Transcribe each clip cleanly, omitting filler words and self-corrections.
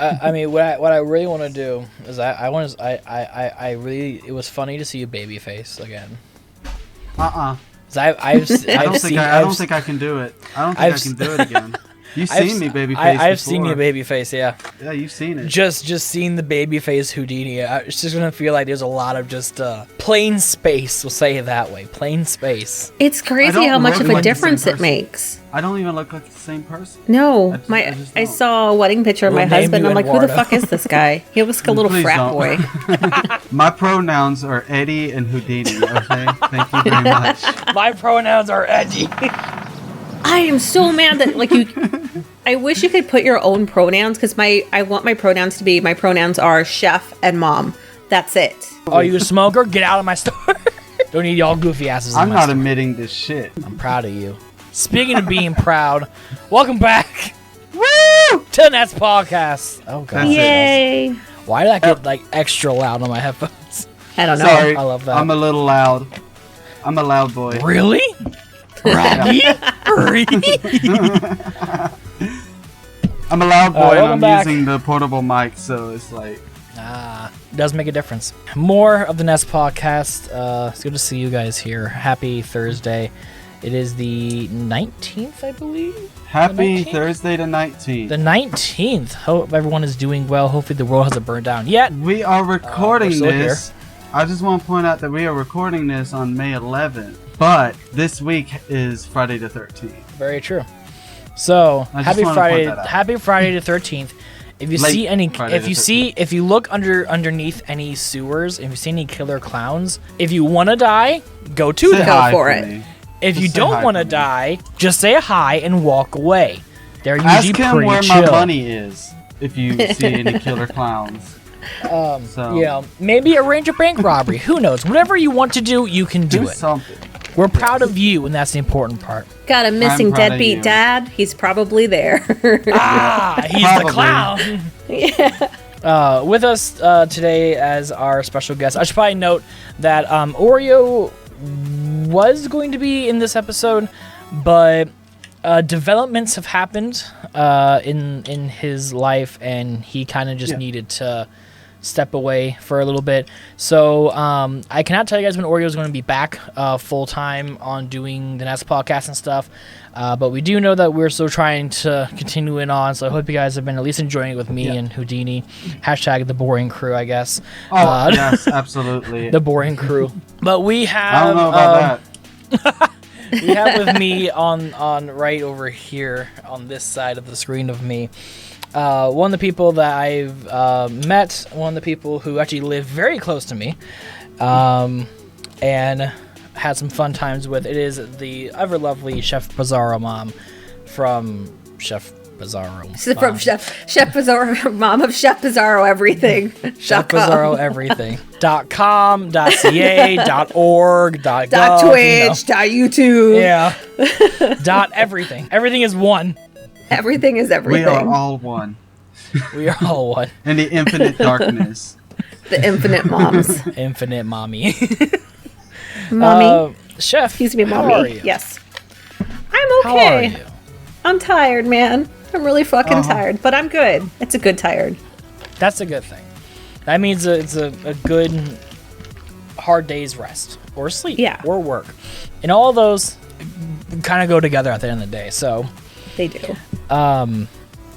I mean, what I really want to do is I really, it was funny to see a baby face again. I don't think I can do it. I don't think I can do it again. You've seen me baby face I've before. seen you baby face, yeah. Yeah, you've seen it. Just seeing the baby face Houdini, it's just gonna feel like there's a lot of just plain space. We'll say it that way, plain space. It's crazy how much of a difference it makes. I don't even look like the same person. No, I saw a wedding picture of my husband. I'm like, who the fuck is this guy? He looks like a little frat boy. My pronouns are Eddie and Houdini. Okay, thank you very much. My pronouns are Eddie. I am so mad that I wish you could put your own pronouns because I want my pronouns to be, my pronouns are chef and mom. That's it. Are you a smoker? Get out of my store. Don't need y'all goofy asses. I'm not admitting this shit. I'm proud of you. Speaking of being proud, welcome back. Woo! To the Nest Podcast. Oh god. Yay! Why did I get like extra loud on my headphones? I don't know. Sorry, I love that. I'm a little loud. I'm a loud boy. Really? Really? I'm a loud boy and I'm back. using the portable mic, so it's like... It does make a difference. More of the Nest Podcast. It's good to see you guys here. Happy Thursday. It is the 19th, I believe. Happy Thursday the 19th. The 19th. Hope everyone is doing well. Hopefully the world hasn't burned down yet. We are recording this. Here. I just want to point out that we are recording this on May 11th. But this week is Friday the 13th. Very true. So happy Friday the 13th. If you see any, if you look underneath any sewers, if you see any killer clowns, if you want to die, go to them. Go for it. If you don't want to die, just say hi and walk away. They're usually Ask him pretty where chill. my money is if you see any killer clowns. Yeah, maybe arrange a bank robbery. Who knows? Whatever you want to do, you can do it. Something. We're proud of you, and that's the important part. Got a missing deadbeat dad. He's probably there. He's the clown. Yeah. With us today as our special guest, I should probably note that Oreo was going to be in this episode, but developments have happened in his life, and he kind of just needed to step away for a little bit. So I cannot tell you guys when Oreo is going to be back full time on doing the Nest Podcast and stuff, but we do know that we're still trying to continue it on. So I hope you guys have been at least enjoying it with me and Houdini. Hashtag the boring crew, I guess. Oh yes, absolutely. The boring crew. But we have. I don't know about that. We have with me on right over here on this side of the screen of me. One of the people that I've met, one of the people who actually live very close to me, and had some fun times with. It is the ever lovely Chef Bizzaromom from Chef Bizzaro. From Chef Bizzaro, mom of Chef Bizzaro everything. Chef Bizzaro everything. .com, .ca, .org, .gov, .twitch, .youtube. Yeah. .everything. Everything is one. Everything is everything. We are all one. We are all one. In the infinite darkness. The infinite moms. Infinite mommy. Mommy. Chef, Excuse me, mommy. How are you? Yes. I'm okay. How are you? I'm tired, man. I'm really fucking tired, but I'm good. It's a good tired. That's a good thing. That means it's a good hard day's rest or sleep or work. And all of those kind of go together at the end of the day. So they do.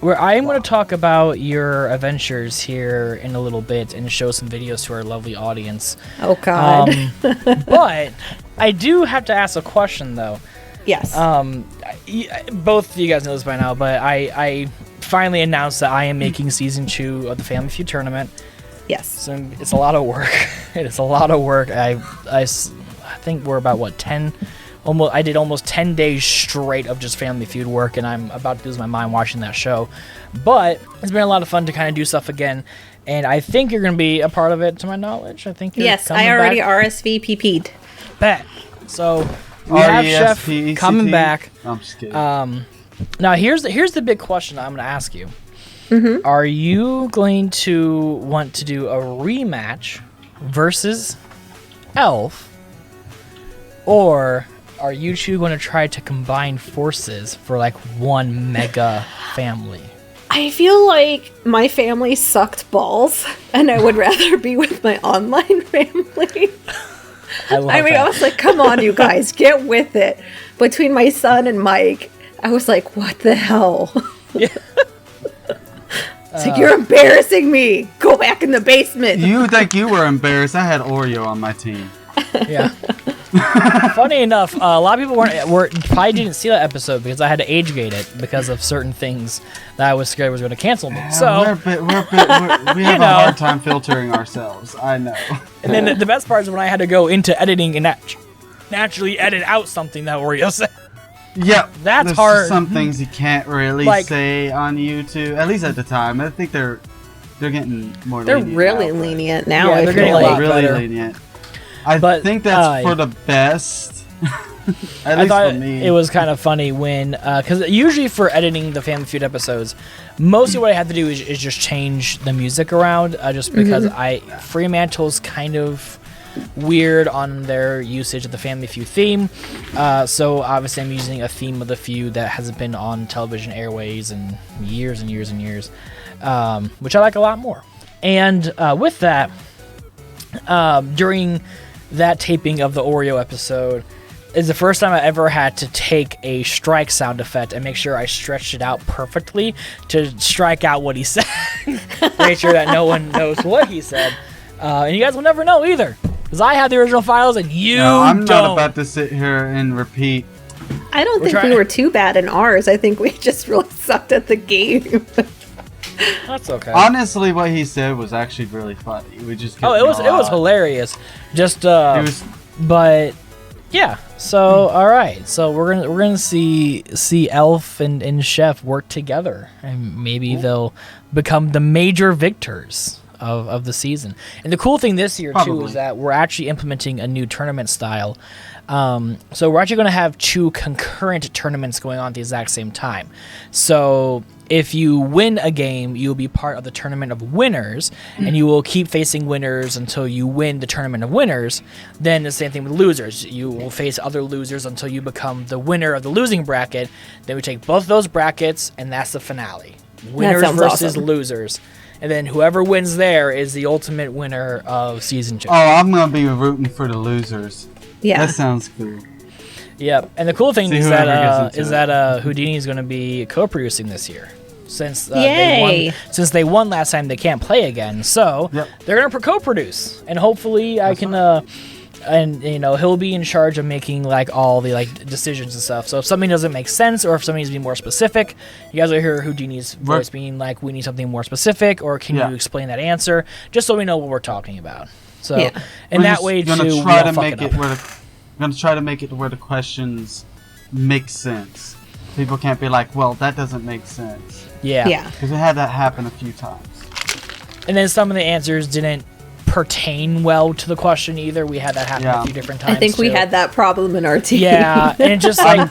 Where I am going to talk about your adventures here in a little bit and show some videos to our lovely audience. Oh God. But I do have to ask a question though. Yes. Both of you guys know this by now, but I finally announced that I am making season 2 of the Family Feud tournament. Yes. So it's a lot of work. It is a lot of work. I think we're about 10. I did almost 10 days straight of just Family Feud work, and I'm about to lose my mind watching that show. But it's been a lot of fun to kind of do stuff again, and I think you're going to be a part of it, to my knowledge. I think you're coming I already back. RSVP'd. Bet. So we have Chef coming back. I'm just kidding. Now here's the big question I'm going to ask you. Mm-hmm. Are you going to want to do a rematch versus Elf, or are you two going to try to combine forces for like one mega family? I feel like my family sucked balls, and I would rather be with my online family. I was like, come on, you guys, get with it. Between my son and Mike, I was like, what the hell? Yeah. It's like, you're embarrassing me. Go back in the basement. You think you were embarrassed? I had Oreo on my team. Yeah. Funny enough, a lot of people probably didn't see that episode because I had to age gate it because of certain things that I was scared was going to cancel me. So we have a hard time filtering ourselves. I know. And then the best part is when I had to go into editing and naturally edit out something that Oreo said. Yep, that's hard. Some things you can't really say on YouTube. At least at the time, I think they're getting more. They're lenient really now, lenient now. Yeah, they're getting a lot really better. lenient. I think that's for the best. At least for me. It was kind of funny when, because usually for editing the Family Feud episodes, mostly what I have to do is just change the music around, just because Fremantle's kind of weird on their usage of the Family Feud theme. So obviously I'm using a theme of the feud that hasn't been on television airways in years and years and years, which I like a lot more. And with that, during that taping of the Oreo episode is the first time I ever had to take a strike sound effect and make sure I stretched it out perfectly to strike out what he said. Make sure that no one knows what he said. And you guys will never know either, because I have the original files and you don't. I'm not about to sit here and repeat. I don't think we were too bad in ours. I think we just really sucked at the game. That's okay. Honestly, what he said was actually really funny. We just it was hilarious. Just but yeah. So all right. So we're gonna see Elf and Chef work together, and maybe they'll become the major victors of the season. And the cool thing this year too is that we're actually implementing a new tournament style. So we're actually going to have 2 concurrent tournaments going on at the exact same time. So if you win a game, you'll be part of the tournament of winners, and you will keep facing winners until you win the tournament of winners. Then the same thing with losers. You will face other losers until you become the winner of the losing bracket. Then we take both those brackets, and that's the finale. Winners versus losers. And then whoever wins there is the ultimate winner of season 2. Oh, I'm going to be rooting for the losers. Yeah. That sounds cool. Yep. And the cool thing is that Houdini is going to be co-producing this year. Since they won last time, they can't play again. So they're going to co-produce. And hopefully I can... and he'll be in charge of making like all the decisions and stuff. So if something doesn't make sense, or if something needs to be more specific, you guys will hear Houdini's voice being like, "We need something more specific," or "Can you explain that answer?" Just so we know what we're talking about. So and that way too, we're going to try to make it to where the questions make sense. People can't be like, "Well, that doesn't make sense." Yeah. Because we had that happen a few times. And then some of the answers didn't pertain well to the question either. We had that happen a few different times. I think we had that problem in our team. Yeah, and just like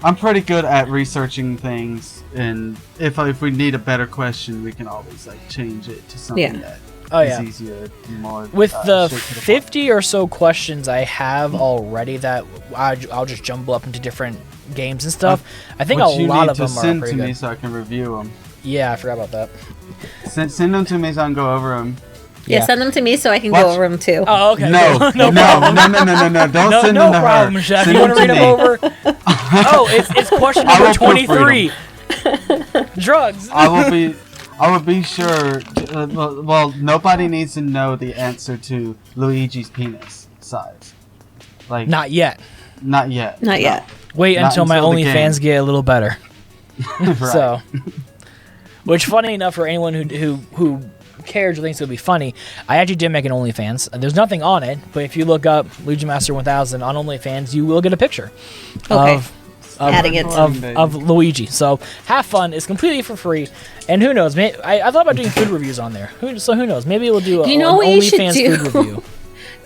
I'm pretty good at researching things, and if we need a better question, we can always change it to something that is easier, more. With the 50 or so questions I have already that I'll just jumble up into different games and stuff. I think a lot of them are pretty good. Send to me so I can review them. Yeah, I forgot about that. Send them to me so I can go over them. Yeah, send them to me so I can go over them too. Oh, okay. No. Don't send them to problem, her. Chef. You want to read them over? It's question number 23. Drugs. I will be sure. Well, nobody needs to know the answer to Luigi's penis size. Not yet. Not yet. Wait until my OnlyFans get a little better. Right. So, which, funny enough, for anyone who cares or thinks it'll be funny, I actually did make an OnlyFans. There's nothing on it, but if you look up Luigi Master 1000 on OnlyFans, you will get a picture of Luigi. So have fun. It's completely for free. And who knows? I thought about doing food reviews on there. Who knows? Maybe we'll do an OnlyFans food review.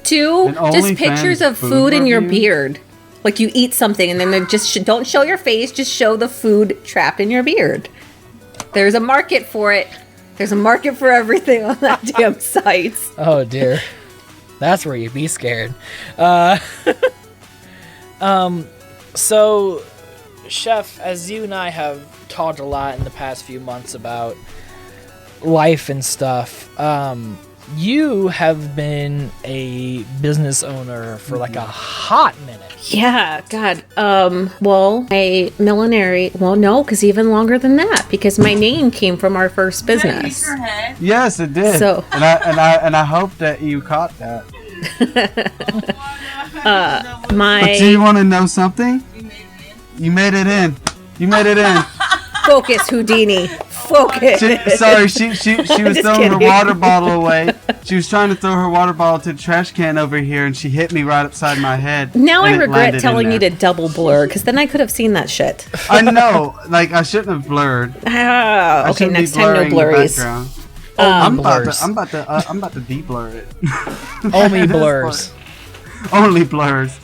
Just pictures of food in your beard. Like you eat something and then they just don't show your face, just show the food trapped in your beard. There's a market for it. There's a market for everything on that damn site. Oh dear. That's where you'd be scared. So, Chef, as you and I have talked a lot in the past few months about life and stuff. You have been a business owner for like a hot minute. Yeah, God. Well, a millinery. Well, no, because even longer than that, because my name came from our first business. Yes, it did. So, and I hope that you caught that. But do you want to know something? You made it in. You made it in. Focus, Houdini. Focus. She was throwing her water bottle away. She was trying to throw her water bottle to the trash can over here, and she hit me right upside my head. Now I regret telling you to double blur, because then I could have seen that shit. I know. Like, I shouldn't have blurred. Oh, okay, next time no blurries. I'm about to de-blur it. Only blurs. Only blurs.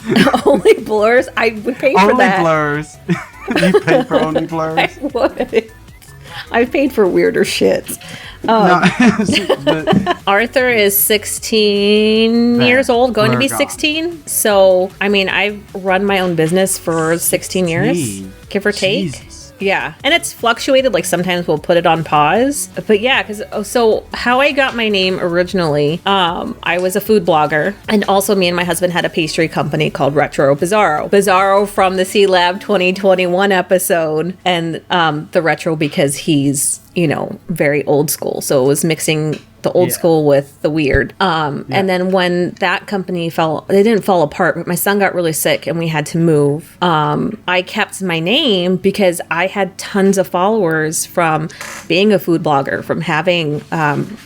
Only blurs? I would pay for that. Only blurs. You pay for only blurs? I would. I paid for weirder shit. Arthur is 16 years old, going to be 16. So, I mean, I've run my own business for 16 years, give or take. Jesus. Yeah. And it's fluctuated. Like, sometimes we'll put it on pause. But yeah, so how I got my name originally, I was a food blogger. And also me and my husband had a pastry company called Retro Bizzaro. Bizzaro from the C Lab 2021 episode. And the retro because he's, very old school. So it was mixing the old school with the weird. And then when that company they didn't fall apart, but my son got really sick and we had to move. I kept my name because I had tons of followers from being a food blogger, from having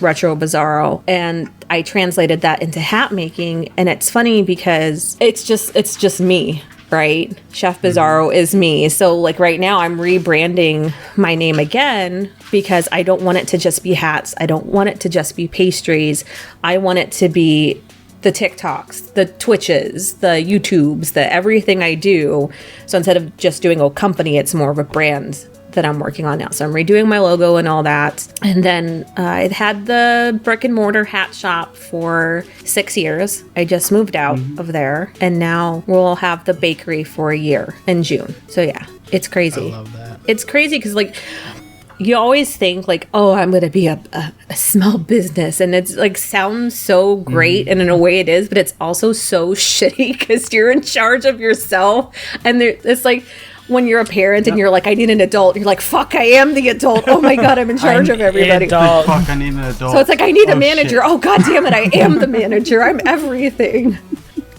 Retro Bizzaro, and I translated that into hat making. And it's funny because it's just me. Right? Chef Bizzaro is me. So like right now I'm rebranding my name again because I don't want it to just be hats. I don't want it to just be pastries. I want it to be the TikToks, the Twitches, the YouTubes, the everything I do. So instead of just doing a company, it's more of a brand that I'm working on now. So I'm redoing my logo and all that. And then I had the brick and mortar hat shop for 6 years. I just moved out of there. And now we'll have the bakery for a year in June. So yeah, it's crazy. I love that. It's crazy because like, you always think like, oh, I'm going to be a small business. And it's like, sounds so great. And in a way it is, but it's also so shitty because you're in charge of yourself. And it's like, when you're a parent and you're like, I need an adult, you're like, fuck, I am the adult. Oh my God, I'm in charge of everybody. Fuck, I need an adult. So it's like, I need a manager. Shit. Oh God damn it, I am the manager. I'm everything.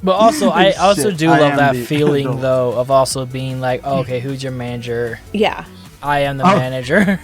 But also, I also do love that feeling adult. Though, of also being like, oh, okay, who's your manager? Yeah. I am the manager.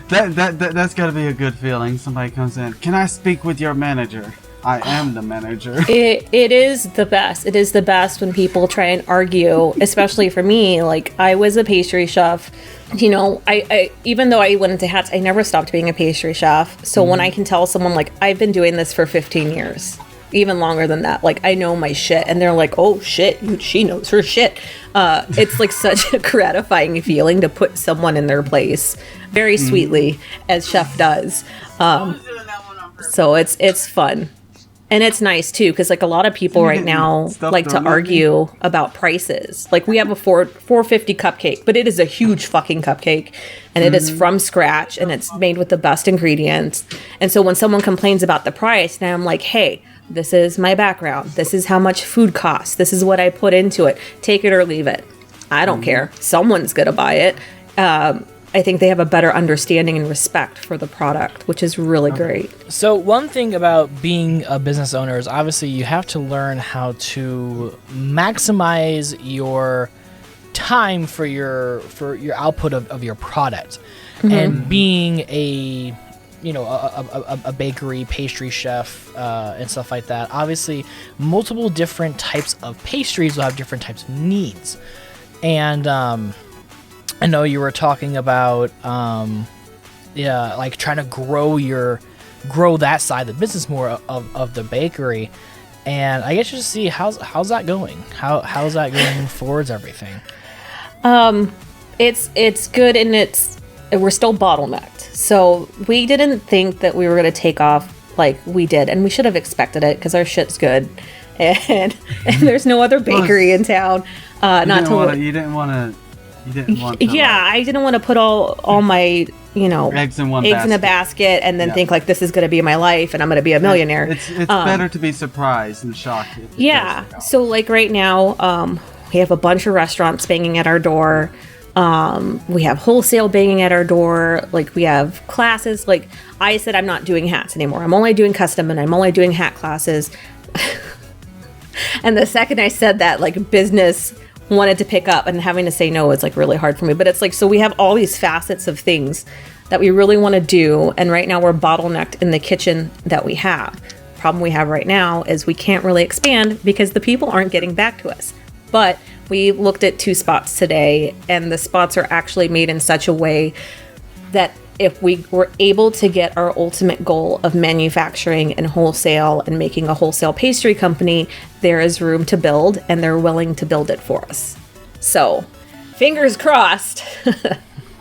That's got to be a good feeling. Somebody comes in. Can I speak with your manager? I am the manager. It is the best. It is the best when people try and argue, especially for me. Like, I was a pastry chef. I even though I went into hats, I never stopped being a pastry chef. So when I can tell someone, like, I've been doing this for 15 years, even longer than that, like, I know my shit, and they're like, oh shit, she knows her shit. It's like such a gratifying feeling to put someone in their place very sweetly, as Chef does. So it's fun. And it's nice too, because like a lot of people right now like to argue about prices. Like, we have a $4.50 cupcake, but it is a huge fucking cupcake, and it is from scratch, and it's made with the best ingredients. And so when someone complains about the price, now I'm like, hey, this is my background. This is how much food costs. This is what I put into it. Take it or leave it. I don't care. Someone's gonna buy it. I think they have a better understanding and respect for the product, which is really great. So one thing about being a business owner is obviously you have to learn how to maximize your time for your output of your product. And being a bakery pastry chef and stuff like that, obviously multiple different types of pastries will have different types of needs. And I know you were talking about, like trying to grow that side of the business more of the bakery, and I guess just see how's that going? How's that going towards everything? It's good, and we're still bottlenecked. So we didn't think that we were going to take off like we did, and we should have expected it because our shit's good, and there's no other bakery in town. You didn't want to You didn't want I didn't want to put all my, eggs in a basket and then think like this is going to be my life and I'm going to be a millionaire. It's better to be surprised and shocked. So like right now, we have a bunch of restaurants banging at our door. We have wholesale banging at our door. Like we have classes. Like I said, I'm not doing hats anymore. I'm only doing custom and I'm only doing hat classes. And the second I said that, like business wanted to pick up, and having to say no is like really hard for me. But it's like, so we have all these facets of things that we really want to do. And right now we're bottlenecked in the kitchen that we have. Problem we have right now is we can't really expand because the people aren't getting back to us. But we looked at 2 spots today, and the spots are actually made in such a way that if we were able to get our ultimate goal of manufacturing and wholesale and making a wholesale pastry company, there is room to build, and they're willing to build it for us. So, fingers crossed.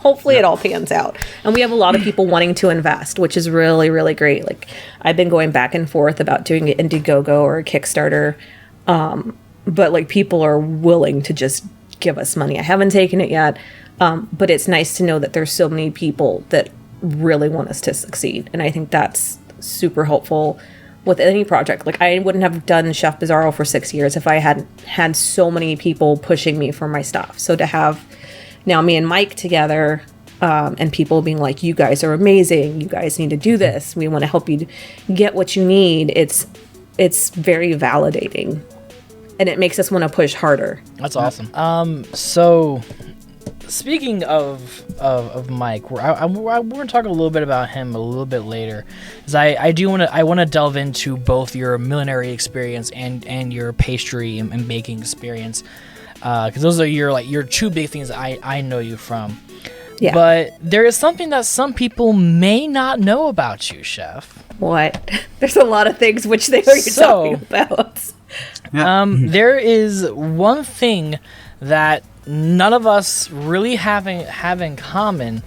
Hopefully it all pans out. And we have a lot of people wanting to invest, which is really, really great. Like, I've been going back and forth about doing an Indiegogo or a Kickstarter, but like people are willing to just give us money. I haven't taken it yet. But it's nice to know that there's so many people that really want us to succeed. And I think that's super helpful with any project. Like I wouldn't have done Chef Bizzaro for 6 years if I hadn't had so many people pushing me for my stuff. So to have now me and Mike together, and people being like, you guys are amazing. You guys need to do this. We want to help you get what you need. It's very validating, and it makes us want to push harder. That's awesome. So speaking of Mike, we're going to talk a little bit about him a little bit later, because I want to delve into both your millinery experience and your pastry and baking experience, because those are your 2 big things I know you from. Yeah. But there is something that some people may not know about you, Chef. What? There's a lot of things which they are talking about. There is one thing that none of us really have in common.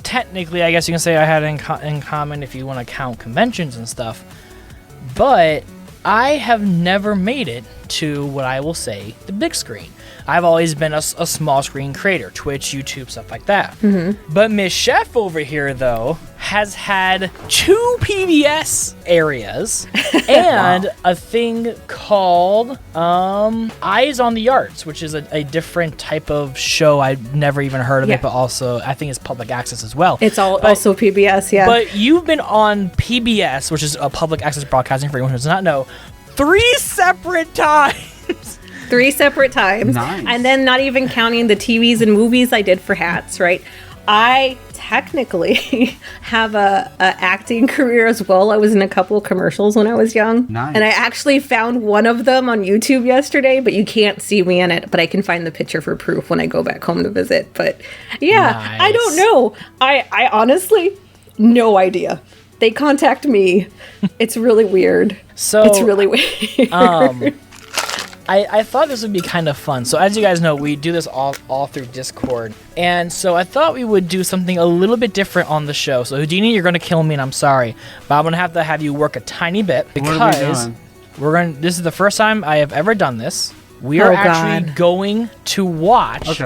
Technically, I guess you can say I had in common if you want to count conventions and stuff. But I have never made it to what I will say the big screen. I've always been a small screen creator, Twitch, YouTube, stuff like that. Mm-hmm. But Miss Chef over here, though, has had 2 PBS areas and a thing called Eyes on the Arts, which is a different type of show. I've never even heard of it, but also I think it's public access as well. It's also PBS, yeah. But you've been on PBS, which is a public access broadcasting for anyone who does not know, 3 separate times. 3 separate times. Nice. And then not even counting the TVs and movies I did for hats, right? I technically have a acting career as well. I was in a couple of commercials when I was young. Nice. And I actually found one of them on YouTube yesterday, but you can't see me in it. But I can find the picture for proof when I go back home to visit. But yeah, nice. I don't know. I honestly, no idea. They contact me. It's really weird. It's really weird. I thought this would be kind of fun. So as you guys know, we do this all through Discord. And so I thought we would do something a little bit different on the show. So Houdini, you're going to kill me and I'm sorry. But I'm going to have you work a tiny bit because this is the first time I have ever done this. We are actually going to watch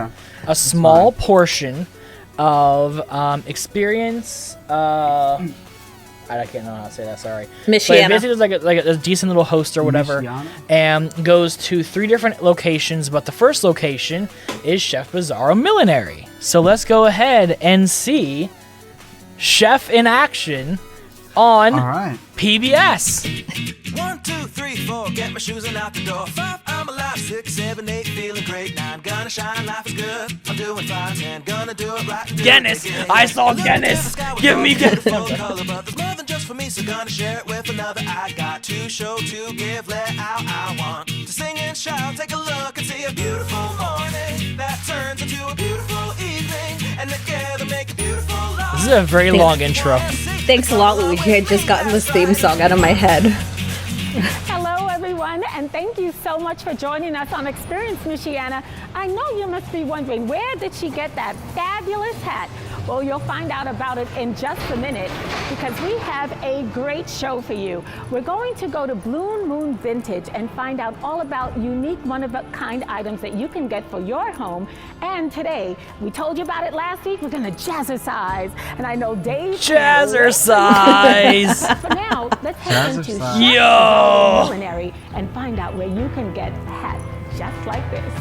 a small portion of experience. I can't know how to say that. Sorry. Michiana. Basically, it's like a decent little host or whatever, and goes to 3 different locations. But the first location is Chef Bizzaro Millinery. So let's go ahead and see Chef in action on PBS. 1, 2, 3, 4, get my shoes and out the door. 5, I'm alive. 6, 7, 8, feeling great. 9, gonna shine, life is good. I'm doing fine, 10, gonna do it right. Guinness, I saw Guinness. Give me Guinness. But there's more than just for me, so gonna share it with another. I got to show, to give, let out. I want to sing and shout. Take a look and see a beautiful morning that turns into a beautiful evening, and together make a beautiful life. This is a very long intro. Thanks a lot, Luigi. I had just gotten this theme song out of my head. Hello, everyone, and thank you so much for joining us on Experience Michiana. I know you must be wondering, where did she get that fabulous hat? Well, you'll find out about it in just a minute because we have a great show for you. We're going to go to Blue Moon Vintage and find out all about unique, one-of-a-kind items that you can get for your home. And today, we told you about it last week, we're going to jazzercise. And I know Dave... Jazzercise! For now, let's head into Millinery and find out where you can get a hat just like this.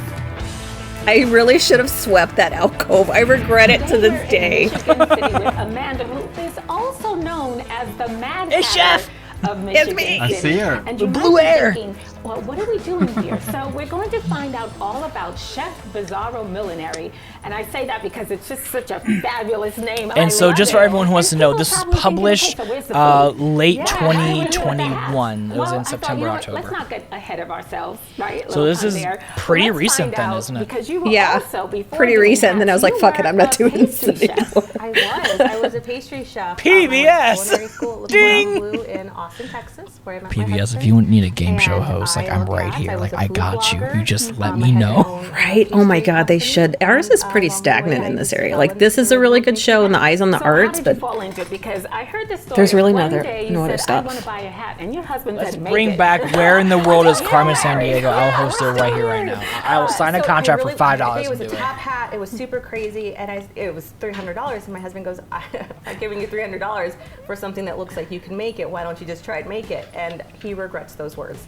I really should have swept that alcove. I regret it to this day. Michigan City with Amanda, who is also known as the Mad Hatter of Michigan City. I see her. And you Blue might be hair. thinking, well, what are we doing here? So we're going to find out all about Chef Bizzarro Millinery. And I say that because it's just such a fabulous name. And so just for everyone who wants to know, people this was probably published thinking, okay, so where's the food? late Yeah, 2021. It was Well, in I thought, September, October. Let's not get ahead of ourselves, right? So this is pretty Let's recent find then, out, isn't it? Because you were Yeah, also, before pretty doing recent, and then I was like, you fuck it, were I'm not a doing this pastry chef. anymore. I was a pastry chef. PBS. At culinary school at Ding. Blue in Austin, Texas, where I met my PBS, if husband. you need a game show And host, like I I'm loved right that. here. I Like was a I food got you. blogger. You just let I me had my know. own Right? Oh my pastry God, they company. should. Ours is pretty Along the stagnant way, in I this just area. Like, developed this is a really good show and the eyes on the So arts, how did but you fall into it? Because I heard the story. There's really One no day other you said, stuff. I want to buy a hat, and your husband Let's said, make bring it. back Where in the World is Carmen Sandiego. I'll host it right here, right now. I will sign a So I contract really for $5 wanted it. and It was do a it. top hat. It was super crazy, and it was $300. And my husband goes, "I'm giving you $300 for something that looks like you can make it. Why don't you just try and make it?" And he regrets those words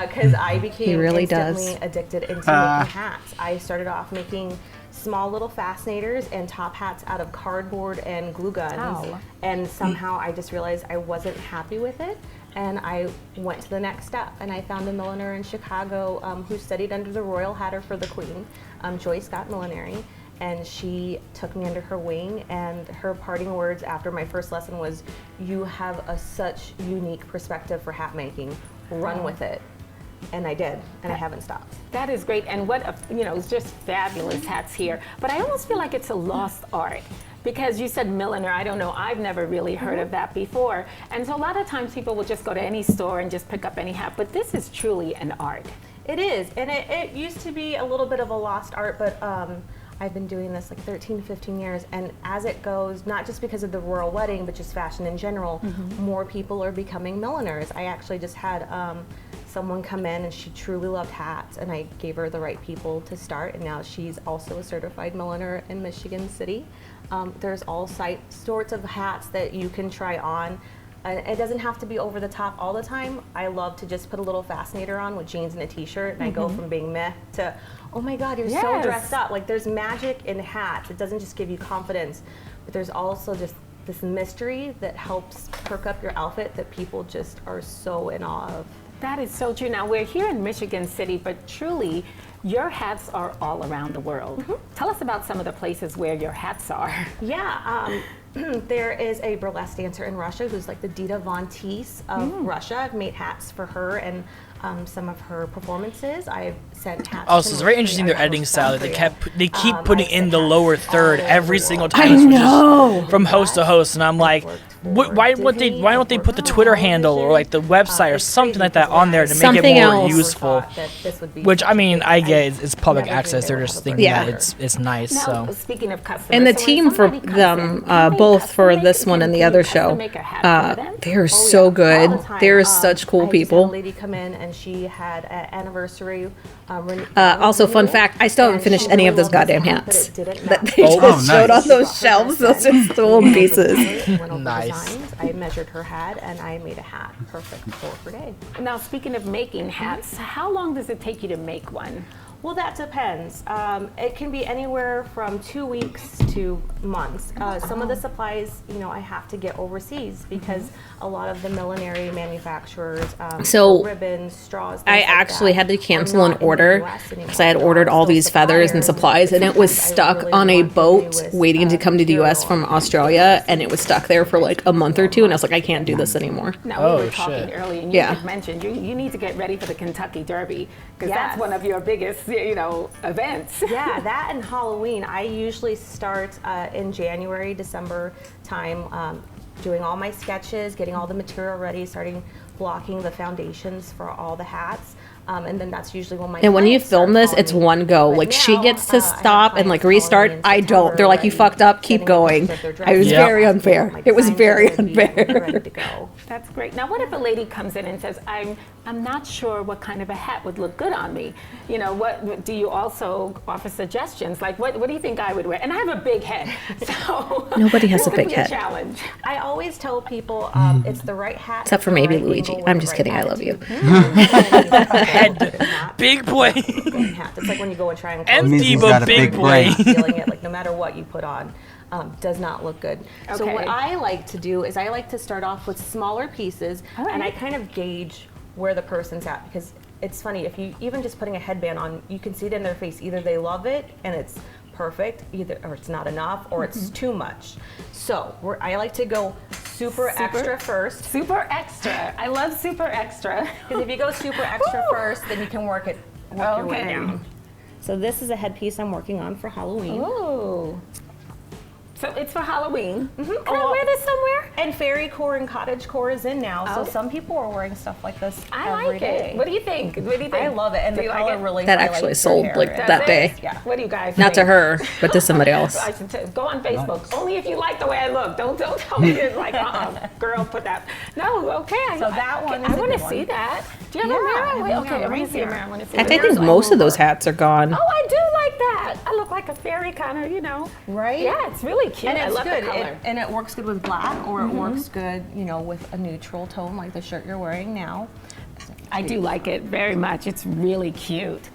because I became really instantly does. addicted into making hats. I started off making small little fascinators and top hats out of cardboard and glue guns, Wow. and somehow I just realized I wasn't happy with it. And I went to the next step, and I found a milliner in Chicago who studied under the royal hatter for the Queen, Joy Scott Millinery, and she took me under her wing. And her parting words after my first lesson was, "You have such unique perspective for hat making. Run with it." And I did, and I haven't stopped. That is great, and it's just fabulous hats here. But I almost feel like it's a lost art. Because you said milliner, I don't know, I've never really heard of that before. And so a lot of times people will just go to any store and just pick up any hat, but this is truly an art. It is, and it used to be a little bit of a lost art, but I've been doing this like 13 to 15 years, and as it goes, not just because of the royal wedding, but just fashion in general, more people are becoming milliners. I actually just had someone come in and she truly loved hats, and I gave her the right people to start, and now she's also a certified milliner in Michigan City. There's all sorts of hats that you can try on. It doesn't have to be over the top all the time. I love to just put a little fascinator on with jeans and a t-shirt, and I go from being meh to, oh my God, you're so Yes. dressed up. Like, there's magic in hats. It doesn't just give you confidence, but there's also just this mystery that helps perk up your outfit that people just are so in awe of. That is so true. Now, we're here in Michigan City, but truly, your hats are all around the world. Tell us about some of the places where your hats are. Yeah, there is a burlesque dancer in Russia who's like the Dita Von Teese of Russia. I've made hats for her and some of her performances. I've sent hats. Also, it's very interesting their editing style. They keep putting in the lower third every single time. It switches from host to host, and I'm like, why don't they put the Twitter handle or like the website or something like that on there to make Something it more else. useful? Which I mean, I get it's public access. They're just thinking Yeah. that it's nice. Now, So speaking of customers, and the so when team for somebody comes them, in, can they both for custom this make- one and the can other you custom show, make a hat for them? they're so good. All the time. They're such cool I just had people. a lady come in and she had an anniversary. Also, fun fact, I still haven't and finished she any really of those loved this goddamn hat, but hats it didn't that match. they Oh, just showed nice. on those shelves. Those are stolen pieces. Went over Nice. designs. I measured her hat and I made a hat perfect for her day. Now, speaking of making hats, how long does it take you to make one? Well, that depends. It can be anywhere from 2 weeks to months. Some of the supplies, I have to get overseas because a lot of the millinery manufacturers, So, ribbons, straws. I things like actually that, had to are cancel not an in the order US anymore. because I had There ordered are all still these feathers and supplies, and it was sometimes I stuck really on a want the boat newest, waiting to come to the U.S. material. from Australia, and it was stuck there for like a month or two, and I was like, I can't do this anymore. Now, Oh, we were talking shit. earlier, and you Yeah. had mentioned you need to get ready for the Kentucky Derby because that's Yes. one of your biggest, events. Yeah, that and Halloween. I usually start in January, December time, doing all my sketches, getting all the material ready, starting blocking the foundations for all the hats. And then that's usually when my And when you clients start film this, calling it's me. one go. But Like she now, gets I to have stop and like clients calling me restart. in I don't. They're like, you September fucked up. Keep getting going. pictures of their It was dresses, very unfair. my It was designs very are gonna be unfair. ready to go. That's great. Now, what if a lady comes in and says, I'm not sure what kind of a hat would look good on me? You know, what do you also offer suggestions? Like, what do you think I would wear? And I have a big head, so Nobody has a this big could be head. challenge. I always tell people it's the right hat. Except for it's the maybe right Luigi. angle with I'm the just right kidding. I love you. Head, big boy. It's like when you go and try and And Mizzy's got Diva, a big big boy. brain. feeling it, like no matter what you put on, does not look good. So Okay. what I like to do is I like to start off with smaller pieces, All right. and I kind of gauge where the person's at, because it's funny, if you even just putting a headband on, you can see it in their face. Either they love it and it's perfect, or it's not enough, or it's too much. So I like to go super extra first. Super extra. I love super extra. Because if you go super extra first, then you can work your way Okay. down. So this is a headpiece I'm working on for Halloween. Ooh. So it's for Halloween. Can I wear this somewhere? And fairy core and cottage core is in now, so Oh. some people are wearing stuff like this I every like day. it. What do you think? What do you think? I love it, and Do the you like color it? really That highlights actually your sold, hair. like, Yeah. that day. Yeah. What do you guys Not to think? her, but to somebody else. I should go on Facebook. Only if you like the way I look. Don't tell me you're like, girl, put that. No, okay. So that one is I a want to good see one. that. Do you have Yeah, a mirror? I have a Wait, mirror okay, I want right to see a here. mirror. I want to see I the think mirror. most of those hats are gone. Oh, I do like that. I look like a fairy kind of, Right? Yeah, it's really cute. And I it's love good. the color. And it works good with black, or it works good, with a neutral tone like the shirt you're wearing now. I do like it very much. It's really cute.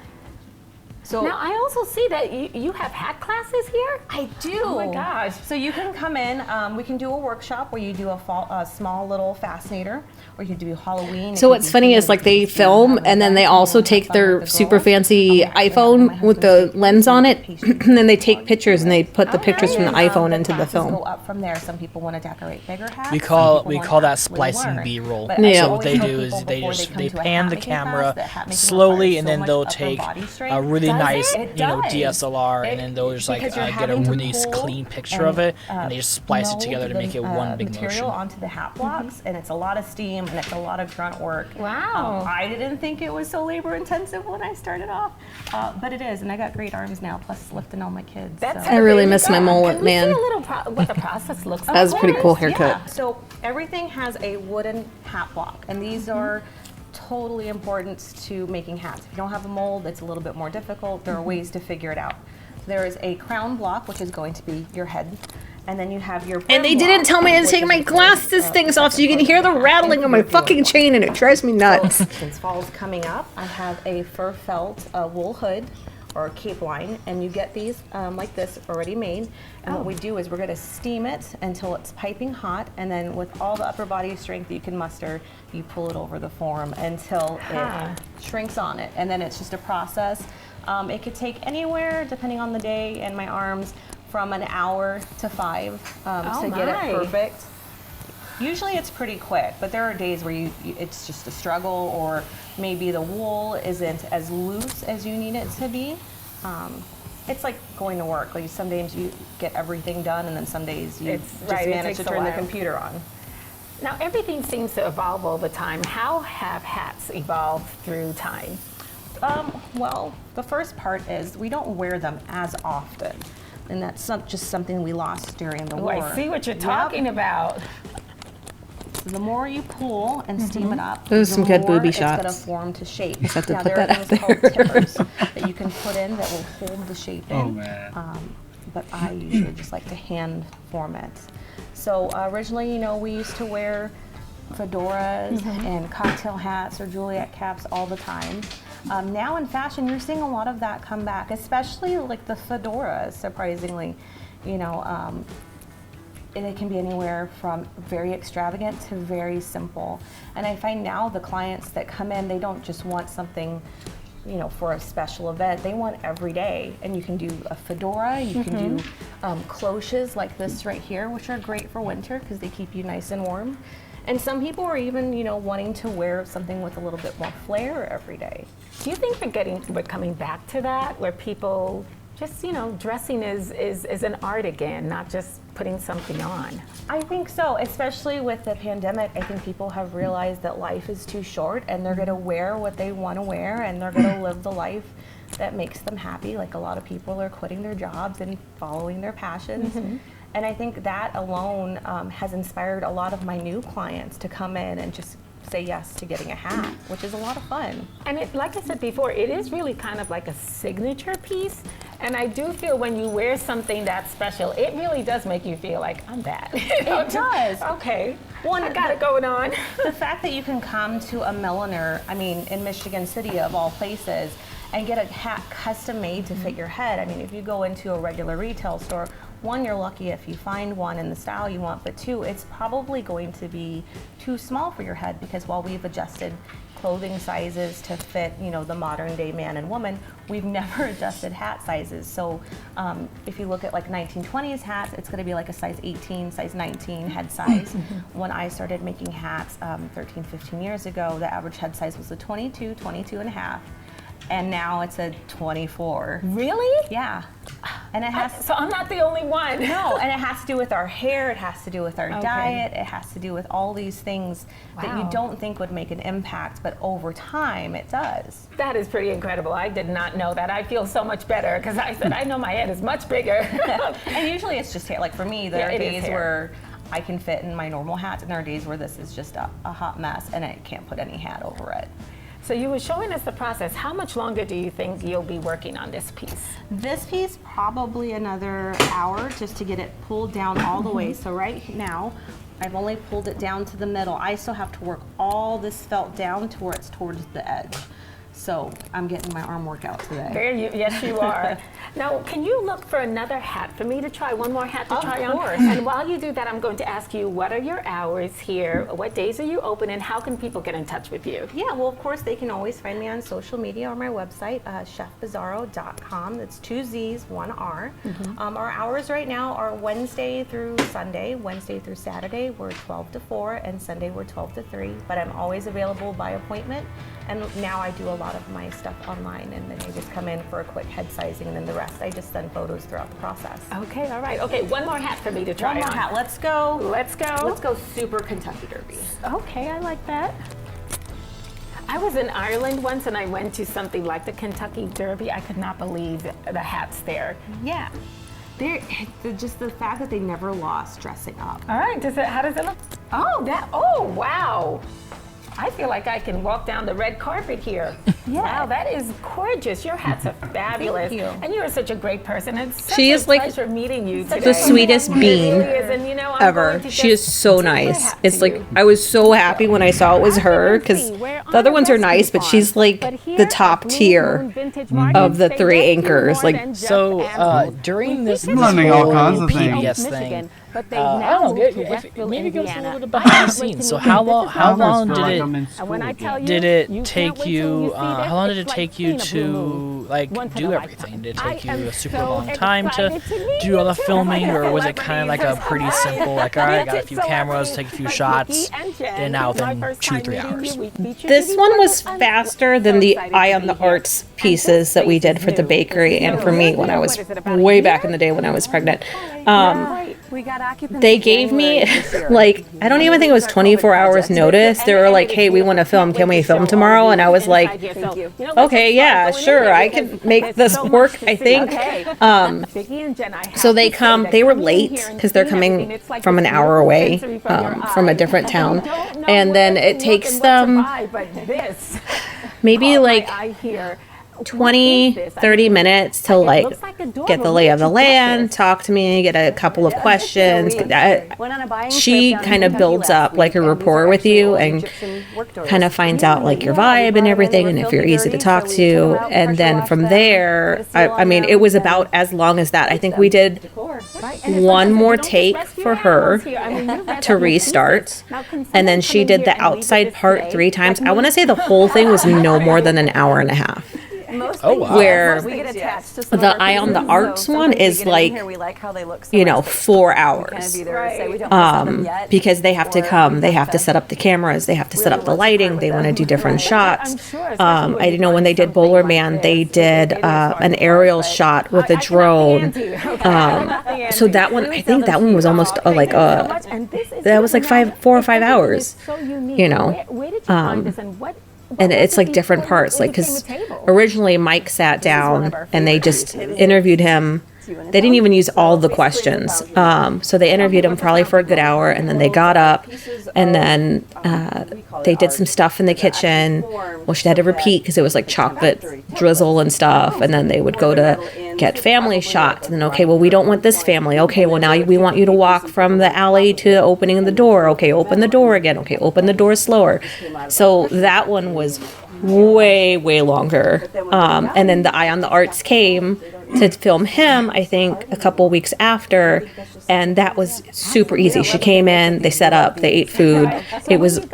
So Now, I also see that you have hat classes here. I do. Oh my gosh. So you can come in. We can do a workshop where you do a small little fascinator, or you can do Halloween. So what's funny is like they film and then they also take their super fancy iPhone with the lens on it, and then they take pictures and they put the pictures from the iPhone into the classes film. Go up from there. Some people want to decorate bigger hats. We some call people want that hats really splicing weren't. B-roll. But Yeah. I So what they always do tell is people they before just come they to a pan hat the making class camera that hat making slowly, requires and so then much they'll upper take body strength. a really Does nice it? It does. DSLR, and then they'll just like Because you're get a having to really pull clean picture of it, and they just splice it mold together to the, make it one big material motion. onto the hat blocks, and it's a lot of steam and it's a lot of grunt work. Wow. I didn't think it was so labor intensive when I started off, but it is, and I got great arms now, plus lifting all my kids. That's so. I really there you miss go. my mullet, Can we man. see a little what the process looks like? That was a pretty cool Yeah, haircut. so everything has a wooden hat block, and these are totally important to making hats. If you don't have a mold, it's a little bit more difficult. There are ways to figure it out. There is a crown block, which is going to be your head, and then you have your And they brim didn't block, tell me to which take is my your glasses things off so you can hear the rattling of my fucking chain and it drives me nuts. Since fall's coming up, I have a fur felt wool hood or a cape line, and you get these like this already made. And what we do is we're going to steam it until it's piping hot, and then with all the upper body strength you can muster, you pull it over the form until it shrinks on it. And then it's just a process. It could take anywhere, depending on the day and my arms, from an hour to 5 to get it my. perfect. Usually it's pretty quick, but there are days where it's just a struggle, or maybe the wool isn't as loose as you need it to be. It's like going to work. Like some days you get everything done, and then some days you It's- just right, it manage to takes a turn the while. computer on. Now, everything seems to evolve over time. How have hats evolved through time? Well, the first part is we don't wear them as often, and that's just something we lost during the Oh, war. I see what you're Yep. talking about. So the more you pull and steam it up, Those are some the good more booby it's going to shots. form to shape. Just have to now, put there that are out things called there. tippers that you can put in that will hold the shape in. Oh, man. But I usually just like to hand form it. So originally, we used to wear fedoras and cocktail hats or Juliet caps all the time. Now in fashion, you're seeing a lot of that come back, especially like the fedoras, surprisingly. And it can be anywhere from very extravagant to very simple. And I find now the clients that come in, they don't just want something, for a special event. They want every day. And you can do a fedora, you can do cloches like this right here, which are great for winter because they keep you nice and warm. And some people are even, wanting to wear something with a little bit more flair every day. Do you think we're coming back to that, where people just, dressing is an art again, not just putting something on. I think so, especially with the pandemic. I think people have realized that life is too short and they're going to wear what they want to wear and they're going to live the life that makes them happy. Like a lot of people are quitting their jobs and following their passions. And I think that alone has inspired a lot of my new clients to come in and just say yes to getting a hat, which is a lot of fun. And like I said before, it is really kind of like a signature piece. And I do feel when you wear something that special, it really does make you feel like, I'm that. It does. Okay, I got it going on. The fact that you can come to a milliner, in Michigan City of all places, and get a hat custom made to fit your head. If you go into a regular retail store, one, you're lucky if you find one in the style you want, but two, it's probably going to be too small for your head because while we've adjusted clothing sizes to fit, the modern day man and woman, we've never adjusted hat sizes. So if you look at like 1920s hats, it's gonna be like a size 18, size 19 head size. When I started making hats 13, 15 years ago, the average head size was a 22, 22 and a half. And now it's a 24. Really? Yeah. And it has so I'm not the only one. No, and it has to do with our hair, it has to do with our diet, it has to do with all these things that you don't think would make an impact, but over time it does. That is pretty incredible. I did not know that. I feel so much better because I said I know my head is much bigger. And usually it's just hair. Like for me, there are days where I can fit in my normal hats, and there are days where this is just a hot mess and I can't put any hat over it. So you were showing us the process. How much longer do you think you'll be working on this piece? This piece, probably another hour just to get it pulled down all the way. So right now, I've only pulled it down to the middle. I still have to work all this felt down to where it's towards the edge. So I'm getting my arm workout today. Yes, you are. Now, can you look for another hat for me to try? One more hat to try on? Of course. And while you do that, I'm going to ask you, what are your hours here? What days are you open, and how can people get in touch with you? Yeah, well, of course, they can always find me on social media or my website, chefbizzaro.com. That's 2 Z's, 1 R. Our hours right now are Wednesday through Sunday. Wednesday through Saturday, we're 12 to 4, and Sunday, we're 12 to 3. But I'm always available by appointment. And now I do a lot of my stuff online, and then I just come in for a quick head sizing, and then the rest I just send photos throughout the process. Okay, all right. Okay, one more hat for me to try One more hat. Let's go. Let's go. Let's go super Kentucky Derby. Okay, I like that. I was in Ireland once, and I went to something like the Kentucky Derby. I could not believe the hats there. Yeah. Just the fact that they never lost dressing up. All right, how does it look? Oh, wow. I feel like I can walk down the red carpet here. Yeah. Wow, that is gorgeous. Your hats are fabulous. Thank you. And you are such a great person. It's such She a is like pleasure meeting you today. the sweetest bean Really is. And, I'm ever. going to She is just so tip my nice. hat It's to like you. I was so happy when I saw it was her because the other ones are nice, but she's like the top tier of the 3 anchors. Like so, during this I'm learning all kinds of PBS things. thing. But they I now don't know. moved to Westville, Maybe give us a Indiana. little bit behind the scenes. So how long feel like I'm in did school When I again. tell you, did it you can't take wait till you? see How this. long did it It's take like you seeing a blue to moon. like Once in do a everything? Did it lifetime. take you I am a super so long time to excited to meet do all the you. filming, Like or was it kind of like a pretty simple, like, all right, I got a few cameras, take a few shots, and out in 2-3 hours? this one was faster than the Eye on the Arts pieces that we did for the bakery and for me when I was way back in the day when I was pregnant. They gave me like, I don't even think it was 24 hours notice. They were like, hey, we want to film. Can we film tomorrow? And I was like, okay, yeah, sure. I can make this work, I think. So they were late because they're coming from an hour away from a different town. And then it takes them maybe like 20, 30 minutes to like get the lay of the land, talk to me, get a couple of questions. She kind of builds up like a rapport with you and kind of finds out like your vibe and everything, and if you're easy to talk to. And then from there, I mean, it was about as long as that. I think we did one more take for her to restart, and then she did the outside part 3 times. I want to say the whole thing was no more than an hour and a half. where we get attached to some the of Eye on the pieces, Arts so one sometimes we is get in like, here, we like how they look so you know, much. 4 Kind hours. of either say we don't want to see them yet, Because they have to or come, we they have to set up the cameras, they have to set really up the want to lighting, part they with want to them. do different Right. shots. I'm sure, especially when I you know when they did find Bowler something Man, like they this, did it is hard an to aerial watch, but shot with a I cannot be drone. anti. Okay. So that one, I think that one was almost like that was like 4 or 5 hours, you know. Where did you find this, and what And was it's it like different before you parts, like, became because a table? originally Mike sat down and they just interviewed him. They didn't even use all the questions. So they interviewed him probably for a good hour, and then they got up, and then they did some stuff in the kitchen. Well, she had to repeat because it was like chocolate drizzle and stuff, and then they would go to get family shots. And then, okay, well, we don't want this family. Okay, well, now we want you to walk from the alley to opening the door. Okay, open the door again. Okay, open the door slower. So that one was way longer. And then the Eye on the Arts came to film him, I think, a couple weeks after, and that was super easy. She came in, they set up, they ate food. It was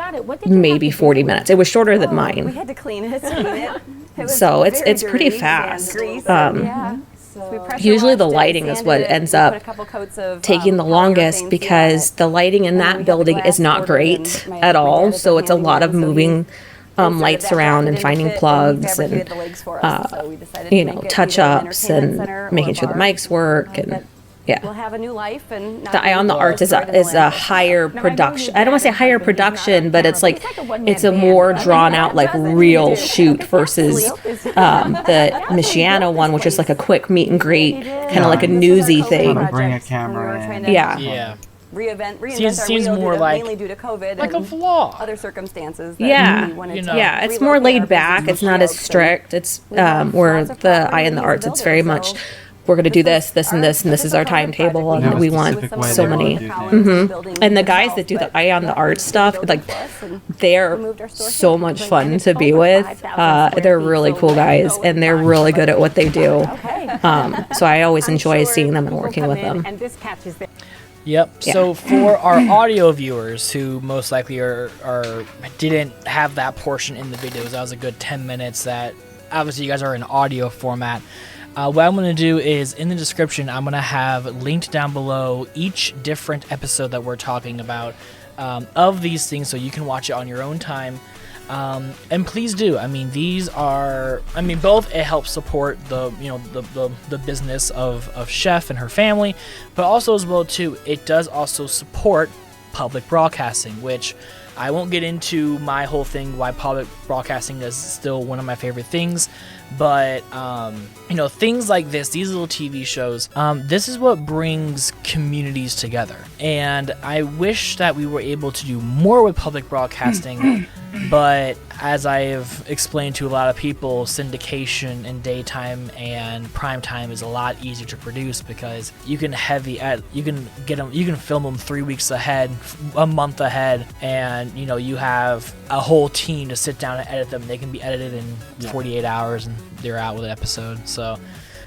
maybe 40 minutes. It was shorter than We mine. had to clean it. It was So it's very pretty dirty, fast. sand, grease, Um, So we pressure Usually the washed it, lighting is what sanded it, ends put up a couple coats of, taking the polyurethane longest seal because on it. the lighting in And then we that had the building glass is not ordered, great and my at dad all. is So it's a lot of handyman, so he moving instead of lights that around bracket and didn't finding fit, plugs he fabricated and the legs for us, so we decided you to know, make it touch either an ups entertainment and center or making a sure the bar. mics work and That yeah. We'll have a new life, and not The Eye on the be Arts is destroyed in a the land. higher production. I don't want to say higher production, but it's like one-man it's a band. more drawn out, like real shoot versus the Michiano one, which is like a quick meet and greet, kind of like a newsy thing. Bring a camera in. Yeah. Yeah. Reinvent Seems our more wheel like- mainly due to COVID Like a and vlog. other circumstances. That Yeah. we wanted You to know. Yeah, it's more relocate our laid back. business It's not as fields, and strict. It's we have where lots of the property Eye in the as a Arts, it's builder, very so much we're going to do this, this, and this, and this is our timetable, and we want so many. And the guys that do the Eye on the Arts stuff, like they're so much fun to be with. They're really cool guys, and they're really good at what they do. So I always enjoy seeing them and working with them. And this catches them. Yep. Yeah. So for our audio viewers who most likely are didn't have that portion in the videos, that was a good 10 minutes. That obviously you guys are in audio format. What I'm going to do is in the description, I'm going to have linked down below each different episode that we're talking about of these things, so you can watch it on your own time. And please do. I mean, these are. I mean, both it helps support the the business of Chef and her family, but also as well too, it does also support public broadcasting, which I won't get into my whole thing why public broadcasting is still one of my favorite things. But things like this, these little TV shows, this is what brings communities together. And I wish that we were able to do more with public broadcasting. But as I've explained to a lot of people, syndication in daytime and prime time is a lot easier to produce because you can film them 3 weeks ahead, a month ahead, and you have a whole team to sit down and edit them. They can be edited in 48 hours and they're out with an episode. So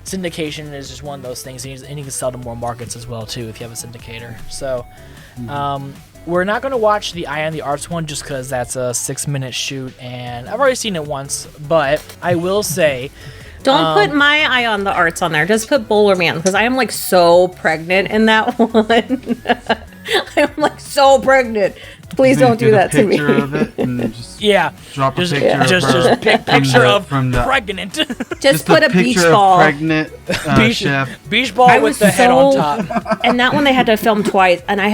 syndication is just one of those things, and you can sell to more markets as well too if you have a syndicator. So we're not going to watch the Eye on the Arts one just because that's a 6-minute shoot, and I've already seen it once, but I will say... Don't put my Eye on the Arts on there. Just put Bowler Man, because I am like so pregnant in that one. I'm like so pregnant. Please don't do that to me. Of it and just drop a just picture of just her pick picture of from the pregnant. Just put a beach picture ball. of pregnant chef. Beach ball with the head on top. And that one they had to film twice, and I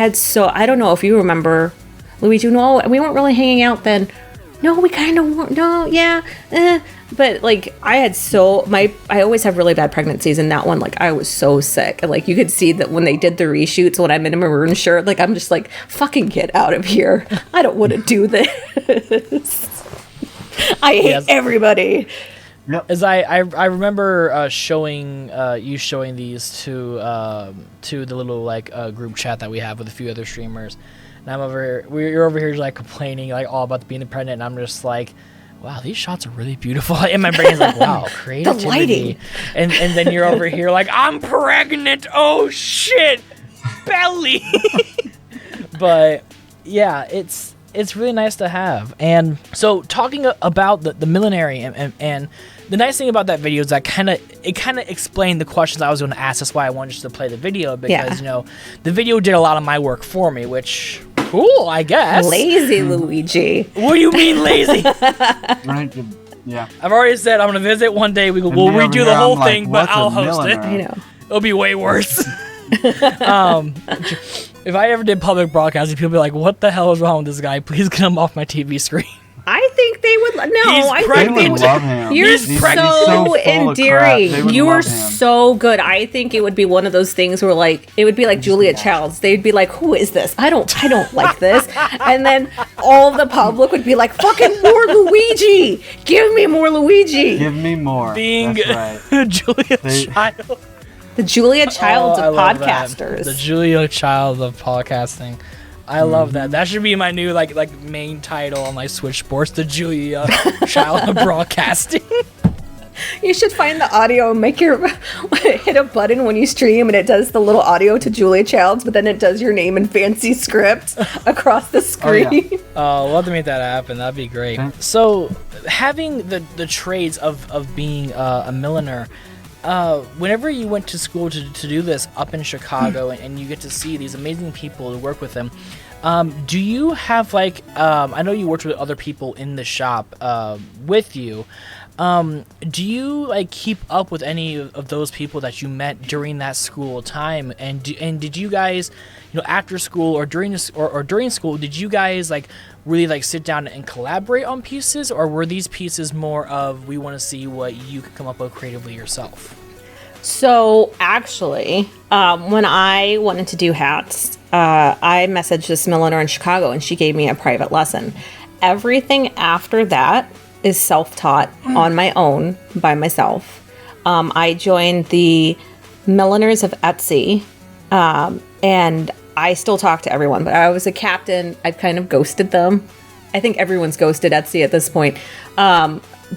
don't know if you remember, Luigi. No, we weren't really hanging out then. No, we kind of weren't. No, yeah. But like I always have really bad pregnancies, and that one, like I was so sick, and like you could see that when they did the reshoots, when I'm in a maroon shirt, like I'm just like, fucking get out of here. I don't want to do this. I hate everybody. Yep. As I remember showing these to the little like group chat that we have with a few other streamers, and you're over here like complaining like all about being pregnant, and I'm just like, wow, these shots are really beautiful. And my brain's like, wow, creativity. The lighting. And then you're over here like, I'm pregnant. Oh shit, belly. But yeah, it's it's really nice to have. And so talking about the millinery and the nice thing about that video is that it kind of explained the questions I was going to ask. That's why I wanted to play the video, because the video did a lot of my work for me, which cool, I guess. Lazy Luigi. What do you mean lazy? Yeah. I've already said I'm going to visit one day. We'll redo the whole thing, but I'll host it. I know. It'll be way worse. If I ever did public broadcasting, people would be like, what the hell is wrong with this guy? Please get him off my TV screen. I think they would. They would love him. You're so endearing. You are so good. I think it would be one of those things where, like, it would be like Julia Childs. They'd be like, "Who is this? I don't like this." And then all the public would be like, "Fucking more Luigi! Give me more Luigi! Give me more." Being That's right. Julia Child. The Julia Childs of podcasters. The Julia Child of podcasting. I love that. That should be my new like main title on my Switch Sports, the Julia Child of broadcasting. You should find the audio and hit a button when you stream and it does the little audio to Julia Childs, but then it does your name in fancy script across the screen. Oh, love to make that happen. That'd be great. So having the trades of being a milliner, whenever you went to school to do this up in Chicago and you get to see these amazing people and work with them, do you have like, I know you worked with other people in the shop with you. Do you like keep up with any of those people that you met during that school time? And did you guys, after school or during school, did you guys like really like sit down and collaborate on pieces, or were these pieces more of we want to see what you could come up with creatively yourself? So actually, when I wanted to do hats, I messaged this milliner in Chicago and she gave me a private lesson. Everything after that is self-taught on my own by myself. I joined the Milliners of Etsy, and I still talk to everyone, but I was a captain. I've kind of ghosted them. I think everyone's ghosted Etsy at this point.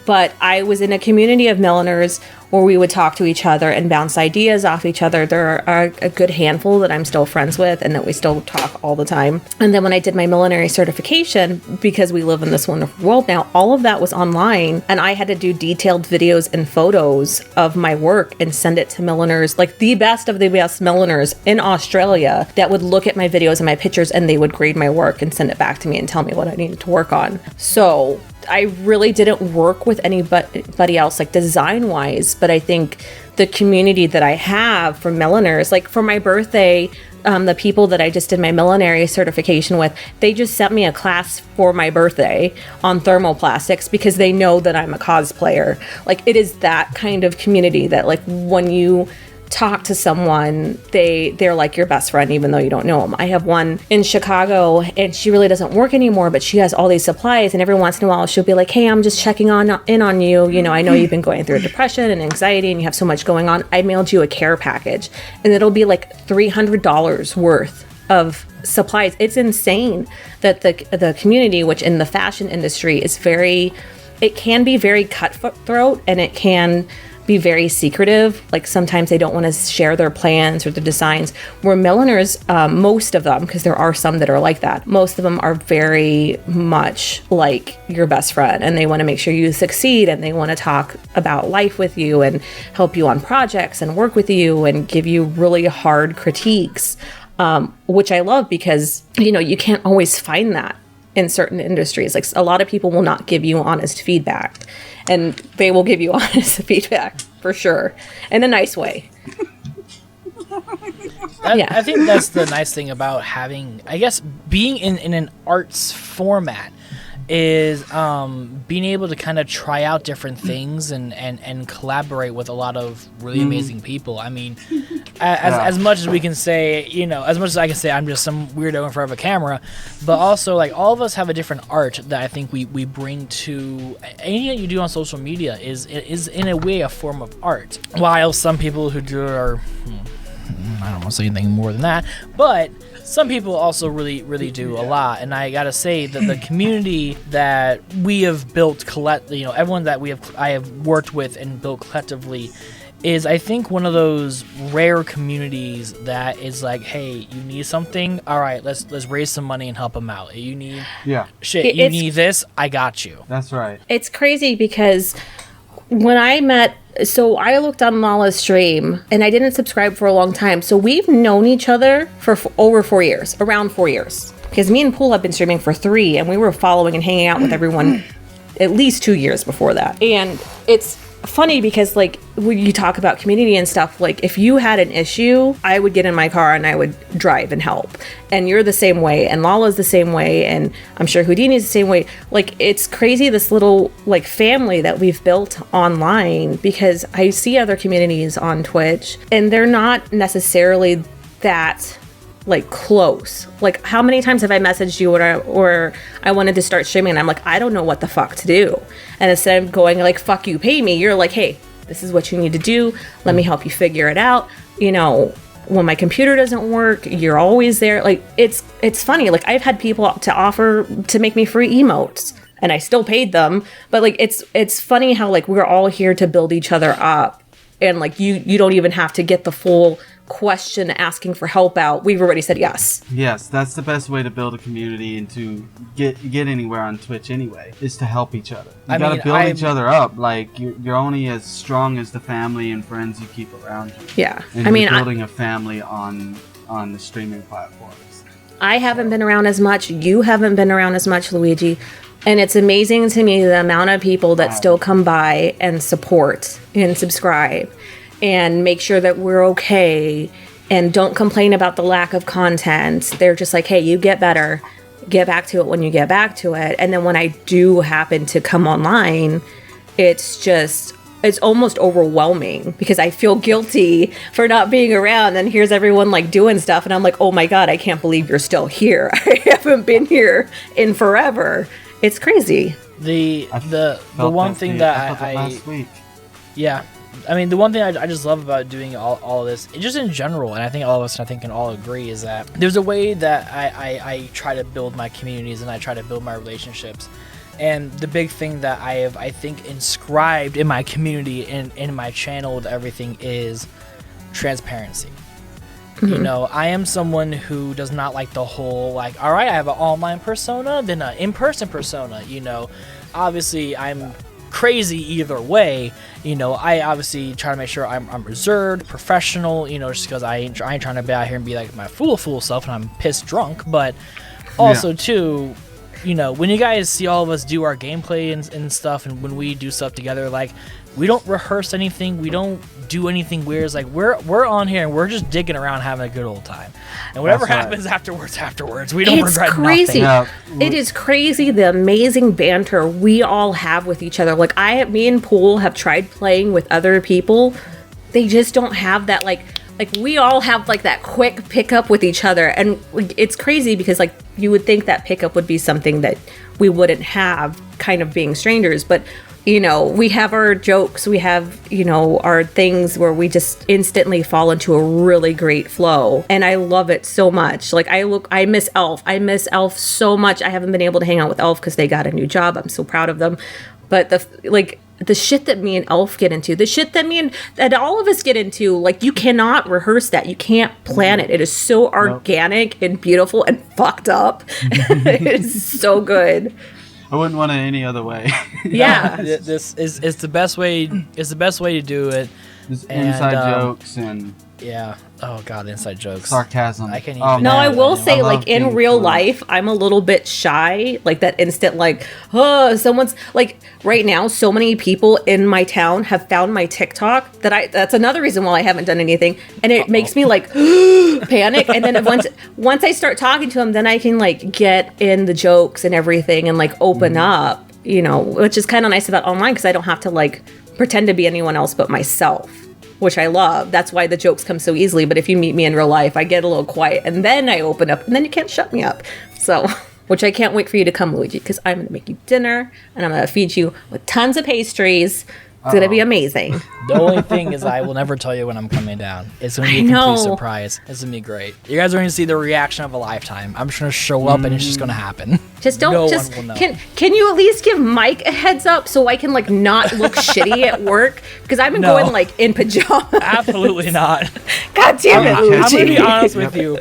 But I was in a community of milliners where we would talk to each other and bounce ideas off each other. There are a good handful that I'm still friends with and that we still talk all the time. And then when I did my millinery certification, because we live in this wonderful world now, all of that was online, and I had to do detailed videos and photos of my work and send it to milliners, like the best of the best milliners in Australia, that would look at my videos and my pictures, and they would grade my work and send it back to me and tell me what I needed to work on. So I really didn't work with anybody else, like design wise, but I think the community that I have for milliners, like for my birthday, the people that I just did my millinery certification with, they just sent me a class for my birthday on thermoplastics because they know that I'm a cosplayer. Like, it is that kind of community that, like, when you talk to someone, they're like your best friend even though you don't know them. I have one in Chicago and she really doesn't work anymore, but she has all these supplies, and every once in a while she'll be like, hey, I'm just checking in on you. You know, I know you've been going through depression and anxiety and you have so much going on. I mailed you a care package, and it'll be like $300 worth of supplies. It's insane that the community, which in the fashion industry is it can be very cutthroat, and it can be very secretive. Like, sometimes they don't want to share their plans or their designs, where milliners, most of them, because there are some that are like that, most of them are very much like your best friend, and they want to make sure you succeed, and they want to talk about life with you and help you on projects and work with you and give you really hard critiques, which I love, because you can't always find that in certain industries. Like, a lot of people will not give you honest feedback, and they will give you honest feedback for sure, in a nice way. I think that's the nice thing about having, I guess, being in an arts format is being able to kind of try out different things and collaborate with a lot of really amazing people. I mean, as much as we can say, as much as I can say I'm just some weirdo in front of a camera, but also, like, all of us have a different art that I think we bring to anything that you do on social media is in a way a form of art. While some people who do it are, I don't want to say anything more than that, but some people also really, really do a lot. And I gotta say that the community that we have built everyone that I have worked with and built collectively is I think one of those rare communities that is like, hey, you need something, all right, let's raise some money and help them out. You need you need this, I got you. That's right. It's crazy because when I looked on Lala's stream and I didn't subscribe for a long time. So we've known each other for over 4 years, around 4 years. Because me and Pool have been streaming for 3 and we were following and hanging out with everyone at least 2 years before that. And it's funny because like when you talk about community and stuff, like if you had an issue, I would get in my car and I would drive and help. And you're the same way, and Lala's the same way, and I'm sure Houdini's the same way. Like it's crazy, this little like family that we've built online, because I see other communities on Twitch and they're not necessarily that like close. Like how many times have I messaged you or I wanted to start streaming and I'm like, I don't know what the fuck to do. And instead of going like, fuck you, pay me, you're like, hey, this is what you need to do. Let me help you figure it out. You know, when my computer doesn't work, you're always there. Like it's funny. Like I've had people to offer to make me free emotes and I still paid them. But like it's funny how like we're all here to build each other up. And like you don't even have to get the full question asking for help out. We've already said yes. Yes, that's the best way to build a community and to get anywhere on Twitch anyway, is to help each other. You gotta build each other up. Like you're only as strong as the family and friends you keep around you. Yeah. And you're building a family on the streaming platforms. I haven't been around as much. You haven't been around as much, Luigi. And it's amazing to me the amount of people that still come by and support and subscribe and make sure that we're okay and don't complain about the lack of content. They're just like, hey, you get better. Get back to it when you get back to it. And then when I do happen to come online, it's almost overwhelming because I feel guilty for not being around. And here's everyone like doing stuff. And I'm like, oh my God, I can't believe you're still here. I haven't been here in forever. It's crazy. The one thing that last week. Yeah. I mean, the one thing I just love about doing all of this, just in general, and I think all of us can all agree, is that there's a way that I try to build my communities and I try to build my relationships. And the big thing that I have, I think, inscribed in my community and in my channel with everything is transparency. Mm-hmm. You know, I am someone who does not like the whole, like, all right, I have an online persona, then an in-person persona, you know. Obviously, I'm crazy either way. You know, I obviously try to make sure I'm reserved, professional, you know, just because I ain't trying to be out here and be like my fool self and I'm pissed drunk. But also, too, you know, when you guys see all of us do our gameplay and stuff, and when we do stuff together, like, we don't rehearse anything, we don't do anything weird. It's like we're on here and we're just digging around having a good old time, and whatever happens afterwards, we don't regret nothing. Yeah. It is crazy the amazing banter we all have with each other. Like me and Pool have tried playing with other people. They just don't have that like we all have like that quick pickup with each other, and it's crazy because like you would think that pickup would be something that we wouldn't have, kind of being strangers, but you know, we have our jokes, we have, you know, our things where we just instantly fall into a really great flow. And I love it so much. Like I miss Elf. I miss Elf so much. I haven't been able to hang out with Elf because they got a new job. I'm so proud of them. But the shit that me and Elf get into, the shit that all of us get into, like you cannot rehearse that. You can't plan it. It is so organic and beautiful and fucked up. It is so good. I wouldn't want it any other way. Yeah. This is the best way. It's the best way to do it. There's inside jokes and oh god, inside jokes, sarcasm. I can't even. No, I will say, like in real life, I'm a little bit shy. Like that instant, like, oh, someone's like right now. So many people in my town have found my TikTok that's another reason why I haven't done anything, and it makes me like panic. And then once I start talking to them, then I can like get in the jokes and everything and like open up, you know, which is kind of nice about online because I don't have to like pretend to be anyone else but myself, which I love. That's why the jokes come so easily. But if you meet me in real life, I get a little quiet and then I open up and then you can't shut me up. So, which I can't wait for you to come, Luigi, because I'm going to make you dinner and I'm going to feed you with tons of pastries It's going to be amazing. The only thing is I will never tell you when I'm coming down. It's going to be a complete surprise. It's going to be great. You guys are going to see the reaction of a lifetime. I'm just going to show up and it's just going to happen. Just don't can you at least give Mike a heads up so I can like not look shitty at work? Because I've been going like in pajamas. Absolutely not. God damn it, Luigi. I'm going to be honest with you.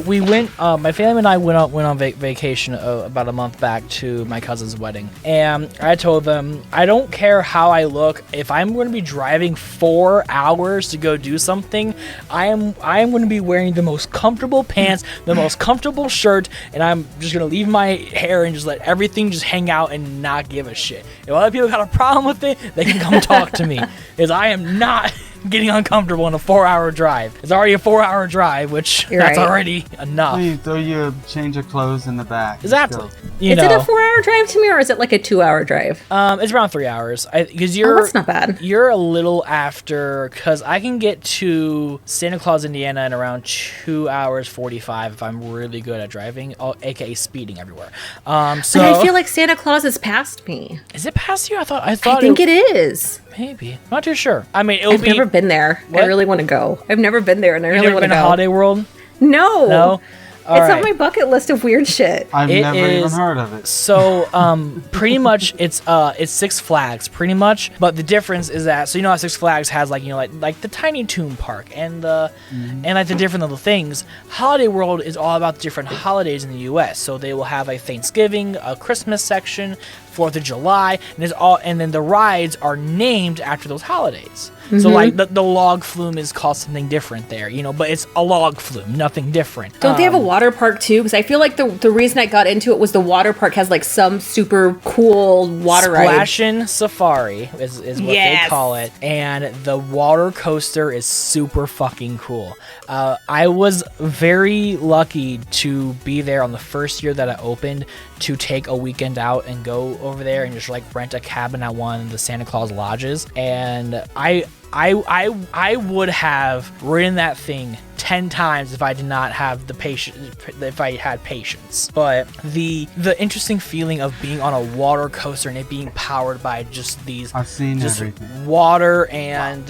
We went. My family and I went on vacation about a month back to my cousin's wedding, and I told them I don't care how I look. If I'm going to be driving 4 hours to go do something, I am going to be wearing the most comfortable pants, the most comfortable shirt, and I'm just going to leave my hair and just let everything just hang out and not give a shit. If other people got a problem with it, they can come talk to me, because I am not getting uncomfortable in a 4-hour drive. It's already a 4-hour drive, which that's already enough. You throw your change of clothes in the back. Exactly. Is it a 4-hour drive to me, or is it like a 2-hour drive? It's around 3 hours. Because that's not bad. You're a little after, because I can get to Santa Claus, Indiana in around 2 hours 45 if I'm really good at driving, aka speeding everywhere. So but I feel like Santa Claus is past me. Is it past you? I think it is. Maybe. Not too sure. I mean, I've never been there. What? I really want to go. I've never been there, and I really want to go. You've never been to Holiday World? No. No? It's on my bucket list of weird shit. I've never even heard of it. So, pretty much it's Six Flags, pretty much. But the difference is that, so you know how Six Flags has like the Tiny Toon Park and and like the different little things. Holiday World is all about the different holidays in the U.S. So they will have a Thanksgiving, a Christmas section, 4th of July, and then the rides are named after those holidays. So like the log flume is called something different there, but it's a log flume, nothing different. Don't they have a water park too? Because I feel like the reason I got into it was the water park has like some super cool water ride. Splashin' Safari is what they call it, and the water coaster is super fucking cool. I was very lucky to be there on the first year that it opened, to take a weekend out and go over there and just like rent a cabin at one of the Santa Claus lodges, and I would have ridden that thing 10 times if I did not have the patience, if I had patience. But the interesting feeling of being on a water coaster and it being powered by just these everything. Water and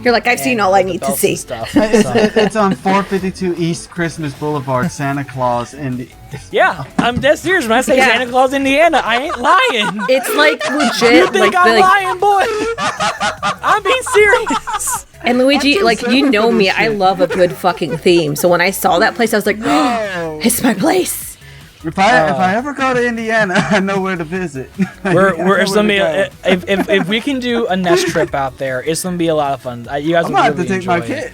you're like, I've seen all I need to see. Stuff, it's on 452 East Christmas Boulevard, Santa Claus, and yeah, I'm dead serious when I say Santa Claus, Indiana. I ain't lying. It's like legit. You think I'm lying, boy? I'm being serious. And Luigi, like, you know me, I love a good fucking theme. So when I saw that place, I was like, oh, it's my place. If I ever go to Indiana, I know where to visit. If we can do a Nest trip out there, it's gonna be a lot of fun. You guys will really have to take my kid.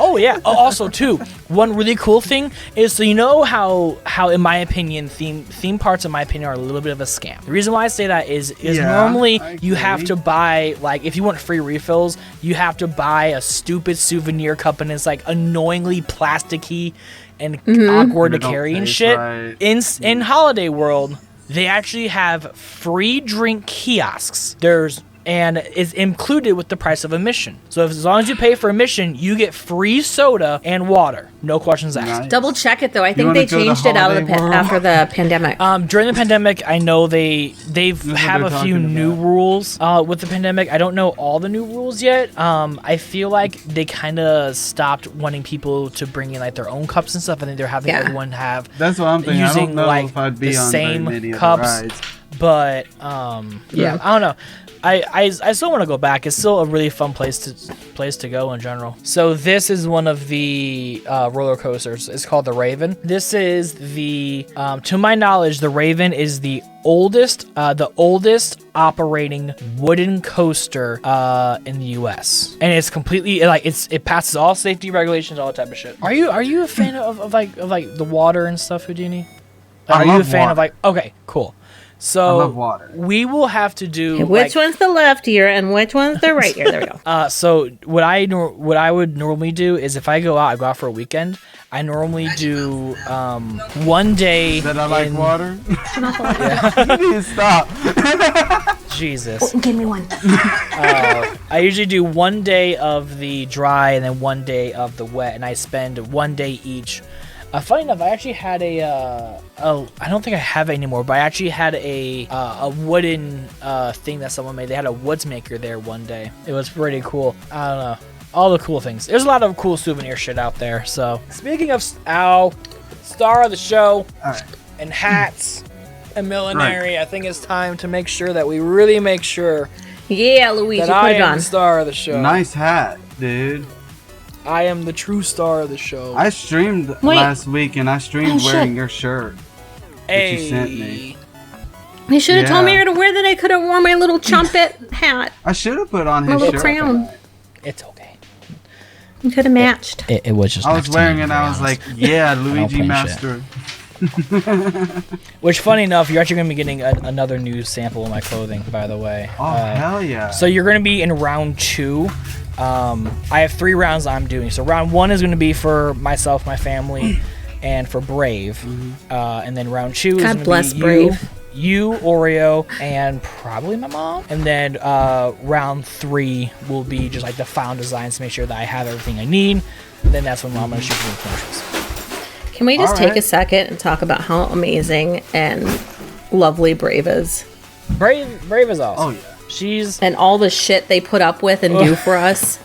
Oh yeah. Also too, one really cool thing is, so you know how in my opinion theme parks in my opinion are a little bit of a scam. The reason why I say that is normally you have to buy, like, if you want free refills, you have to buy a stupid souvenir cup, and it's like annoyingly plasticky and awkward to carry and shit. Right. In Holiday World, they actually have free drink kiosks. And is included with the price of admission. So as long as you pay for admission, you get free soda and water. No questions asked. Nice. Double check it though. I think they changed it out of after the pandemic. During the pandemic, I know they have a few new rules with the pandemic. I don't know all the new rules yet. I feel like they kind of stopped wanting people to bring in like their own cups and stuff. I think they're having everyone have. That's what I'm thinking. Using I don't know like if I'd be the on same very many cups, of the rides. but I don't know. I still want to go back. It's still a really fun place to go in general. So this is one of the roller coasters. It's called the Raven. This is to my knowledge, the Raven is the oldest operating wooden coaster in the U.S. And it's completely it passes all safety regulations, all that type of shit. Are you a fan of the water and stuff, Houdini? Are you a fan of okay, cool. So I love water. We will have to do which one's the left ear and which one's the right ear. There we go. So what I would normally do is, if I go out for a weekend, I normally do 1 day. That I like water. Yeah. You need to stop. Jesus. Give me one. I usually do 1 day of the dry and then 1 day of the wet, and I spend 1 day each Funny enough, I actually had I don't think I have it anymore, but I actually had a wooden thing that someone made. They had a woods maker there one day. It was pretty cool. I don't know. All the cool things. There's a lot of cool souvenir shit out there. So, speaking of star of the show, and hats and millinery, I think it's time to make sure that we really make sure Luigi, that I am the star of the show. Nice hat, dude. I am the true star of the show. I streamed last week, and I streamed wearing your shirt that you sent me. You should have told me to wear that. I could have worn my little trumpet hat. I should have put on his my little shirt. crown. It's okay. You could have matched. It was just. I was wearing it, and I was like, "Yeah, Luigi Master." Which, funny enough, you're actually going to be getting another new sample of my clothing, by the way. Oh, hell yeah. So you're going to be in round 2. I have 3 rounds I'm doing. So round 1 is going to be for myself, my family, and for Brave. And then round 2 is going to be Brave. You, Oreo, and probably my mom. And then round 3 will be just like the found designs to make sure that I have everything I need. And then that's when I'm going to shoot for the commercials. Can we just take a second and talk about how amazing and lovely Brave is? Brave is awesome. Oh, yeah. And all the shit they put up with and do for us.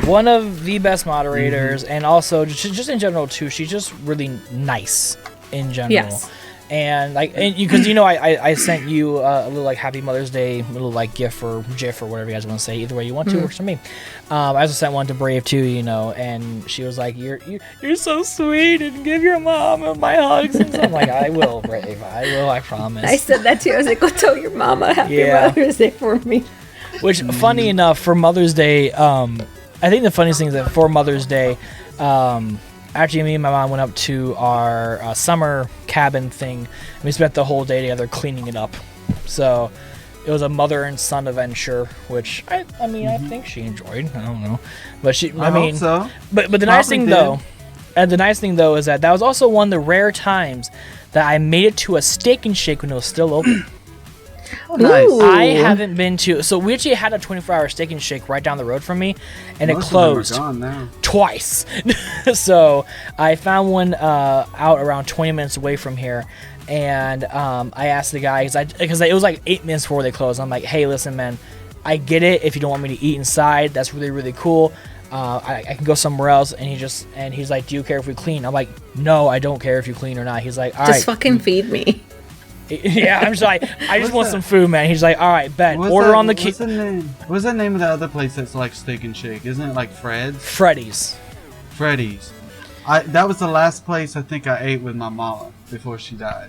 One of the best moderators, and also just in general too. She's just really nice in general. Yes. And because I sent you a little like Happy Mother's Day little like GIF or GIF or whatever you guys want to say. Either way you want to works for me. I also sent one to Brave too, and she was like, "You're so sweet, and give your mom my hugs." And so I'm like, "I will, Brave. I will. I promise." I said that too. I was like, "Go tell your mama Happy Mother's Day for me." Which, funny enough, for Mother's Day, I think the funniest thing is that for Mother's Day, actually, me and my mom went up to our summer cabin thing, and we spent the whole day together cleaning it up. So it was a mother and son adventure, which I think she enjoyed. I don't know, but I hope so. But the nice thing though, is that was also one of the rare times that I made it to a Steak and Shake when it was still open. Oh, nice. I haven't been to. So we actually had a 24-hour Steak and Shake right down the road from me, and it closed twice. So I found one out around 20 minutes away from here, and I asked the guy because it was like 8 minutes before they closed. I'm like, "Hey, listen, man, I get it. If you don't want me to eat inside, that's really, really cool. I can go somewhere else." And he's like, "Do you care if we clean?" I'm like, "No, I don't care if you clean or not." He's like, "All right, just fucking feed me." Yeah, I'm just like, I just want some food, man. He's like, "All right, bet. Order on the kitchen." What's the name of the other place that's like Steak and Shake? Isn't it like Fred's? Freddy's. That was the last place I think I ate with my mom before she died.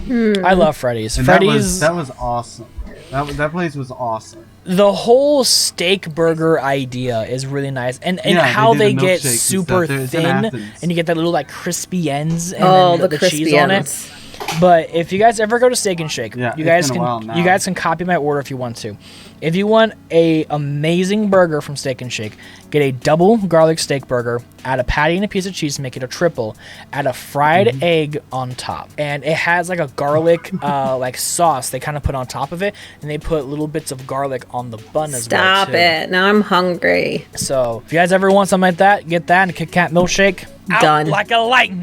I love Freddy's. And Freddy's. That was awesome. That place was awesome. The whole steak burger idea is really nice, and how they get super thin, and you get that little like crispy ends, and the cheese on it. But if you guys ever go to Steak and Shake, you guys can copy my order if you want to. If you want a amazing burger from Steak and Shake, get a double garlic steak burger, add a patty and a piece of cheese to make it a triple, add a fried egg on top, and it has like a garlic like sauce they kind of put on top of it, and they put little bits of garlic on the bun as well. Stop it! Now I'm hungry. So if you guys ever want something like that, get that and a Kit Kat milkshake. Done. Like a light.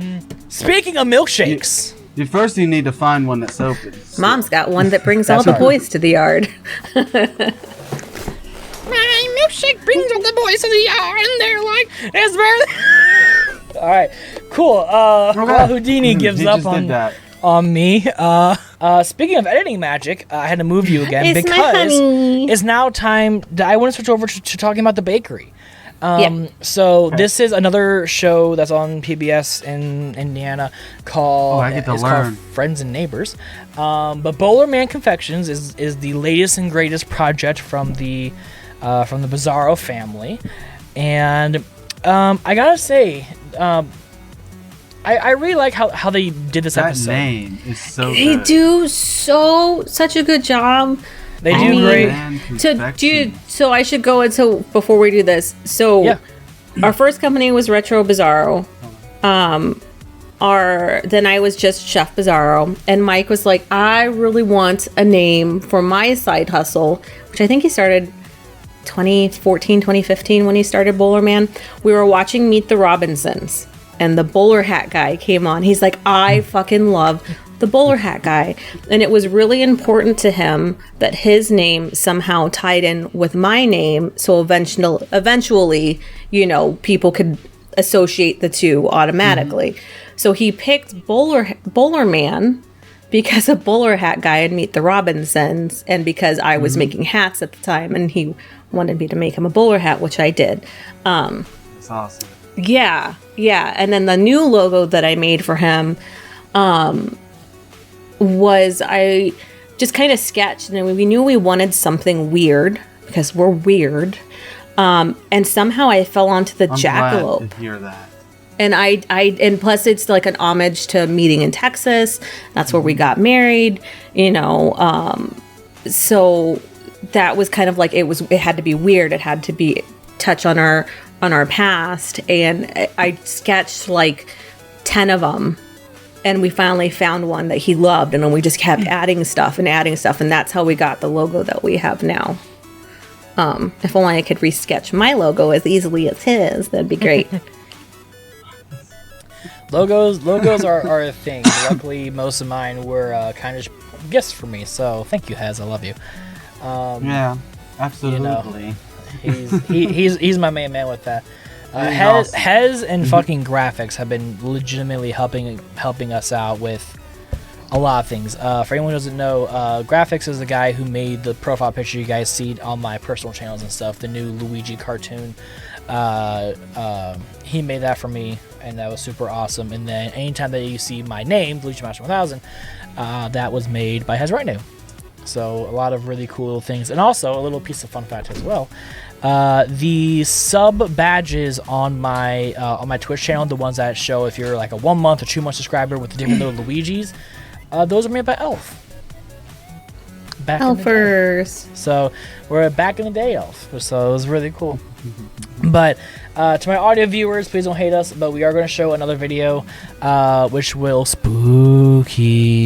Speaking of milkshakes. First, you need to find one that's open. So. Mom's got one that brings all the boys to the yard. My milkshake brings all the boys to the yard, and they're like, "It's very." All right, cool. Well, Houdini gives up on me. Speaking of editing magic, I had to move you again because it's now time. I want to switch over to talking about the bakery. So this is another show that's on PBS in Indiana called Friends and Neighbors. But Bowler Man Confections is the latest and greatest project from the Bizarro family, and I gotta say, I really like how they did this episode. That name is so good. They do such a good job. They do great. So I should go into before we do this. So our first company was Retro Bizarro. Then I was just Chef Bizzaro, and Mike was like, "I really want a name for my side hustle," which I think he started 2014, 2015 when he started Bowler Man. We were watching Meet the Robinsons. and the bowler hat guy came on. He's like, I fucking love the bowler hat guy. And it was really important to him that his name somehow tied in with my name. So eventually, you know, people could associate the two automatically. So he picked Bowler Man because a bowler hat guy had Meet the Robinsons, and because I was making hats at the time, and he wanted me to make him a bowler hat, which I did. That's awesome. Yeah. And then the new logo that I made for him was I just kind of sketched, and we knew we wanted something weird because we're weird. And somehow I fell onto the jackalope. I'm glad to hear that. And and plus it's like an homage to meeting in Texas. That's where we got married, you know. So that was kind of like it had to be weird. It had to be touch on our past. And I sketched like 10 of them. And we finally found one that he loved, and then we just kept adding stuff, and that's how we got the logo that we have now. If only I could resketch my logo as easily as his, that'd be great. Logos are a thing. Luckily, most of mine were kind of gifts for me, so thank you, Hez. I love you. Yeah, absolutely. You know, he's my main man with that. Hez and fucking graphics have been legitimately helping us out with a lot of things. For anyone who doesn't know, graphics is the guy who made the profile picture you guys see on my personal channels and stuff, the new Luigi cartoon. He made that for me, and that was super awesome. And then anytime that you see my name, Luigi Master 1000, that was made by Hez right now. So a lot of really cool things, and also a little piece of fun fact as well. The sub badges on my Twitch channel, the ones that show if you're like a 1 month or 2 month subscriber with the different little Luigis, those are made by Elf. Elfers. So we're back in the day, Elf. So it was really cool. But to my audio viewers, please don't hate us, but we are going to show another video, which will spooky.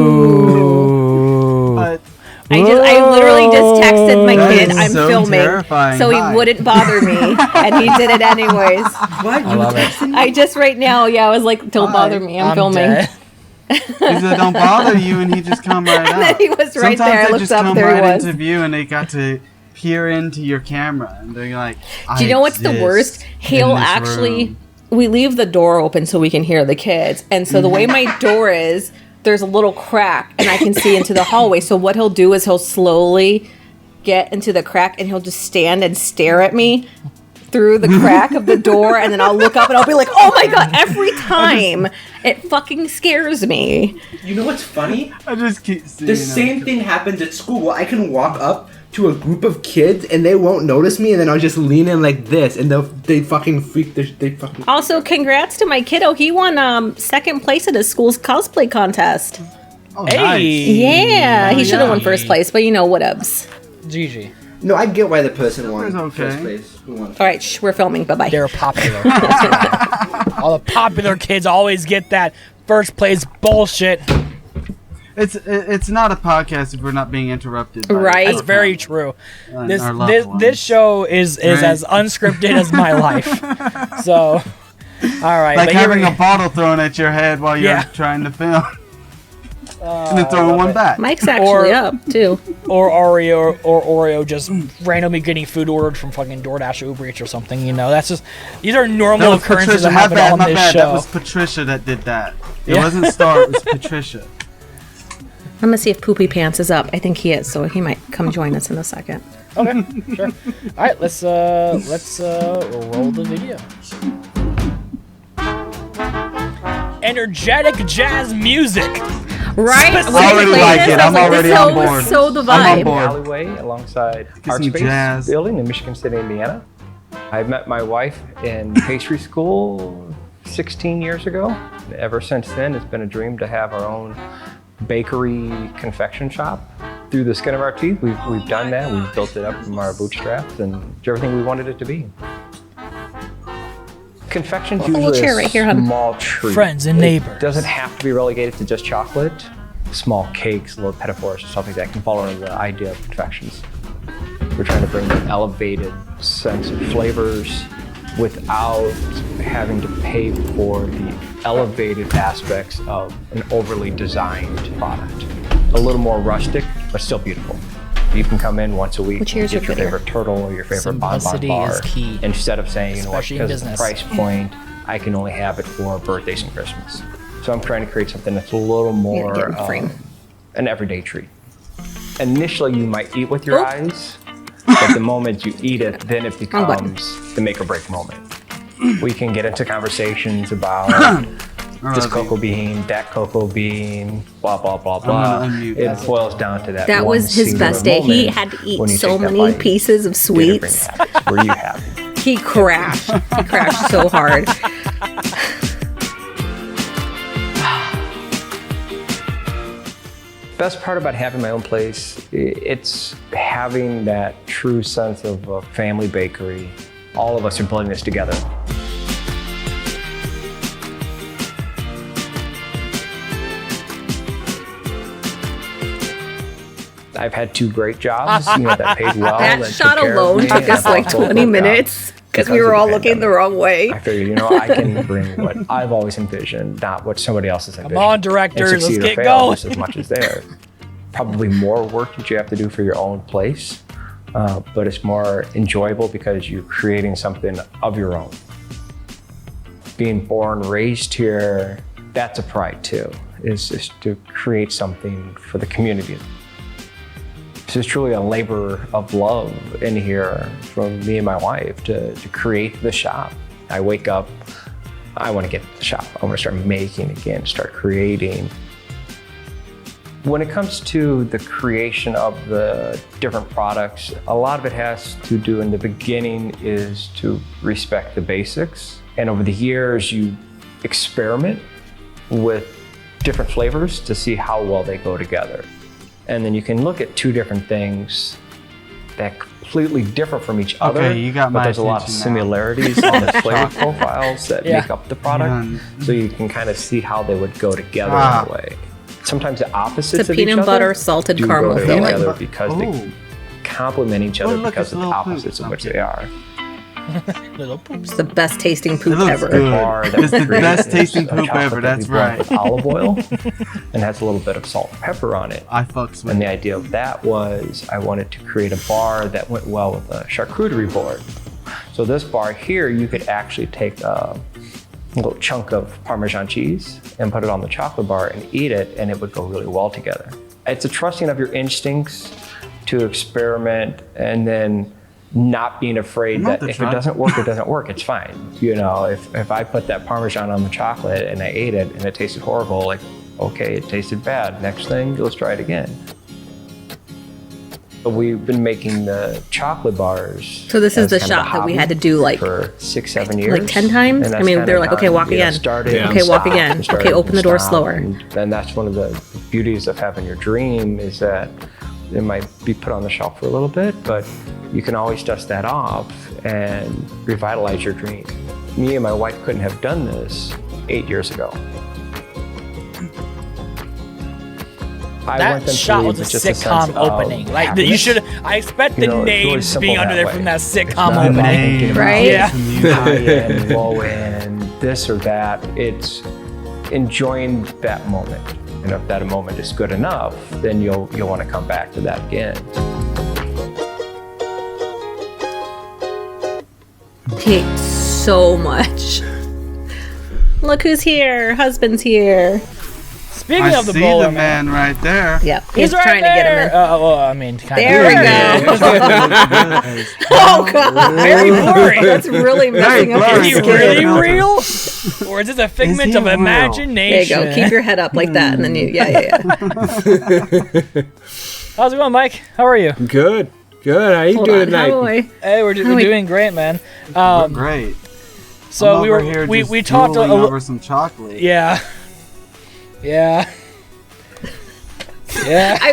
Ooh. But I literally just texted my kid I'm so filming, terrifying. so he wouldn't bother me, and he did it anyways. What? I love it. I just right now, I was like, don't bother me, I'm filming. Dead. he said, "Don't bother you," and he just come right And then up. he was right Sometimes there. I they looked just up, come there right he was. into view, and they got to peer into your camera, and they're like, Do you know what's the worst? He'll actually, we leave the door open so we can hear the kids. And so the way my door is, there's a little crack and I can see into the hallway. So what he'll do is he'll slowly get into the crack and he'll just stand and stare at me through the crack of the door. And then I'll look up and I'll be like, oh my God, every time it fucking scares me. You know what's funny? I just keep seeing The same thing happens at school. I can walk up to a group of kids and they won't notice me, and then I'll just lean in like this, and they fucking freak. They fucking. Also, congrats to my kiddo. He won second place at his school's cosplay contest. Oh, Hey. nice. Yeah, he should have won first place, but you know, whatevs. GG. No, I get why the person won It's okay. first place. Who won? All right, we're filming. Bye-bye. They're popular. All the popular kids always get that first place bullshit. It's not a podcast if we're not being interrupted. By Right. That's very true. Our loved ones. This show is Right. as unscripted as my life. So, all right. Like but having a bottle thrown at your head while you're trying to film, and then throwing one back. Mike's actually up, too. or Oreo just randomly getting food ordered from fucking DoorDash or Uber Eats or something. You know, that's just these are normal was occurrences Patricia. that happen on this That show. was Patricia that did that. It Yeah. wasn't Star. It was Patricia. I'm going to see if Poopy Pants is up. I think he is, so he might come join us in a second. Okay, sure. All right, let's roll the video. Energetic jazz music. Right? Specifically- I already like it. I'm already on this board. so the I'm on vibe. board. alleyway alongside some Artspace jazz. building in Michigan City, Indiana. I met my wife in pastry school 16 years ago. Ever since then, it's been a dream to have our own bakery confection shop. Through the skin of our teeth, we've done that. We've built it up from our bootstraps and it's everything we wanted it to be. Confection's Little usually chair a right here, hon. small treat. Friends and neighbors. It doesn't have to be relegated to just chocolate. Small cakes, little petit fours, or something like that can fall under the idea of confections. We're trying to bring an elevated sense of flavors without having to pay for the elevated aspects of an overly designed product. A little more rustic, but still beautiful. You can come in once a week and get your favorite turtle or your favorite bonbon bar. Is key. Instead of saying, you know what, Especially because of the price point, I can only have it for birthdays and Christmas. So I'm trying to create something that's a little more an everyday treat. Initially, you might eat with your eyes, but the moment you eat it, then it becomes the make or break moment. We can get into conversations about this cocoa bean, that cocoa bean, blah, blah, blah, blah. It boils down to that. That was his best day. He had to eat so many pieces of sweets. Were you happy? He crashed. He crashed so hard. Best part about having my own place, it's having that true sense of a family bakery. All of us are building this together. I've had 2 great jobs, that paid well. That shot alone took us like 20 minutes because we were all looking the wrong way. I figured, I can bring what I've always envisioned, not what somebody else has envisioned. Come on, directors, let's get going. Just as much as theirs. Probably more work that you have to do for your own place, but it's more enjoyable because you're creating something of your own. Being born, raised here, that's a pride too, is to create something for the community. This is truly a labor of love in here from me and my wife to create the shop. I wake up, I want to get to the shop. I want to start making again, start creating. When it comes to the creation of the different products, a lot of it has to do in the beginning is to respect the basics. And over the years, you experiment with different flavors to see how well they go together. And then you can look at 2 different things that completely differ from each other. Okay, you got my but there's a lot of similarities on the flavor profiles that make up the product. So you can kind of see how they would go together in a way. Sometimes the opposites of each other. Peanut butter salted caramel filling because they complement each other because of the opposites of which they are. Little poops. It's the best tasting poop ever. It's the best tasting poop ever, that's right. With olive oil and has a little bit of salt and pepper on it. I fucks with And the idea of that was I wanted to create a bar that went well with a charcuterie board. So this bar here, you could actually take a little chunk of Parmesan cheese and put it on the chocolate bar and eat it, and it would go really well together. It's a trusting of your instincts to experiment and then not being afraid that if it doesn't work, it doesn't work. It's fine. If I put that Parmesan on the chocolate and I ate it and it tasted horrible, like, okay, it tasted bad. Next thing, let's try it again. But we've been making the chocolate bars. So this is the shop that we had to do for 6-7 years. Like 10 times? I mean, they're like, okay, walk again. Okay, walk again. Okay, open the door slower. And that's one of the beauties of having your dream is that it might be put on the shelf for a little bit, but you can always dust that off and revitalize your dream. Me and my wife couldn't have done this 8 years ago. That shot was a sitcom opening. Like you should. I expect the names being under there from that sitcom opening, right? Yeah. High end, low end, this or that. It's enjoying that moment, and if that moment is good enough, then you'll want to come back to that again. Takes so much. Look who's here. Husband's here. Speaking of the bowler, the man right there. Yep, he's right trying there. to get him in. Well, I mean, kind there we go. Oh god, very blurry. That's really messing up your Is he skin. really real, or is this a figment of imagination? There you go. Keep your head up like that, and then yeah. How's it going, Mike? How are you? Good. How you doing tonight? Hey, we're doing great, man. We're great. So we talked over some chocolate. Yeah. I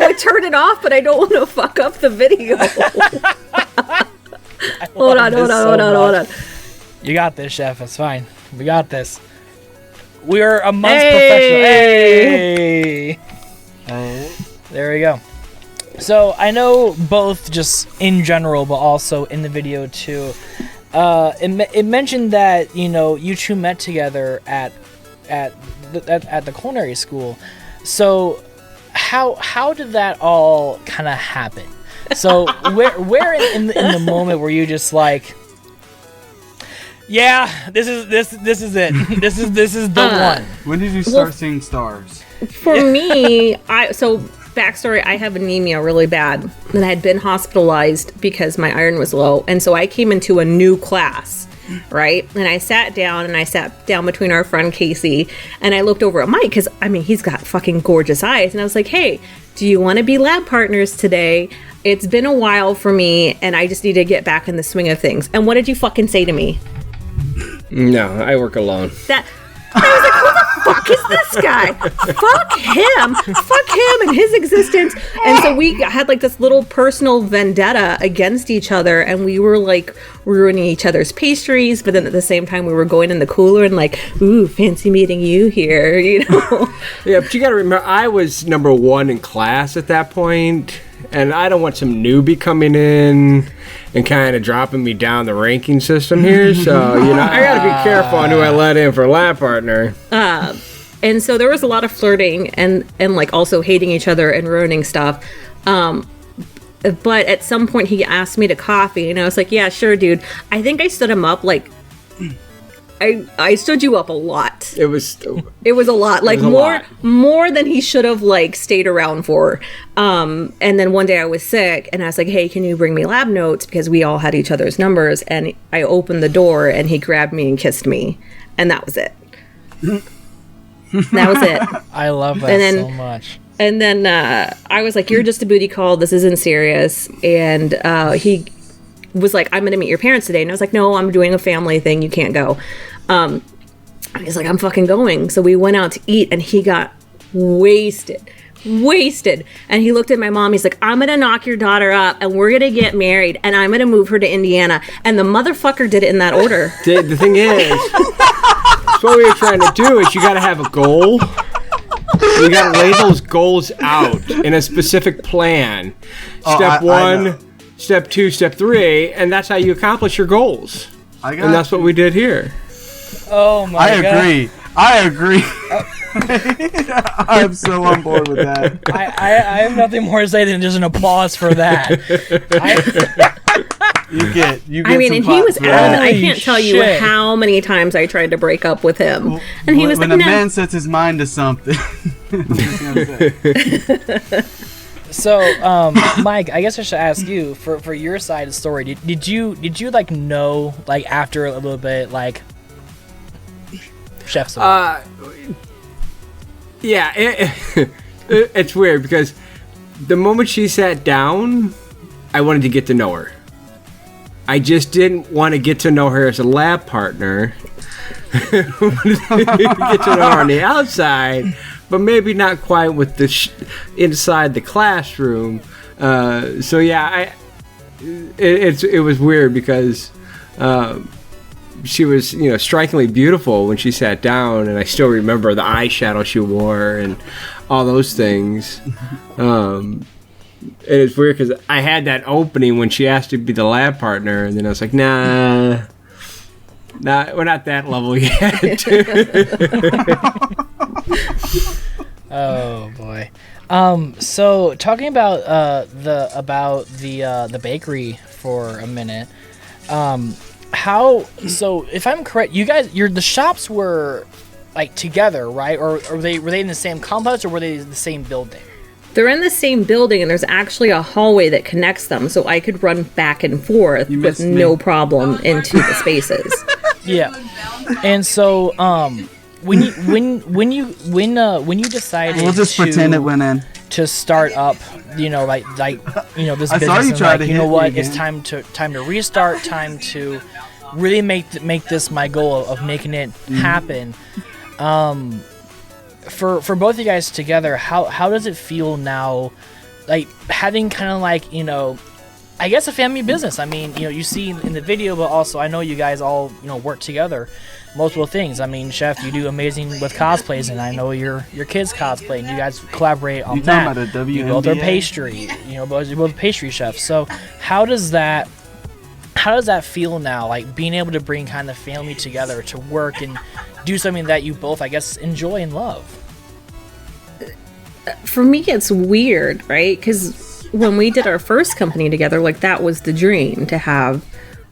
would turn it off, but I don't want to fuck up the video. Hold on. You got this, chef. It's fine. We got this. We're a month's professional. Hey. There we go. So I know both just in general, but also in the video too, it mentioned that you two met together at the culinary school. So how did that all kind of happen? So where in the moment were you just like, yeah, this is it. This is the one. When did you start seeing stars? For me, backstory, I have anemia really bad, and I had been hospitalized because my iron was low, and so I came into a new class, right? And I sat down between our friend Casey, and I looked over at Mike, because, he's got fucking gorgeous eyes, and I was like, hey, do you want to be lab partners today? It's been a while for me, and I just need to get back in the swing of things. And what did you fucking say to me? No, I work alone. I was like, who the fuck is this guy? Fuck him and his existence. And so we had like this little personal vendetta against each other, and we were like ruining each other's pastries, but then at the same time we were going in the cooler and like, ooh, fancy meeting you here, Yeah, but you gotta remember, I was number one in class at that point, and I don't want some newbie coming in and kind of dropping me down the ranking system here. So, I got to be careful on who I let in for lab partner. And so there was a lot of flirting and like also hating each other and ruining stuff. But at some point he asked me to coffee, and I was like, yeah, sure, dude. I think I stood him up like... I stood you up a lot. It was a lot, like more than he should have like stayed around for. And then one day I was sick, and I was like, "Hey, can you bring me lab notes?" Because we all had each other's numbers. And I opened the door, and he grabbed me and kissed me, and that was it. That was it. I love that so much. And then I was like, "You're just a booty call. This isn't serious." And he was like, I'm gonna meet your parents today, and I was like, no, I'm doing a family thing, you can't go. He's like, I'm fucking going. So we went out to eat, and he got wasted, and he looked at my mom, he's like, I'm gonna knock your daughter up, and we're gonna get married, and I'm gonna move her to Indiana. And the motherfucker did it in that order. The thing is, what we were trying to do is you gotta have a goal. You gotta lay those goals out in a specific plan. Step one, Step 2, Step 3, and that's how you accomplish your goals. And that's what we did here. Oh my God. I agree. I'm so on board with that. I have nothing more to say than just an applause for that. You get and he was adamant. I can't tell you how many times I tried to break up with him. And he was like, when a man sets his mind to something. So, Mike, I guess I should ask you for your side of the story. Did you like know, like, after a little bit, like, chef's yeah, it's weird because the moment she sat down, I wanted to get to know her. I just didn't want to get to know her as a lab partner. Get to know her on the outside. But maybe not quite with the inside the classroom. So yeah, it was weird because she was strikingly beautiful when she sat down, and I still remember the eyeshadow she wore and all those things. It's weird because I had that opening when she asked to be the lab partner, and then I was like, nah, we're not that level yet. Oh boy. So talking about the bakery for a minute. So if I'm correct, you guys, the shops were like together, right? Or were they in the same complex, or were they in the same building? They're in the same building, and there's actually a hallway that connects them, so I could run back and forth with no problem into the spaces. Yeah. And so when you decided, we'll just pretend it went in, to start up, this business, and like, you know what, it's time to restart, time to really make this my goal of making it happen. For both of you guys together, how does it feel now, like having kind of like, I guess a family business? I mean, you see in the video, but also I know you guys all, work together, multiple things. I mean, Chef, you do amazing with cosplays, and I know your kids cosplay, and you guys collaborate on that. You build their pastry, you're both pastry chefs. So how how does that feel now? Like being able to bring kind of family together to work and do something that you both, I guess, enjoy and love. For me, it's weird, right? Because when we did our first company together, like that was the dream, to have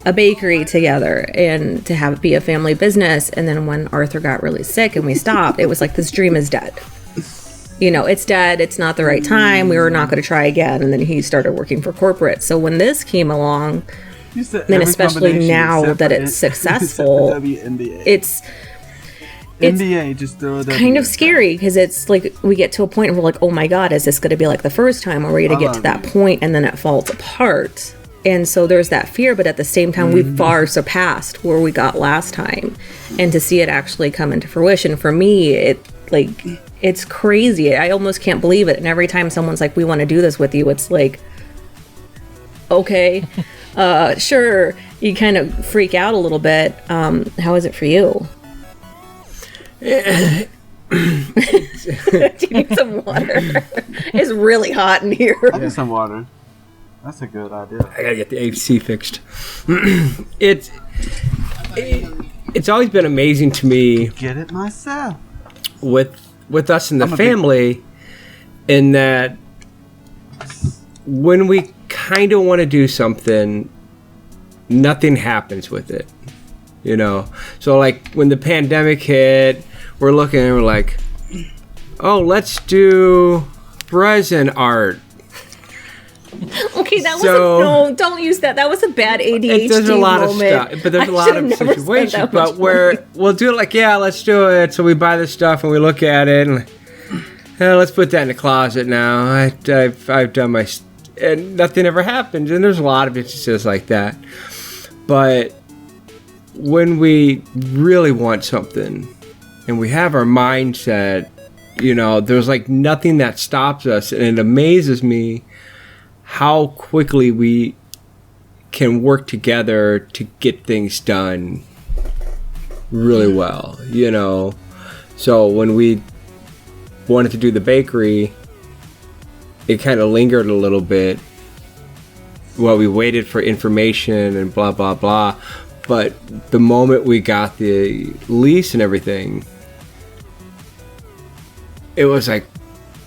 a bakery together and to have it be a family business. And then when Arthur got really sick and we stopped, it was like, this dream is dead. You know, it's dead. It's not the right time. We were not going to try again. And then he started working for corporate. So when this came along, and especially now that it's successful, it's NBA, just throw it kind of scary, because it's like we get to a point where we're like, oh my God, is this going to be like the first time? Or are we going to get to that point and then it falls apart? And so there's that fear, but at the same time, we've far surpassed where we got last time. And to see it actually come into fruition, for me, it's crazy. I almost can't believe it. And every time someone's like, we want to do this with you, it's like, okay, sure. You kind of freak out a little bit. How is it for you? Do you need some water? It's really hot in here. I need some water. That's a good idea. I gotta get the AC fixed. It's always been amazing to me. Get it myself. With us in the family, in that when we kind of want to do something, nothing happens with it. You know? So like when the pandemic hit, we're looking and we're like, oh, let's do resin art. Okay, that was don't use that. That was a bad ADHD there's a lot moment. of stuff, but there's a lot of situations. But where we'll do it like, yeah, let's do it. So we buy this stuff and we look at it and let's put that in the closet now. I've done my and nothing ever happens. And there's a lot of instances like that. But when we really want something and we have our mindset, you know, there's like nothing that stops us, and it amazes me how quickly we can work together to get things done really well, you know. So when we wanted to do the bakery, it kind of lingered a little bit while we waited for information and blah blah blah. But the moment we got the lease and everything, it was like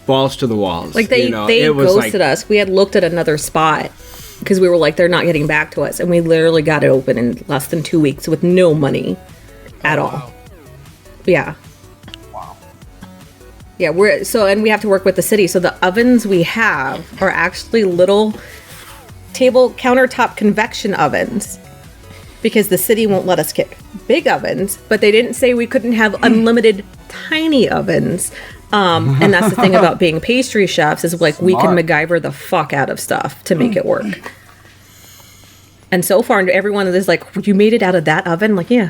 balls to the walls. Like they ghosted us. We had looked at another spot because we were like, they're not getting back to us, and we literally got it open in less than 2 weeks with no money at all. Yeah. Wow. Yeah, and we have to work with the city. So the ovens we have are actually little table countertop convection ovens, because the city won't let us get big ovens, but they didn't say we couldn't have unlimited tiny ovens. And that's the thing about being pastry chefs, is like we can MacGyver the fuck out of stuff to make it work. And so far, everyone is like, you made it out of that oven? I'm like, yeah.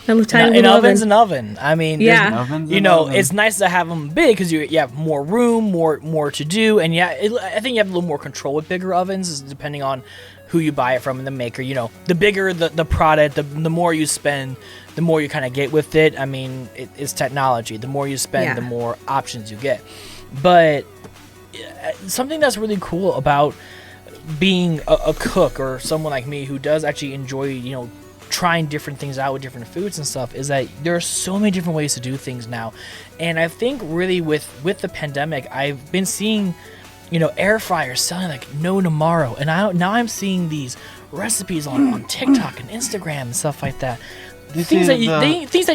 An oven's an oven. I mean, it's nice to have them big because you have more room, more to do, and I think you have a little more control with bigger ovens, depending on who you buy it from and the maker. You know, the bigger the product, the more you spend, the more you kind of get with it. I mean, it's technology. The more you spend, the more options you get. But something that's really cool about being a cook, or someone like me who does actually enjoy, you know, trying different things out with different foods and stuff, is that there are so many different ways to do things now. And I think really with the pandemic, I've been seeing, you know, air fryers selling like no tomorrow, and now I'm seeing these recipes on TikTok and Instagram and stuff like that. Things that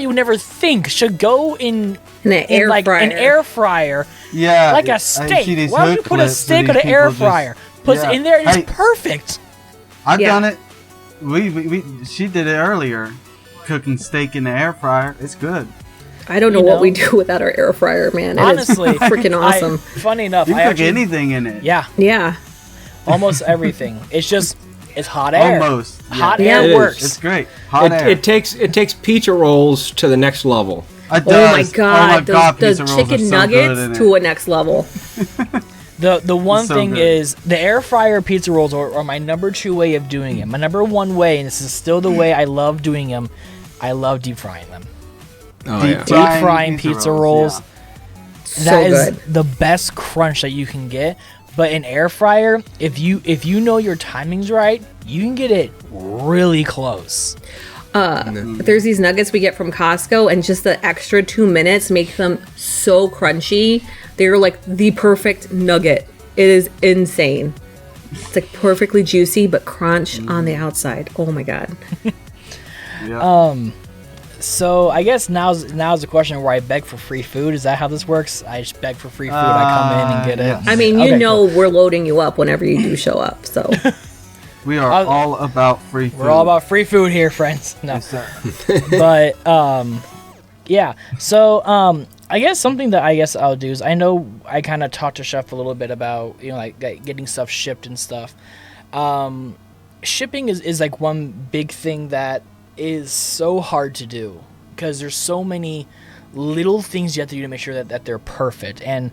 you would never think should go in an air fryer. Yeah, like a steak. Why would you put a steak in an air fryer? Puts it in there and it's perfect. I've done it. She did it earlier, cooking steak in the air fryer. It's good. I don't know what we do without our air fryer, man. Honestly, it's freaking awesome. Funny enough, you can cook anything in it. Yeah. Almost everything. It's hot air. Almost. Hot air works. It's great. Hot air. It takes pizza rolls to the next level. Oh my god, those chicken nuggets to a next level. The one thing is, the air fryer pizza rolls are my number 2 way of doing it. My number 1 way, and this is still the way I love doing them, I love deep frying them. Deep frying pizza rolls. That is the best crunch that you can get. But an air fryer, if you know your timing's right, you can get it really close. There's these nuggets we get from Costco, and just the extra 2 minutes make them so crunchy. They're like the perfect nugget. It is insane. It's like perfectly juicy, but crunch on the outside. Oh my god. So I guess now's the question where I beg for free food. Is that how this works? I just beg for free food. I come in and get it. I mean, we're loading you up whenever you do show up. So we are all about free food. We're all about free food here, friends. No, yes, sir. But yeah. So I guess something that I'll do is, I know I kind of talked to Chef a little bit about like getting stuff shipped and stuff. Shipping is like one big thing that is so hard to do, because there's so many little things you have to do to make sure that they're perfect. And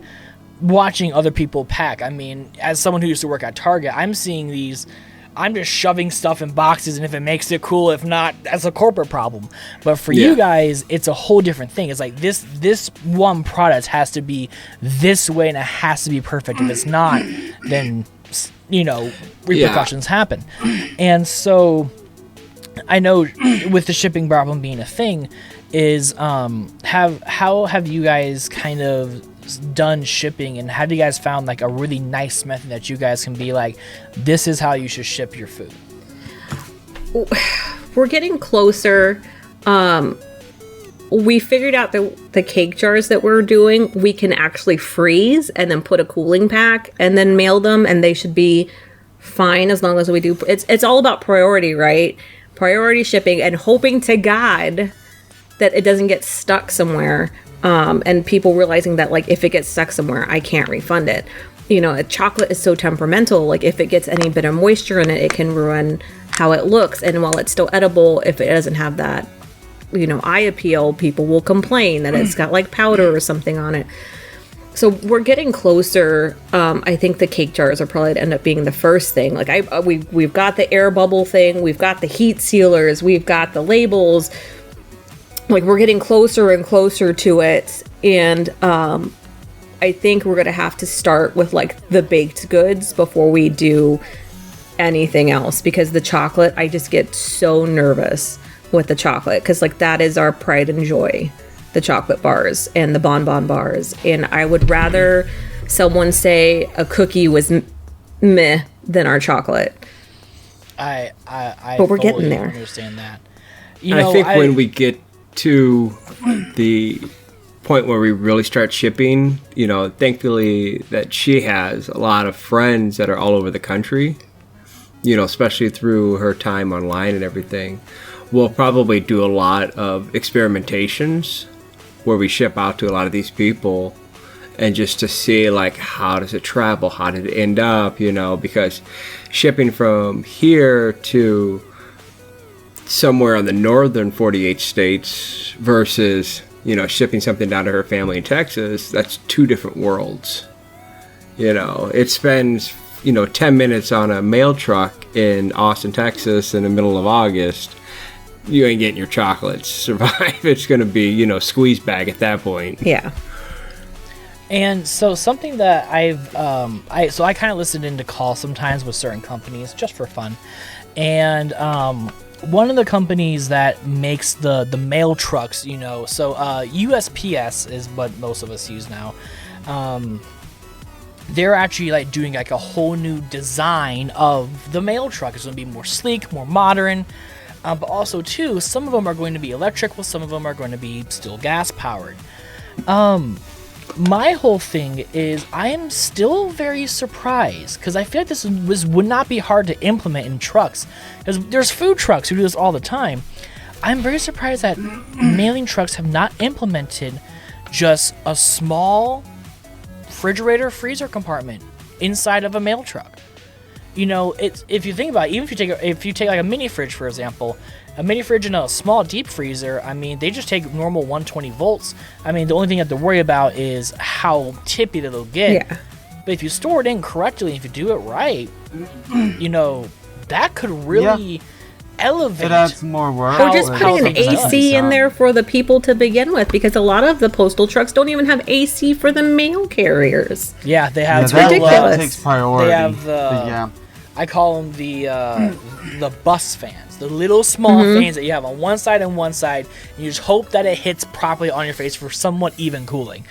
watching other people pack, I mean, as someone who used to work at Target, I'm seeing these, I'm just shoving stuff in boxes, and if it makes it cool, if not, that's a corporate problem. But for you guys, it's a whole different thing. It's like this one product has to be this way, and it has to be perfect. If it's not, then repercussions happen. And so I know with the shipping problem being a thing, is how have you guys kind of done shipping, and have you guys found like a really nice method that you guys can be like, this is how you should ship your food? We're getting closer. We figured out the cake jars that we're doing, we can actually freeze and then put a cooling pack and then mail them, and they should be fine as long as we do. It's all about priority, right? Priority shipping, and hoping to God that it doesn't get stuck somewhere, and people realizing that like if it gets stuck somewhere, I can't refund it. Chocolate is so temperamental. Like if it gets any bit of moisture in it, it can ruin how it looks. And while it's still edible, if it doesn't have that eye appeal, people will complain that it's got like powder or something on it. So we're getting closer. I think the cake jars are probably to end up being the first thing. Like we've got the air bubble thing, we've got the heat sealers, we've got the labels. Like we're getting closer and closer to it, and I think we're gonna have to start with like the baked goods before we do anything else, because the chocolate, I just get so nervous with the chocolate, because like that is our pride and joy. The chocolate bars and the bonbon bars, and I would rather someone say a cookie was meh than our chocolate. I but we're getting there. Understand that. I think when we get to the point where we really start shipping, thankfully that she has a lot of friends that are all over the country, especially through her time online and everything. We'll probably do a lot of experimentations where we ship out to a lot of these people, and just to see like, how does it travel, how did it end up, because shipping from here to somewhere on the northern 48 states versus shipping something down to her family in Texas, that's two different worlds. It spends 10 minutes on a mail truck in Austin, Texas in the middle of August. You ain't getting your chocolates survive. It's going to be, squeeze bag at that point. Yeah. And so something that I kind of listen into calls sometimes with certain companies just for fun. And one of the companies that makes the mail trucks, so USPS is what most of us use now. They're actually like doing like a whole new design of the mail truck. It's going to be more sleek, more modern. But also, too, some of them are going to be electric, while some of them are going to be still gas-powered. My whole thing is I am still very surprised, because I feel like this would not be hard to implement in trucks, because there's food trucks who do this all the time. I'm very surprised that mailing trucks have not implemented just a small refrigerator freezer compartment inside of a mail truck. It's, if you think about it, even if you take like a mini fridge, for example, a mini fridge and a small deep freezer, I mean, they just take normal 120 volts. I mean, the only thing you have to worry about is how tippy it'll get. Yeah. But if you store it in correctly, if you do it right, that could really elevate. It adds more work. Or just putting an AC in there for the people to begin with, because a lot of the postal trucks don't even have AC for the mail carriers. Yeah, they have. It's ridiculous. That takes priority. They have I call them the bus fans, the little small fans that you have on one side and one side, and you just hope that it hits properly on your face for somewhat even cooling.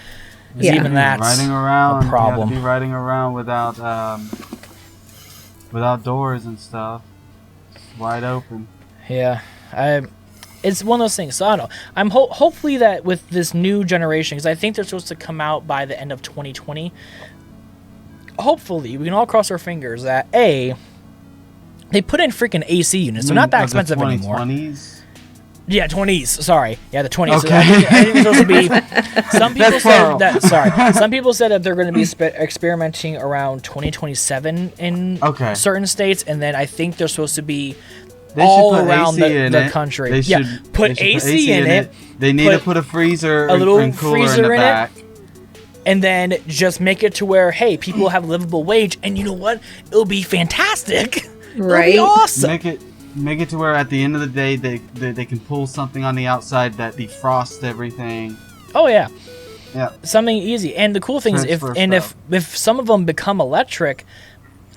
Even that's riding around, a problem. You have to be riding around without doors and stuff. It's wide open. Yeah, it's one of those things. So I don't know. I'm hopefully that with this new generation, because I think they're supposed to come out by the end of 2020. Hopefully, we can all cross our fingers that they put in freaking AC units. They're not that expensive anymore. 20s? Yeah, 20s. Sorry. Yeah, the 20s. Okay. So I think it's supposed to be. Some people said that. Sorry. Some people said that they're going to be experimenting around 2027 in certain states, and then I think they're supposed to be all around the country. Put AC in it. They need to put a freezer, a little and cooler freezer in the back. And then just make it to where, hey, people have a livable wage, and you know what? It'll be fantastic. Right? It'll be awesome. Make it to where at the end of the day they can pull something on the outside that defrosts everything. Oh yeah. Yeah. Something easy. And the cool thing is if some of them become electric,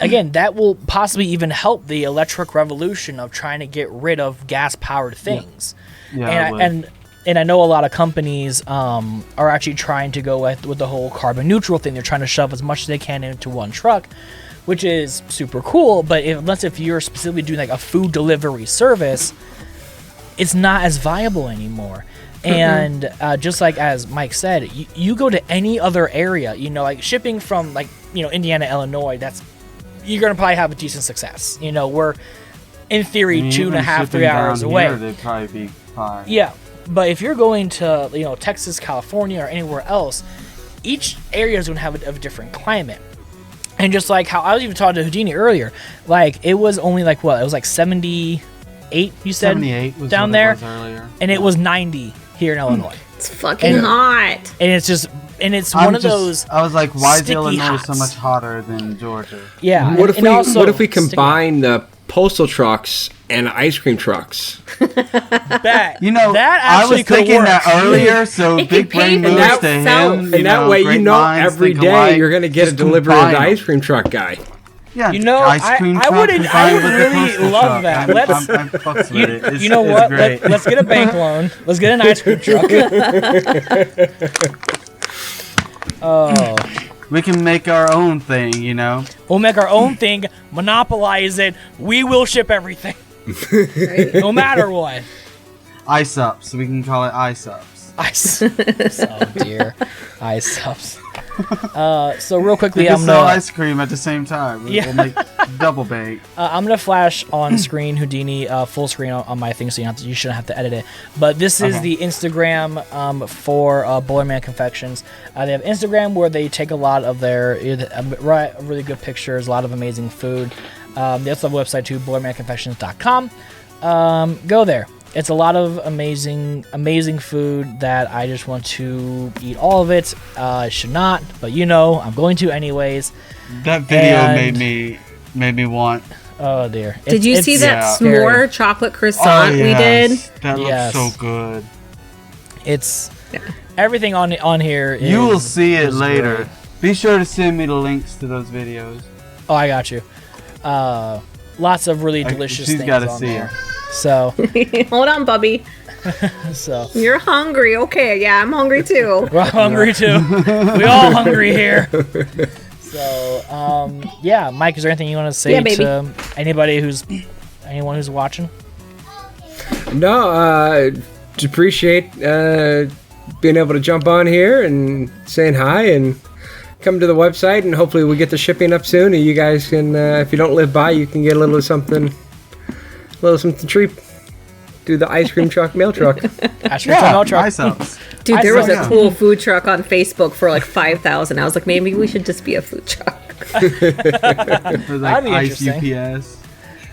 again, that will possibly even help the electric revolution of trying to get rid of gas powered things. Yeah. And I know a lot of companies are actually trying to go with the whole carbon neutral thing. They're trying to shove as much as they can into one truck, which is super cool. But unless you're specifically doing like a food delivery service, it's not as viable anymore. And just like as Mike said, you go to any other area, like shipping from like Indiana, Illinois, you're gonna probably have a decent success. We're in theory 2.5, 3 hours away. They'd probably be fine. Yeah. But if you're going to, Texas, California, or anywhere else, each area is going to have a different climate. And just like how I was even talking to Houdini earlier, like it was only like what? It was like 78, you said? 78 was down what there. It was earlier. And it was 90 here in Illinois. It's fucking hot. And it's one of those. I was like, why is Illinois Illinois so much hotter than Georgia? Yeah. What if we combine the postal trucks and ice cream trucks? That I was thinking that earlier, so big brain moves to him. And that way, every day you're going to get a delivery of the ice cream truck guy. Yeah, I would really love that. I'm fucks with it. You know what? Let's get a bank loan. Let's get an ice cream truck. Oh. We can make our own thing, We'll make our own thing, monopolize it. We will ship everything. No matter what. Ice ups. We can call it ice ups. Ice. Oh dear. Ice ups. So real quickly, I'm gonna sell ice cream at the same time. We'll make double bake. I'm gonna flash on screen Houdini full screen on my thing, so you shouldn't have to edit it. But this is the Instagram for Boilerman Confections. They have Instagram where they take a lot of their really good pictures, a lot of amazing food. They also have a website too, boilermanconfections.com. Go there. It's a lot of amazing food that I just want to eat all of it. I should not, but I'm going to anyways. That video made me want. Oh dear! Did you see that s'more chocolate croissant we did? That looks so good. It's everything on here. You will see it later. Great. Be sure to send me the links to those videos. Oh, I got you. Lots of really delicious things on there. So hold on, Bubby. So you're hungry. Okay, yeah, I'm hungry too. We're hungry too. We all hungry here. So Mike, is there anything you want to say to anyone who's watching? No, appreciate being able to jump on here and saying hi and come to the website, and hopefully we get the shipping up soon, and you guys can, if you don't live by, you can get a little something treat. Do the ice cream truck mail truck. Ice cream truck mail truck. Ice ups. Dude, there was a cool food truck on Facebook for like 5,000. I was like, maybe we should just be a food truck. For like ice UPS.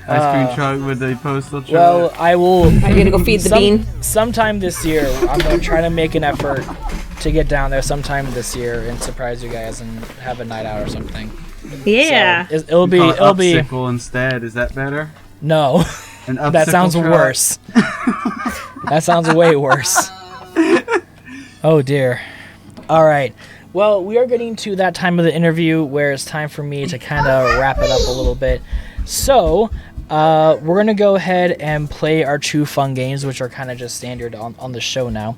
Ice cream truck with the postal truck. Well, I will. Are you gonna go feed the bean? Sometime this year, I'm gonna try to make an effort to get down there sometime this year and surprise you guys and have a night out or something. Yeah. So it'll be Upsicle instead. Is that better? No. That sounds worse. That sounds way worse. Oh dear. All right. Well, we are getting to that time of the interview where it's time for me to kind of wrap it up a little bit. So, we're going to go ahead and play our two fun games, which are kind of just standard on the show now.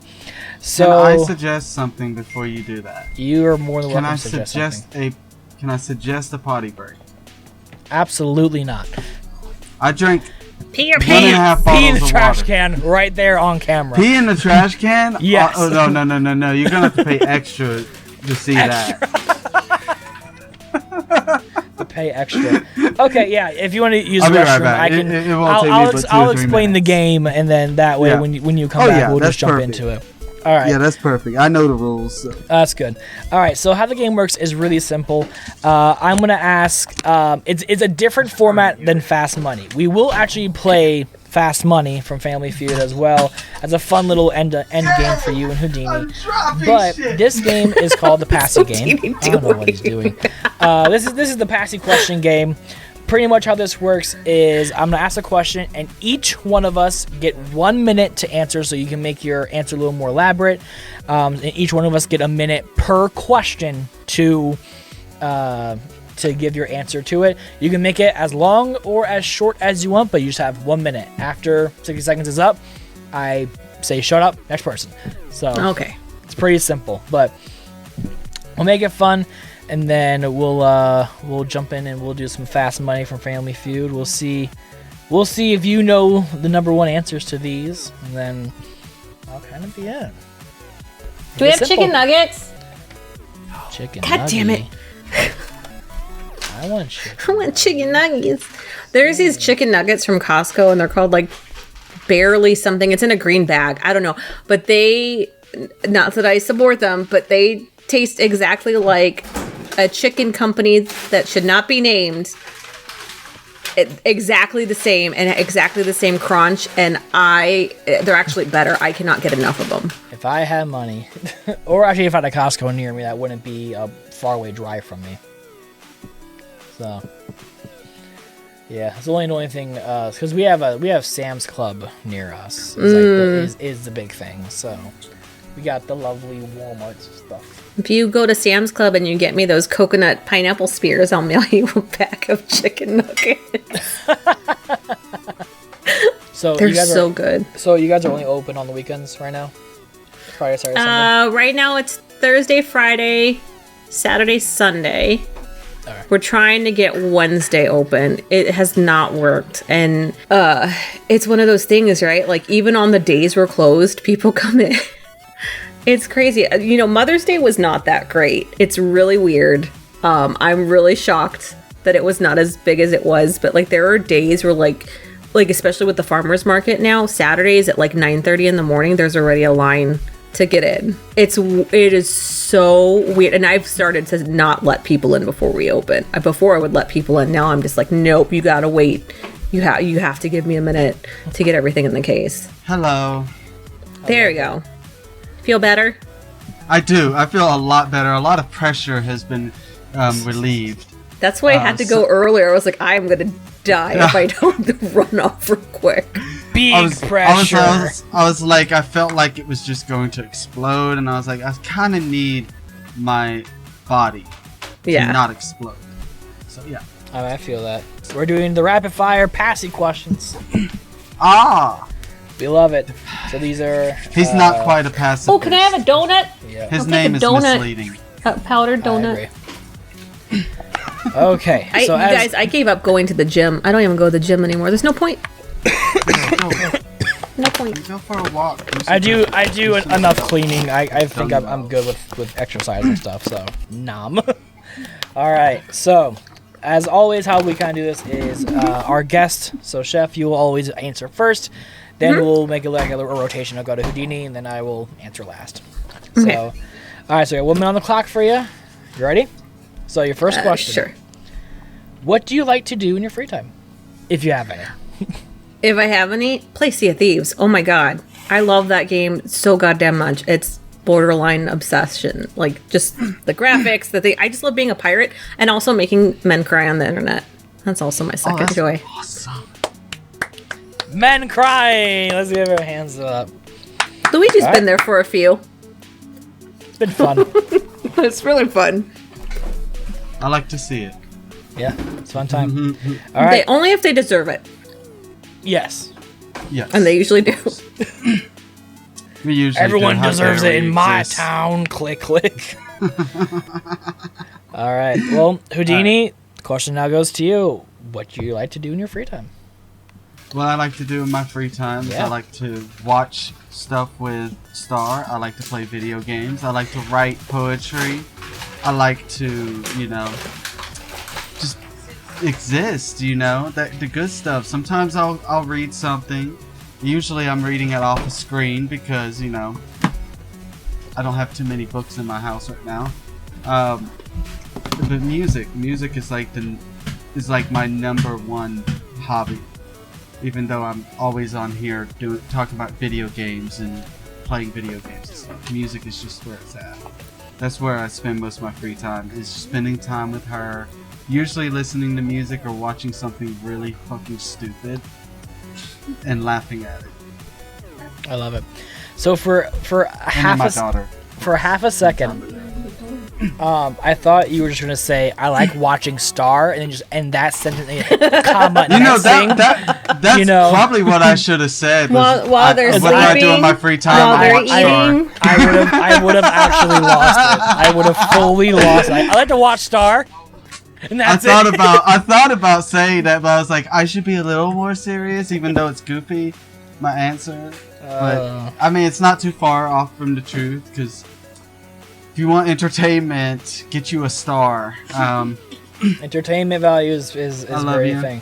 So, can I suggest something before you do that? You are more than welcome to suggest something. Can I suggest a potty break? Absolutely not. I drank pee in the trash can right there on camera. Pee in the trash can? Yes. Oh, no. You're going to have to pay extra to see that. To pay extra. Okay, yeah. If you want to use the I'll be restroom, right back. I can. It won't take me but 2 or I'll 3 explain the minutes. game, and then that way, Yeah. when you come back, we'll just jump perfect. into it. All right. Yeah, that's perfect. I know the rules. So. That's good. All right, so how the game works is really simple. I'm going to ask, it's a different format than Fast Money. We will actually play Fast Money from Family Feud as well as a fun little end game for you and Houdini. But this game is called the Passy game. I don't know what he's doing. This is the Passy question game. Pretty much how this works is I'm going to ask a question, and each one of us get 1 minute to answer, so you can make your answer a little more elaborate. And each one of us get a minute per question to give your answer to it. You can make it as long or as short as you want, but you just have 1 minute. After 60 seconds is up, I say shut up, next person. So okay, it's pretty simple, but we'll make it fun. And then we'll jump in and we'll do some Fast Money from Family Feud. We'll see if you know the number one answers to these, and then I'll kind of be in. Do we have chicken nuggets? Chicken. God damn it! I want chicken. I want chicken nuggets. There's these chicken nuggets from Costco, and they're called like barely something. It's in a green bag. I don't know, but they, not that I support them, but they taste exactly like a chicken company that should not be named. Exactly the same and exactly the same crunch, and they're actually better. I cannot get enough of them. If I had money, or actually if I had a Costco near me, that wouldn't be a faraway drive from me. So yeah, it's the only thing because we have Sam's Club near us. Is the big thing. So we got the lovely Walmart stuff. If you go to Sam's Club and you get me those coconut pineapple spears, I'll mail you a pack of chicken nuggets. So they're so good. So you guys are only open on the weekends right now? Friday, Saturday, Sunday? Right now it's Thursday, Friday, Saturday, Sunday. Right. We're trying to get Wednesday open. It has not worked. And it's one of those things, right? Like even on the days we're closed, people come in. It's crazy. You know, Mother's Day was not that great. It's really weird. I'm really shocked that it was not as big as it was. But like there are days where like especially with the farmers market now, Saturdays at like 9:30 in the morning, there's already a line to get in. It is so weird. And I've started to not let people in before we open. Before I would let people in. Now I'm just like, nope, you gotta wait. You have to give me a minute to get everything in the case. Hello. There you go. Feel better? I do. I feel a lot better. A lot of pressure has been relieved. That's why I had to go earlier. I was like, I am going to die if I don't run off real quick. Big pressure. I was like, I felt like it was just going to explode, and I was like, I kind of need my body to not explode. So, yeah. Oh, I feel that. So we're doing the rapid fire Passy questions. We love it. So these are... He's not quite a pacifist. Oh, can I have a donut? Yeah. His name is misleading. Powdered donut. Okay. So I gave up going to the gym. I don't even go to the gym anymore. There's no point. No point. Go for a walk. I do enough cleaning. I think I'm good with exercise and stuff. So, nom. All right. So, as always, how we kind of do this is our guest. So, Chef, you will always answer first. Then we'll make it like a rotation. I'll go to Houdini, and then I will answer last. Okay. So, all right. So, we got 1 minute on the clock for you. You ready? So, your first question. Sure. What do you like to do in your free time, if you have any? If I have any, play Sea of Thieves. Oh my god. I love that game so goddamn much. It's borderline obsession. Like, just the graphics, the thing. I just love being a pirate and also making men cry on the internet. That's also my second joy. Awesome. Men crying. Let's give our hands up. Luigi's been there for a few. It's been fun. It's really fun. I like to see it. Yeah, it's a fun time. All right. Only if they deserve it. Yes. Yes. And they usually do. We usually Everyone do. How deserves dare it in we my exist. town. Click, click. All right. Well, Houdini, the question now goes to you. What do you like to do in your free time? What I like to do in my free time is I like to watch stuff with Star. I like to play video games. I like to write poetry. I like to, just exist, the good stuff. Sometimes I'll read something. Usually I'm reading it off a screen because, I don't have too many books in my house right now. But music is like my number one hobby. Even though I'm always on here talking about video games and playing video games and stuff, music is just where it's at. That's where I spend most of my free time, is spending time with her, usually listening to music or watching something really fucking stupid and laughing at it. I love it. So for half a second, I thought you were just gonna say I like watching Star, and then just end that sentence, comma. That's probably what I should have said. While they're sleeping, what do I do in my free time? while I they're watch Star. eating. I would have actually lost it. I would have fully lost it. I like to watch Star, and that's I thought about saying that, but I was like, I should be a little more serious, even though it's goofy. My answer, but I mean, it's not too far off from the truth, because if you want entertainment, get you a Star. Entertainment value is very you. thing.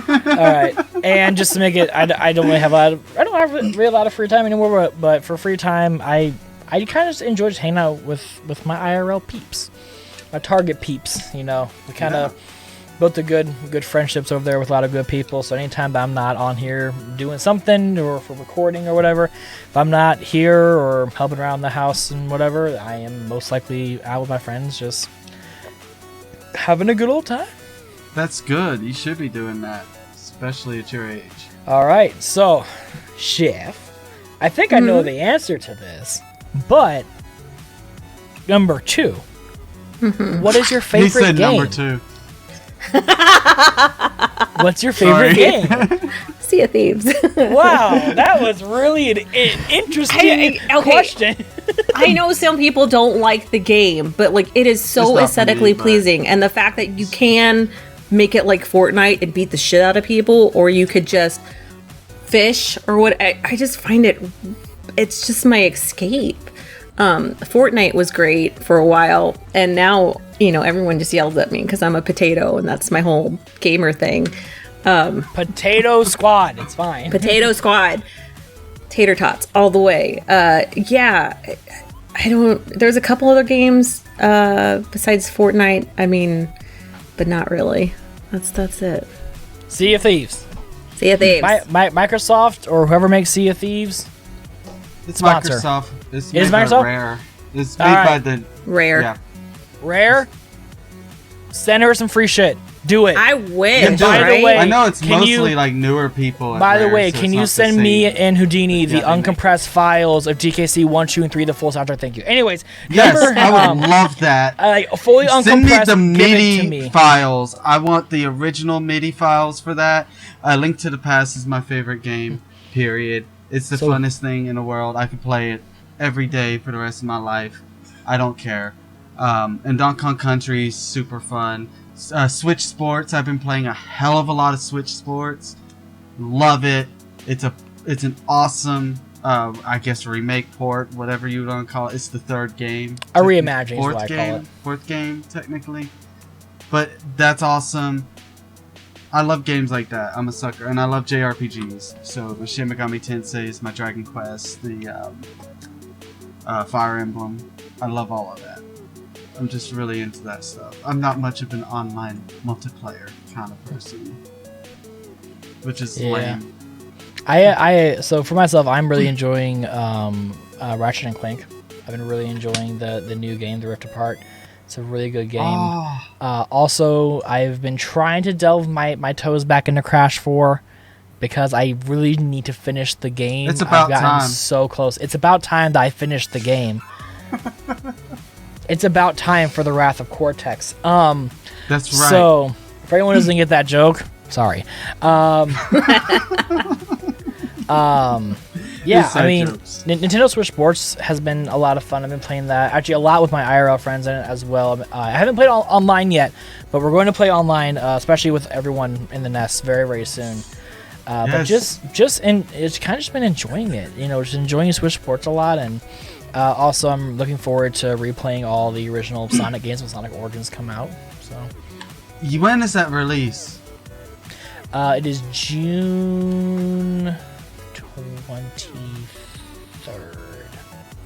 All right, and just to make it, I don't really have really a lot of free time anymore. But for free time, I kind of just enjoy just hanging out with my IRL peeps, my Target peeps. We kind of built a good friendships over there with a lot of good people. So anytime that I'm not on here doing something or for recording or whatever, if I'm not here or helping around the house and whatever, I am most likely out with my friends, just having a good old time. That's good. You should be doing that, especially at your age. All right, so Chef, I think I know the answer to this, but number 2, what is your favorite game? He said number 2. What's your favorite game? Sea of Thieves. Wow, that was really an interesting question. I know some people don't like the game, but it is so aesthetically pleasing, and the fact that you can make it like Fortnite and beat the shit out of people, or you could just fish or what. I just find it's just my escape. Fortnite was great for a while, and now everyone just yells at me because I'm a potato, and that's my whole gamer thing. Potato Squad, it's fine. Potato Squad, tater tots all the way. There's a couple other games besides Fortnite. I mean, but not really. That's it. Sea of Thieves. Sea of Thieves. Microsoft or whoever makes Sea of Thieves. It's sponsor. Microsoft. It's It is made by Microsoft? Rare. It's made by the Rare. Yeah. Rare. Send her some free shit. Do it. I wish. And by the way, I know it's can mostly you- like newer people. At By the Rare, way, so can it's you not the send me same. and Houdini the Yeah, they make uncompressed files of GKC 1, 2, and 3, the full soundtrack? Thank you. Anyways, Yes, number, I would love that. fully Send me uncompressed. the give it to MIDI me. files. I want the original MIDI files for that. Link to the Past is my favorite game. Period. It's the funnest thing in the world. I could play it every day for the rest of my life. I don't care. And Donkey Kong Country is super fun. Switch Sports. I've been playing a hell of a lot of Switch Sports. Love it. It's an awesome, I guess, remake port, whatever you want to call it. It's the third game. A reimagining is what I call it. Fourth game, technically. But that's awesome. I love games like that. I'm a sucker. And I love JRPGs. So the Shin Megami Tensei, my Dragon Quest, the Fire Emblem. I love all of that. I'm just really into that stuff. I'm not much of an online multiplayer kind of person, which is lame. So for myself, I'm really enjoying Ratchet and Clank. I've been really enjoying the new game, The Rift Apart. It's a really good game. Also, I've been trying to delve my toes back into Crash 4. because I really need to finish the game. It's about I've gotten time. so close. It's about time that I finish the game. It's about time for the Wrath of Cortex. That's right. So, for anyone who doesn't get that joke, sorry. Yeah, I mean, Nintendo Switch Sports has been a lot of fun. I've been playing that actually a lot with my IRL friends in it as well. I haven't played online yet, but we're going to play online, especially with everyone in the Nest very, very soon. But it's kind of just been enjoying it. Just enjoying Switch Sports a lot, and also I'm looking forward to replaying all the original Sonic games when Sonic Origins come out. So, when is that release? It is June 23rd.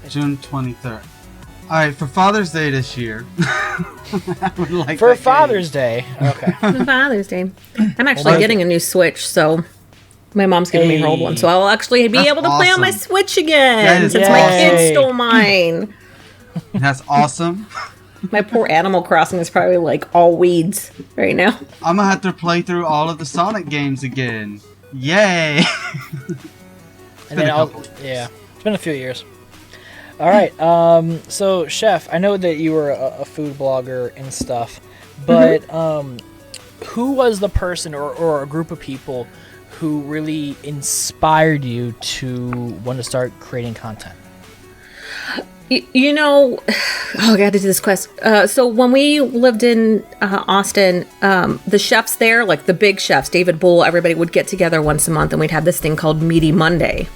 June 23rd. All right, for Father's Day this year. I would like for Father's Day. Okay. For Father's Day. I'm actually getting a new Switch, so my mom's giving me her old one, so I'll actually be able to play on my Switch again since my kids stole mine. That's awesome. My poor Animal Crossing is probably like all weeds right now. I'm gonna have to play through all of the Sonic games again. Yay! And then it's been a few years. All right, so Chef, I know that you were a food blogger and stuff, but who was the person or a group of people who really inspired you to want to start creating content? Oh, I got to do this quest. So when we lived in Austin, the chefs there, like the big chefs, David Bull, everybody would get together once a month, and we'd have this thing called Meaty Monday.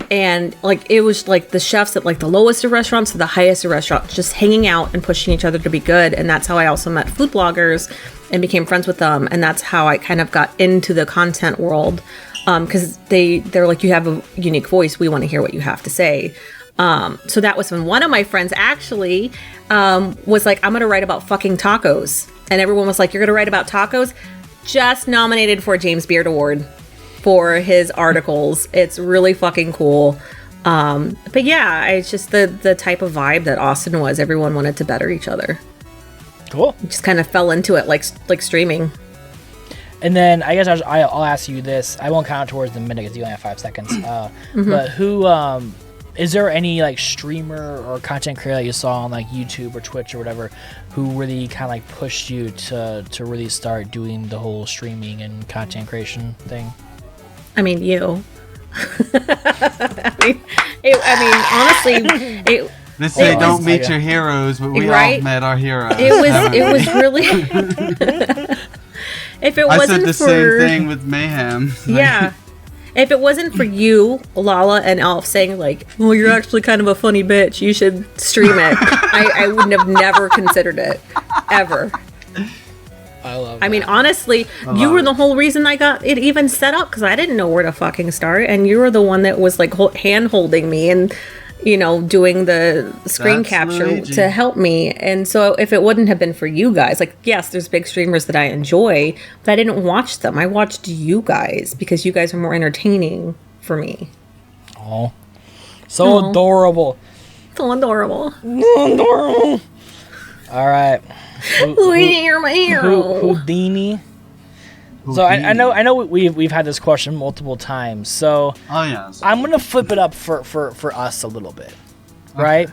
And like it was like the chefs at like the lowest of restaurants to the highest of restaurants, just hanging out and pushing each other to be good. And that's how I also met food bloggers and became friends with them. And that's how I kind of got into the content world, because they're like, you have a unique voice. We want to hear what you have to say. So that was when one of my friends actually was like, I'm going to write about fucking tacos. And everyone was like, you're going to write about tacos? Just nominated for a James Beard Award for his articles. It's really fucking cool. But yeah, it's just the type of vibe that Austin was. Everyone wanted to better each other. Cool. Just kind of fell into it like streaming. And then I guess I'll ask you this. I won't count towards the minute because you only have 5 seconds. But who... is there any like streamer or content creator that you saw on like YouTube or Twitch or whatever who really kind of like pushed you to really start doing the whole streaming and content creation thing? I mean, you. Honestly, They say don't meet your heroes, but we all met our heroes. It was really. If it wasn't I said the same thing with Mayhem. Yeah. If it wasn't for you, Lala and Alf saying like, "Well, you're actually kind of a funny bitch. You should stream it," I wouldn't have never considered it, ever. I love that. I mean, honestly, you were the whole reason I got it even set up, because I didn't know where to fucking start, and you were the one that was like hand holding me and doing the screen capture to help me. And so if it wouldn't have been for you guys, like, yes, there's big streamers that I enjoy, but I didn't watch them. I watched you guys because you guys are more entertaining for me. Oh, so adorable. So adorable. So adorable. All right. Luigi, you're my hero. Houdini. So I know we've had this question multiple times. So I'm gonna flip it up for us a little bit, right?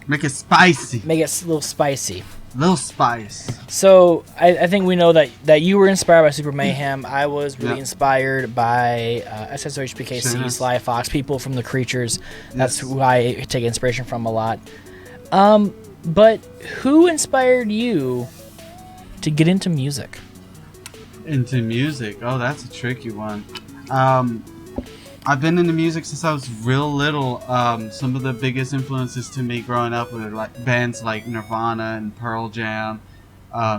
Make it spicy. Make it a little spicy. Little spice. So I think we know that you were inspired by Super Mayhem. I was really inspired by SSHPKC, Sly Fox, people from the Creatures. That's who I take inspiration from a lot. But who inspired you to get into music? Into music? Oh, that's a tricky one. I've been into music since I was real little. Some of the biggest influences to me growing up were like bands like Nirvana and Pearl Jam,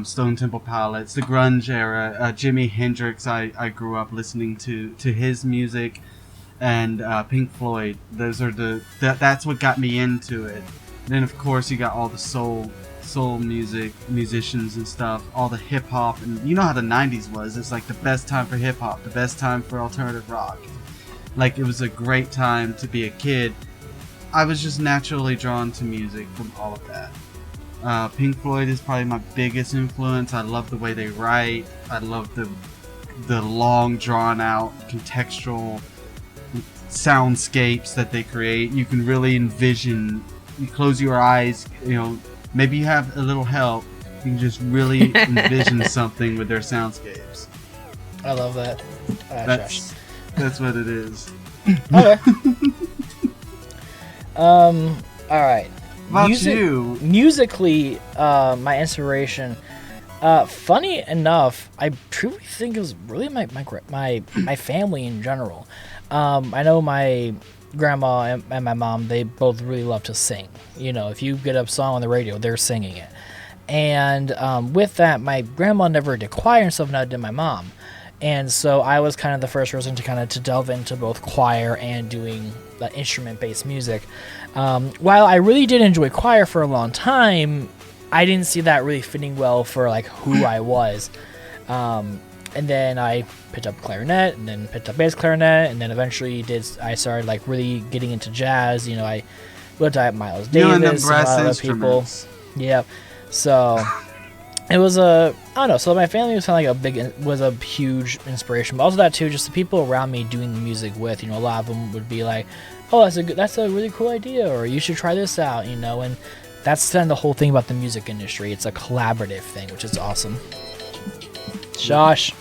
Stone Temple Pilots, the grunge era, Jimi Hendrix. I grew up listening to his music, and Pink Floyd. Those are that's what got me into it. Then of course you got all the soul musicians and stuff, all the hip hop, and you know how the 90s was. It's like the best time for hip hop, the best time for alternative rock. Like, it was a great time to be a kid. I was just naturally drawn to music from all of that. Pink Floyd is probably my biggest influence. I love the way they write. I love the the long, drawn out, contextual soundscapes that they create. You can really envision. You close your eyes, maybe you have a little help. You can just really envision something with their soundscapes. I love that. That's what it is. Okay. All right. About you? Musically, my inspiration. Funny enough, I truly think it was really my family in general. I know my grandma and my mom, they both really love to sing. If you get a song on the radio, they're singing it. And with that, my grandma never did choir and stuff, neither did my mom. And so I was kind of the first person to delve into both choir and doing instrument-based music. While I really did enjoy choir for a long time, I didn't see that really fitting well for who I was. And then I picked up clarinet, and then picked up bass clarinet, and then eventually I started really getting into jazz. I looked at Miles Davis and a lot of people. Yeah, so it was I don't know. So my family was kind of was a huge inspiration, but also that too, just the people around me doing the music with. A lot of them would be like, "Oh, that's a really cool idea," or "You should try this out," and that's kind of the whole thing about the music industry. It's a collaborative thing, which is awesome. Josh.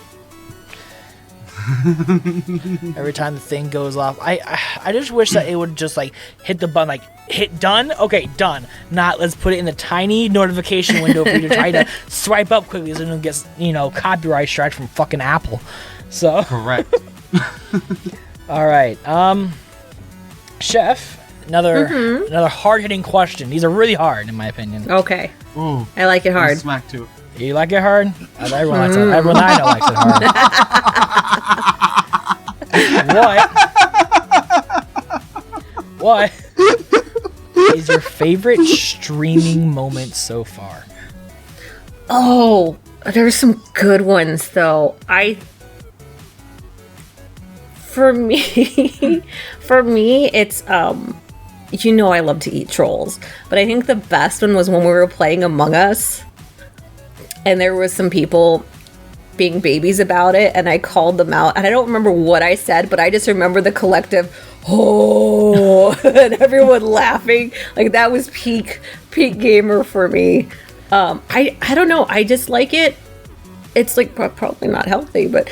Every time the thing goes off, I just wish that it would just hit the button, hit done. Okay, done. Not let's put it in the tiny notification window for you to try to swipe up quickly so it gets copyright strike from fucking Apple. So correct. All right, Chef. Another hard-hitting question. These are really hard, in my opinion. Okay. Ooh, I like it hard. Smack to it. You like it hard? Everyone likes it. Everyone I know likes it hard. What is your favorite streaming moment so far? Oh, there's some good ones though. For me, it's I love to eat trolls, but I think the best one was when we were playing Among Us. And there was some people being babies about it, and I called them out. And I don't remember what I said, but I just remember the collective, oh, and everyone laughing. That was peak gamer for me. I don't know. I just like it. It's probably not healthy, but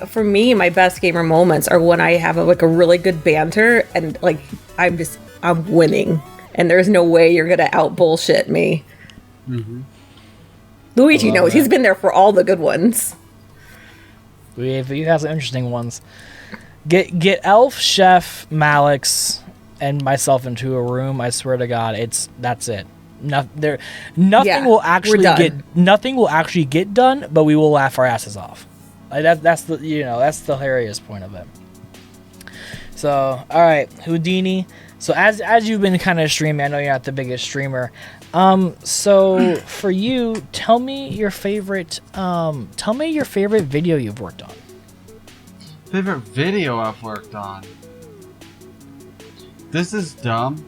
for me, my best gamer moments are when I have a really good banter and I'm winning, and there's no way you're gonna out bullshit me. Mm-hmm. Luigi knows. He's been there for all the good ones. You have some interesting ones. Get Elf, Chef, Malix, and myself into a room. I swear to God, that's it. Nothing will actually get done, but we will laugh our asses off. That's the hilarious point of it. So all right, Houdini. So as you've been kind of streaming, I know you're not the biggest streamer. So for you, tell me your favorite video you've worked on. Favorite video I've worked on. This is dumb,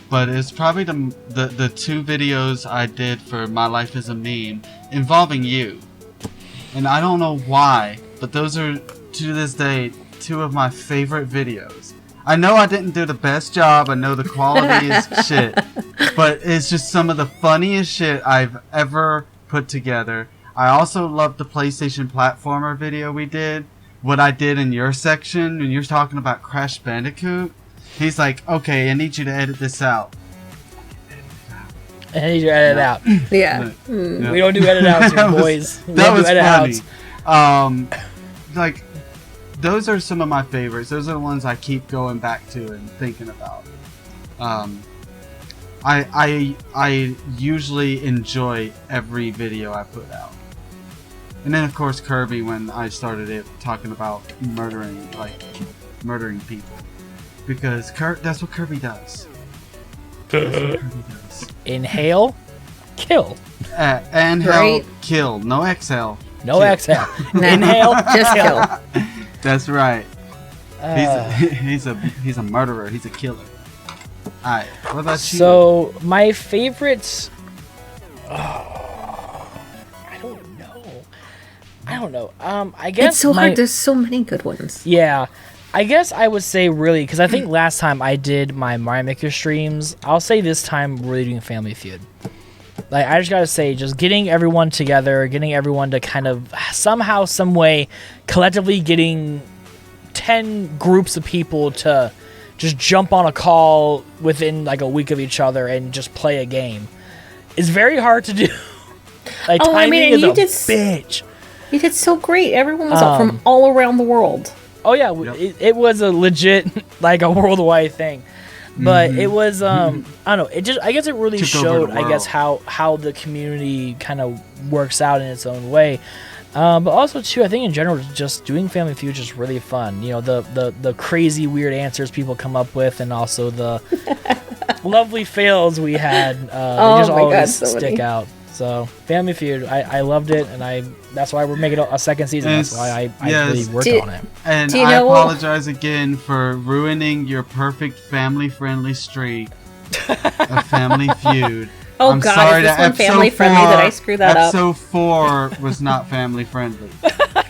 but it's probably the two videos I did for My Life is a Meme involving you. And I don't know why, but those are to this day two of my favorite videos. I know I didn't do the best job. I know the quality is shit. But it's just some of the funniest shit I've ever put together. I also love the PlayStation platformer video we did. What I did in your section when you're talking about Crash Bandicoot. He's like, okay, I need you to edit this out. I need you to edit it out. Yeah. We don't do edit outs here, boys. That was funny. Those are some of my favorites. Those are the ones I keep going back to and thinking about. I usually enjoy every video I put out. And then of course Kirby, when I started it talking about murdering people. Because that's what Kirby does. Inhale, kill. Inhale, kill. No exhale. No exhale. Inhale, just kill. That's right. He's a murderer. He's a killer. Alright, what about you? So my favorites. I don't know. I don't know. I guess it's so hard. There's so many good ones. Yeah. I guess I would say really, because I think last time I did my Mario Maker streams, I'll say this time really doing Family Feud. Like, I just gotta say, just getting everyone together, getting everyone to kind of somehow, some way, collectively getting 10 groups of people to just jump on a call within like a week of each other and just play a game is very hard to do. Like, timing is a bitch. You did so great. Everyone was up from all around the world. Oh yeah, it was a legit, like, a worldwide thing. But it was, I don't know, I guess it really showed, I guess, how the community kind of works out in its own way. But also, too, I think in general, just doing Family Feud is just really fun. You know, the crazy, weird answers people come up with, and also the lovely fails we had. They just always stick out. So, Family Feud, I loved it, and that's why we're making a second season. That's why I really worked on it. And I apologize again for ruining your perfect family-friendly streak of Family Feud. Oh, I'm God, sorry, is this one family-friendly that I screwed that up? Episode 4 was not family-friendly.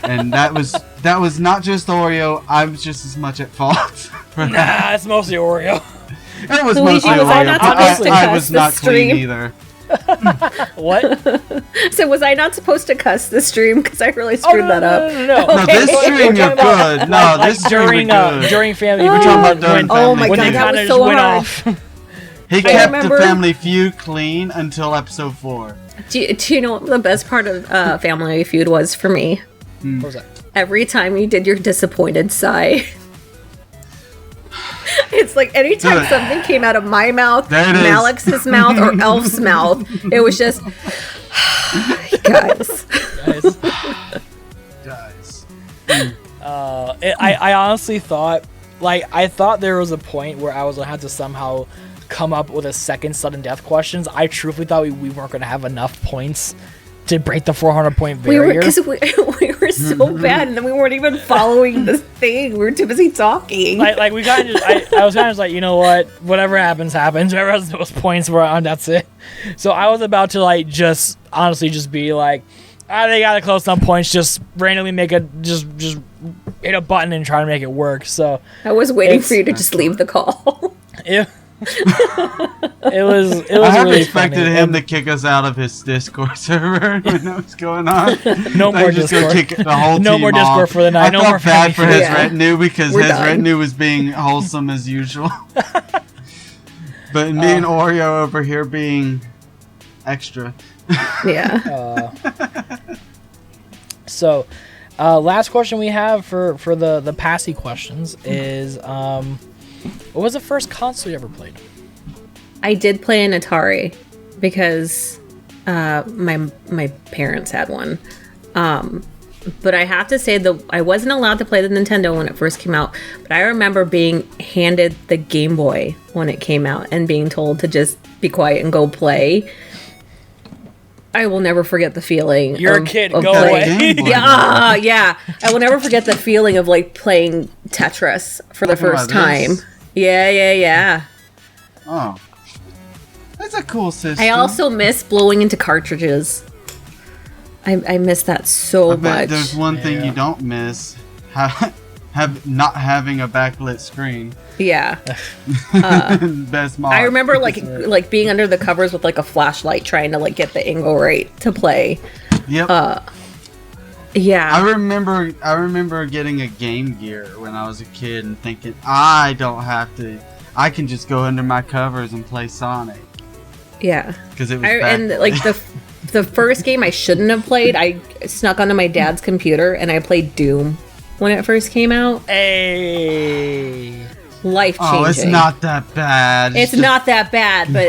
And that was not just Oreo. I was just as much at fault for that. Nah, it's mostly Oreo. It was mostly Oreo. I was not clean either. What? So was I not supposed to cuss the stream because I really screwed that up? No, this stream you're good. No, this stream you're good. During Family Feud, when they kind of just went off. He kept the Family Feud clean until episode 4. Do you know what the best part of Family Feud was for me? What was that? Every time you did your disappointed sigh. It's like anytime something came out of my mouth, Malex's mouth, or Elf's mouth, it was just, guys. I honestly thought, I thought there was a point where I was going to have to somehow come up with a second sudden death questions. I truthfully thought we weren't going to have enough points to break the 400-point barrier. Because we were so bad, and then we weren't even following the thing. We were too busy talking. Like we kind of just, I was kind of just like, you know what? Whatever happens, happens. Whoever has those points were on, that's it. So I was about to just honestly just be like, they gotta close some points. Just randomly make just hit a button and try to make it work. So I was waiting for you to just leave the call. Yeah. It was I have really expected funny. him to kick us out of his Discord server when that was going on. No more Discord. Kick the whole no team more Discord off. for the night. I no felt more bad for his Yeah. retinue because We're his done. retinue was being wholesome as usual. But me and Oreo over here being extra. Yeah. So, last question we have for the passy questions is, what was the first console you ever played? I did play an Atari because my parents had one. But I have to say that I wasn't allowed to play the Nintendo when it first came out. But I remember being handed the Game Boy when it came out and being told to just be quiet and go play. I will never forget the feeling. You're a kid, go away. Yeah. I will never forget the feeling of playing Tetris for the first time. Yeah. Oh. That's a cool system. I also miss blowing into cartridges. I miss that so much. There's one thing you don't miss. Have not having a backlit screen. Yeah. Best mod. I remember like being under the covers with a flashlight trying to get the angle right to play. Yep. Yeah. I remember getting a Game Gear when I was a kid and thinking I don't have to. I can just go under my covers and play Sonic. Yeah. Because it was and the first game I shouldn't have played, I snuck onto my dad's computer and I played Doom when it first came out. Hey. Life changing. Oh, it's not that bad. It's not that bad, but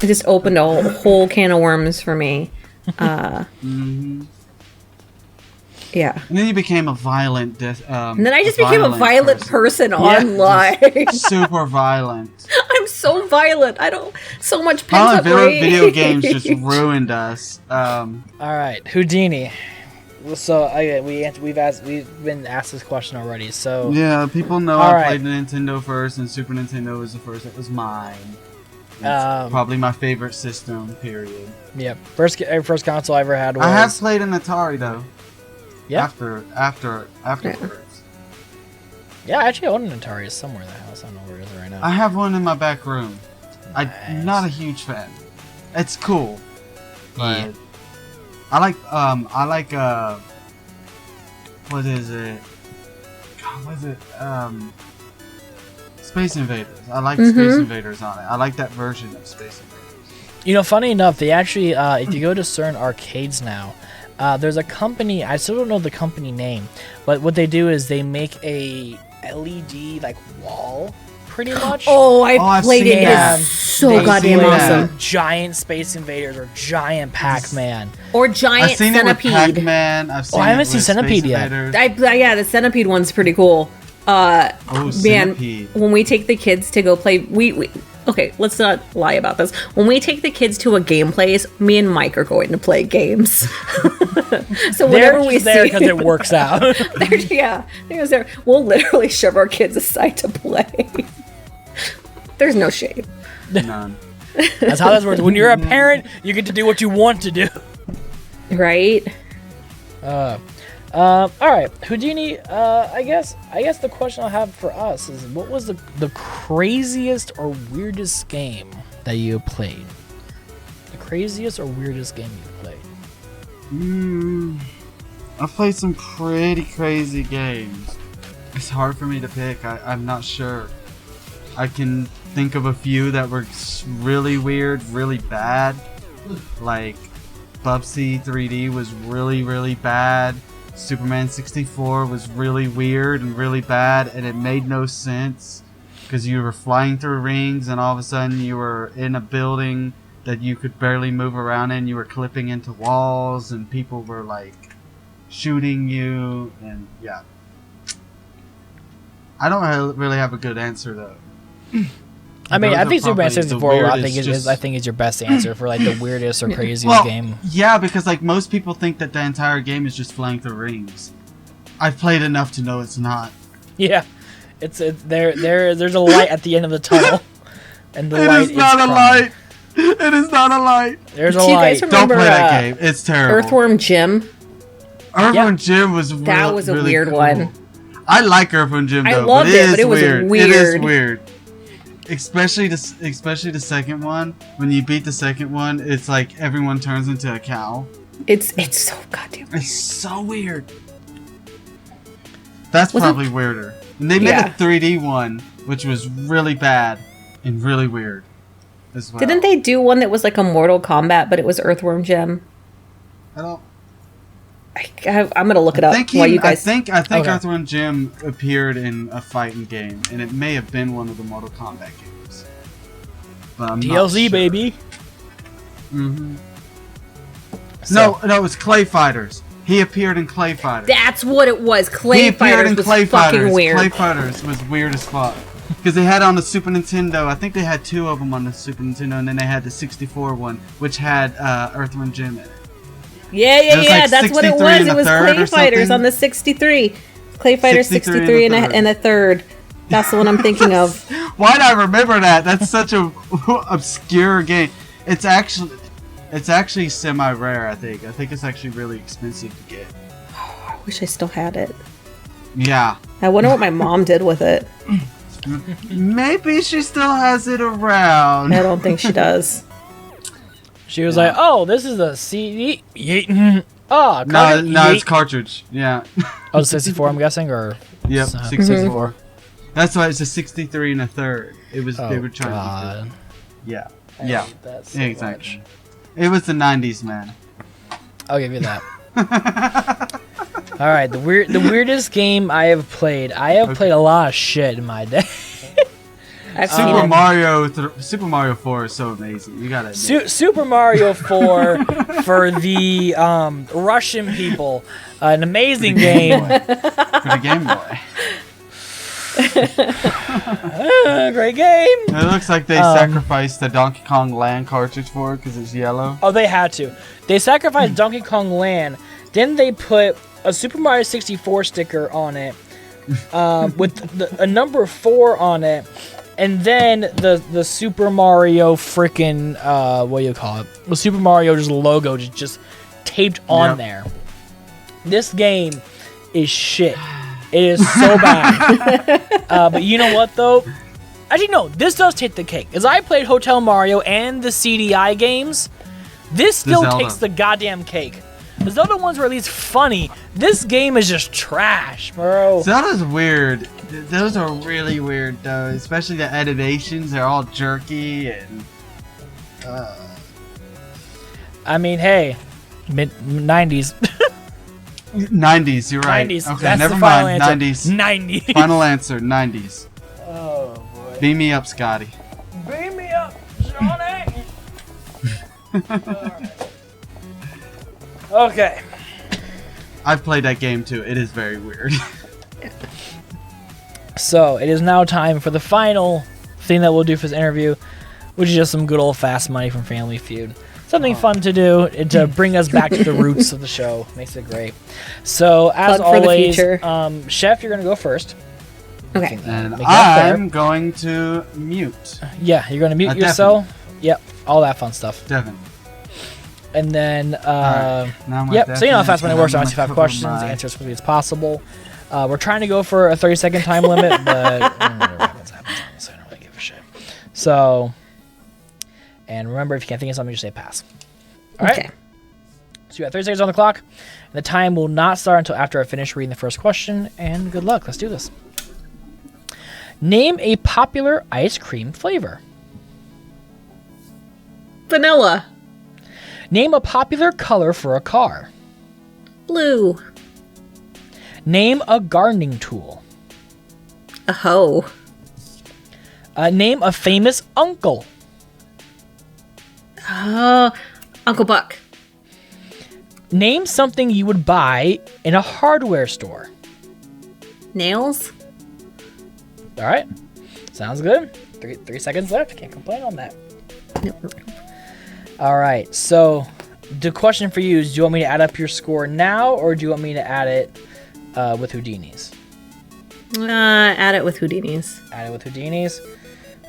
it just opened a whole can of worms for me. Yeah. And then you became a violent. And then I just became a violent person online. Super violent. I'm so violent. I don't. So much pent up rage. Video games just ruined us. All right, Houdini. So we've been asked this question already. So yeah, people know I played the Nintendo first, and Super Nintendo was the first. It was mine. Probably my favorite system. Period. Yeah, first console I ever had was. I have played an Atari though. Yeah. Afterwards. Yeah, I actually own an Atari somewhere in the house. I don't know where it is right now. I have one in my back room. Nice. I'm not a huge fan. It's cool. But Yeah. I like what is it? God, what is it? Space Invaders. I like Space Invaders on it. I like that version of Space Invaders. Funny enough, they actually, if you go to certain arcades now, there's a company, I still don't know the company name, but what they do is they make a LED, wall, pretty much. I've played it. Yeah. It's so goddamn awesome. Giant Space Invaders or giant Pac-Man. Or giant I've seen Centipede. It with Pac-Man. I haven't seen Centipede yet. Yeah, the Centipede one's pretty cool. Man, Centipede. when we take the kids to go play, we okay, let's not lie about this. When we take the kids to a game place, me and Mike are going to play games. So whenever we there see because it works out. they're there. We'll literally shove our kids aside to play. There's no shame. None. That's how this works. When you're a parent, you get to do what you want to do. Right? All right, Houdini. I guess the question I have for us is, what was the craziest or weirdest game that you played? The craziest or weirdest game you played? I've played some pretty crazy games. It's hard for me to pick. I'm not sure. I can think of a few that were really weird, really bad. Like Bubsy 3D was really, really bad. Superman 64 was really weird and really bad, and it made no sense because you were flying through rings and all of a sudden you were in a building that you could barely move around in. You were clipping into walls and people were shooting you, and yeah. I don't really have a good answer though. I mean, I think Superman probably 64 I think is your best answer for the weirdest or craziest game. Yeah, because most people think that the entire game is just flying through rings. I've played enough to know it's not. Yeah, it's there's a light at the end of the tunnel, and the light is not a light. It is not a light. There's a Do you light. guys remember, Don't play that game. It's terrible. Earthworm Jim? Earthworm Jim was That was a really weird cool. one. I like Earthworm Jim though. I loved it, but it was weird. weird. It is weird. Especially the second one. When you beat the second one, it's like everyone turns into a cow. It's so goddamn weird. It's so weird. That's probably weirder. And they made a 3D one, which was really bad and really weird as well. Didn't they do one that was like a Mortal Kombat, but it was Earthworm Jim? I'm gonna look it up while you guys. I think Earthworm Jim appeared in a fighting game, and it may have been one of the Mortal Kombat games. But I'm not DLC sure. baby. Mm-hmm. No, it was Clay Fighters. He appeared in Clay Fighters. That's what it was. Clay Fighters was fucking weird. Clay Fighters was weird as fuck. Because they had on the Super Nintendo, I think they had two of them on the Super Nintendo, and then they had the 64 one, which had Earthworm Jim in it. Yeah. That's what it was. It was Clay Fighters on the 63. Clay Fighters 63 and a third. That's the one I'm thinking of. Why'd I remember that? That's such a obscure game. It's actually semi-rare, I think. I think it's actually really expensive to get. Oh, I wish I still had it. Yeah. I wonder what my mom did with it. Maybe she still has it around. I don't think she does. She was like, "Oh, this is a CD." Oh, no, it's cartridge. Yeah. Oh, 64, I'm guessing, or yep, 64. That's why it's a 63 and a third. It was they were trying to do. Yeah. Yeah. So exactly. Much. It was the 90s, man. I'll give you that. All right, the weirdest game I have played. I have played a lot of shit in my day. Super Mario 4 is so amazing. You gotta admit. Super Mario 4 for the Russian people, an amazing game for the Game Boy. Great game. It looks like they sacrificed the Donkey Kong Land cartridge for it because it's yellow. Oh, they had to. They sacrificed Donkey Kong Land. Then they put a Super Mario 64 sticker on it with a number 4 on it. And then the Super Mario freaking what do you call it? The Super Mario just logo just taped on there. This game is shit. It is so bad. But you know what though? Actually, no. This does take the cake. As I played Hotel Mario and the CDI games, this still takes the goddamn cake. The Zelda ones were at least funny. This game is just trash, bro. Zelda's weird. Those are really weird, though. Especially the animations. They're all jerky and... I mean, hey. Mid-90s. 90s, you're right. 90s. Okay, That's never the final mind. answer. 90s. 90s. Final answer, 90s. Oh, boy. Beam me up, Scotty. Beam me up, Johnny. Okay. I've played that game too. It is very weird. So, it is now time for the final thing that we'll do for this interview, which is just some good old fast money from Family Feud. Something fun to do to bring us back to the roots of the show. Makes it great. So, as always, Chef, you're going to go first. Okay. And I'm going to mute. Yeah, you're going to mute yourself. Yep, all that fun stuff. Devin. And then, yep, so you know how fast money works. I ask you 5 questions, answer as quickly as possible. We're trying to go for a 30-second time limit, but whatever happens, so I don't really give a shit. So, and remember, if you can't think of something, just say pass. All right? Okay. So you got 30 seconds on the clock, and the time will not start until after I finish reading the first question, and good luck. Let's do this. Name a popular ice cream flavor. Vanilla. Name a popular color for a car. Blue. Name a gardening tool. A hoe. Name a famous uncle. Uncle Buck. Name something you would buy in a hardware store. Nails. All right. Sounds good. 3 seconds left. Can't complain on that. Nope. All right. So the question for you is, do you want me to add up your score now, or do you want me to add it with Houdini's? Add it with Houdini's. Add it with Houdini's.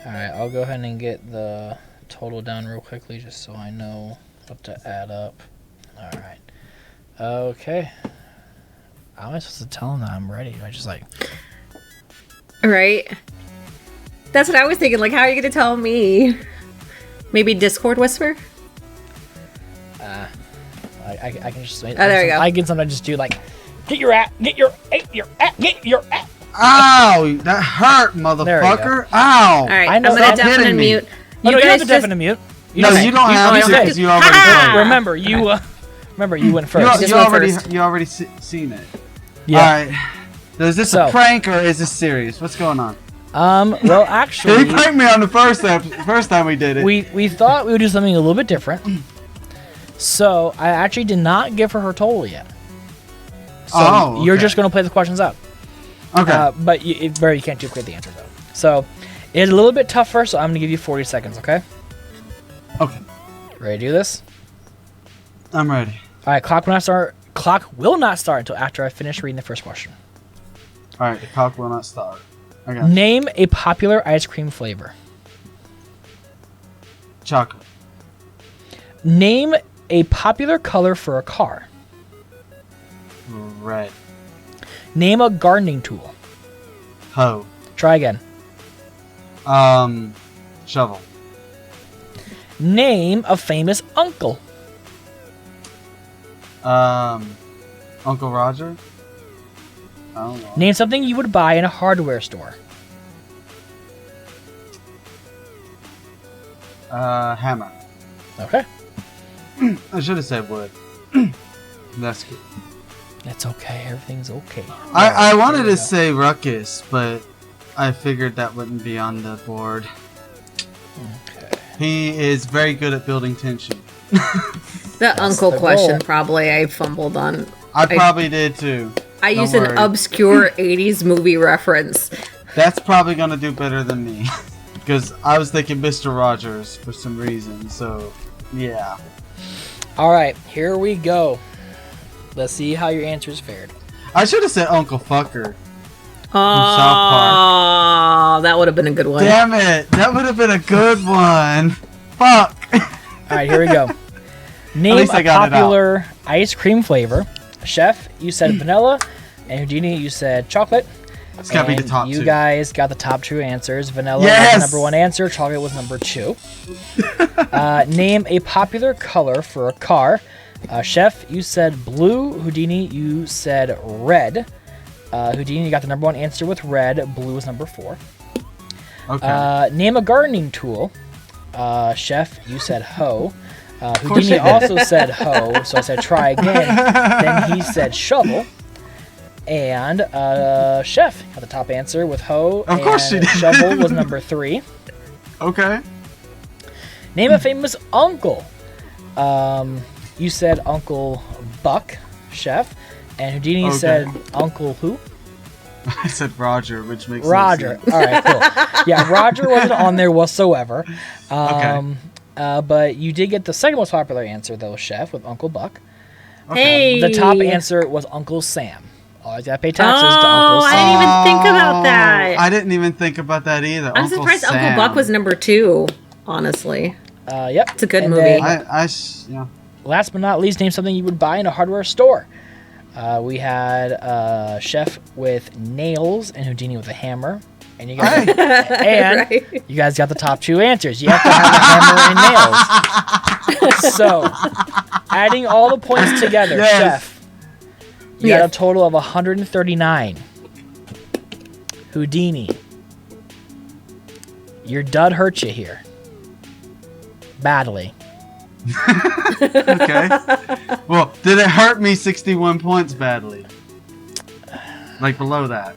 All right. I'll go ahead and get the total down real quickly just so I know what to add up. All right. Okay. How am I supposed to tell him that I'm ready? I just like... Right. That's what I was thinking. Like, how are you going to tell me? Maybe Discord whisper? I can just... there you go. I can sometimes just do like, get your app, get your app. Ow! That hurt, motherfucker. Ow! All right, I'm going to deafen and mute. You don't have to deafen and mute. No, you don't have to because you already played. Remember, you went first. You already seen it. Yeah. All right. Is this a prank or is this serious? What's going on? Well, actually... He pranked me on the first time we did it. We thought we would do something a little bit different. So, I actually did not give her total yet. So, you're just going to play the questions out. Okay. But you can't duplicate the answer, though. So, it's a little bit tougher, so I'm going to give you 40 seconds, okay? Okay. Ready to do this? I'm ready. All right, clock will not start until after I finish reading the first question. All right, the clock will not start. Okay. Name a popular ice cream flavor. Chocolate. Name a popular color for a car. Red. Name a gardening tool. Hoe. Try again. Shovel. Name a famous uncle. Uncle Roger? I don't know. Name something you would buy in a hardware store. Hammer. Okay. I should have said wood. That's good. That's okay. Everything's okay. I wanted to say ruckus, but I figured that wouldn't be on the board. Okay. He is very good at building tension. The uncle question probably I fumbled on. I probably did too. I used an obscure 80s movie reference. That's probably going to do better than me. Because I was thinking Mr. Rogers for some reason, so yeah. Alright, here we go. Let's see how your answers fared. I should have said Uncle Fucker. South Park. Oh, that would have been a good one. Damn it! That would have been a good one. Fuck. All right, here we go. Name a popular ice cream flavor. Chef, you said vanilla, and Houdini, you said chocolate. It's gotta be the top you two. guys got the top true answers. Vanilla Yes! was the number 1 answer. Chocolate was number 2. Name a popular color for a car. Chef, you said blue. Houdini, you said red. Houdini, you got the number 1 answer with red. Blue was number 4. Okay. Name a gardening tool. Chef, you said hoe. Houdini also said hoe, so I said try again. Then he said shovel. And Chef got the top answer with hoe. Of course she did. Shovel was number 3. Okay. Name a famous uncle. You said Uncle Buck, Chef. And Houdini said Uncle who? I said Roger, which makes Roger. No sense. All right, cool. Yeah, Roger wasn't on there whatsoever. Okay. But you did get the second most popular answer, though, Chef, with Uncle Buck. Hey. The top answer was Uncle Sam. Always gotta pay taxes to Uncle Sam. I didn't even think about that. I didn't even think about that either. I'm surprised Uncle Buck was number 2, honestly. Yep. It's a good And movie. then, Yeah. last but not least, name something you would buy in a hardware store. We had Chef with nails and Houdini with a hammer. And you guys, you guys got the top 2 answers. You have to have a hammer and nails. So, adding all the points together, Chef, you got a total of 139. Houdini, your dud hurt you here. Badly. Okay. Well, did it hurt me 61 points badly? Like below that?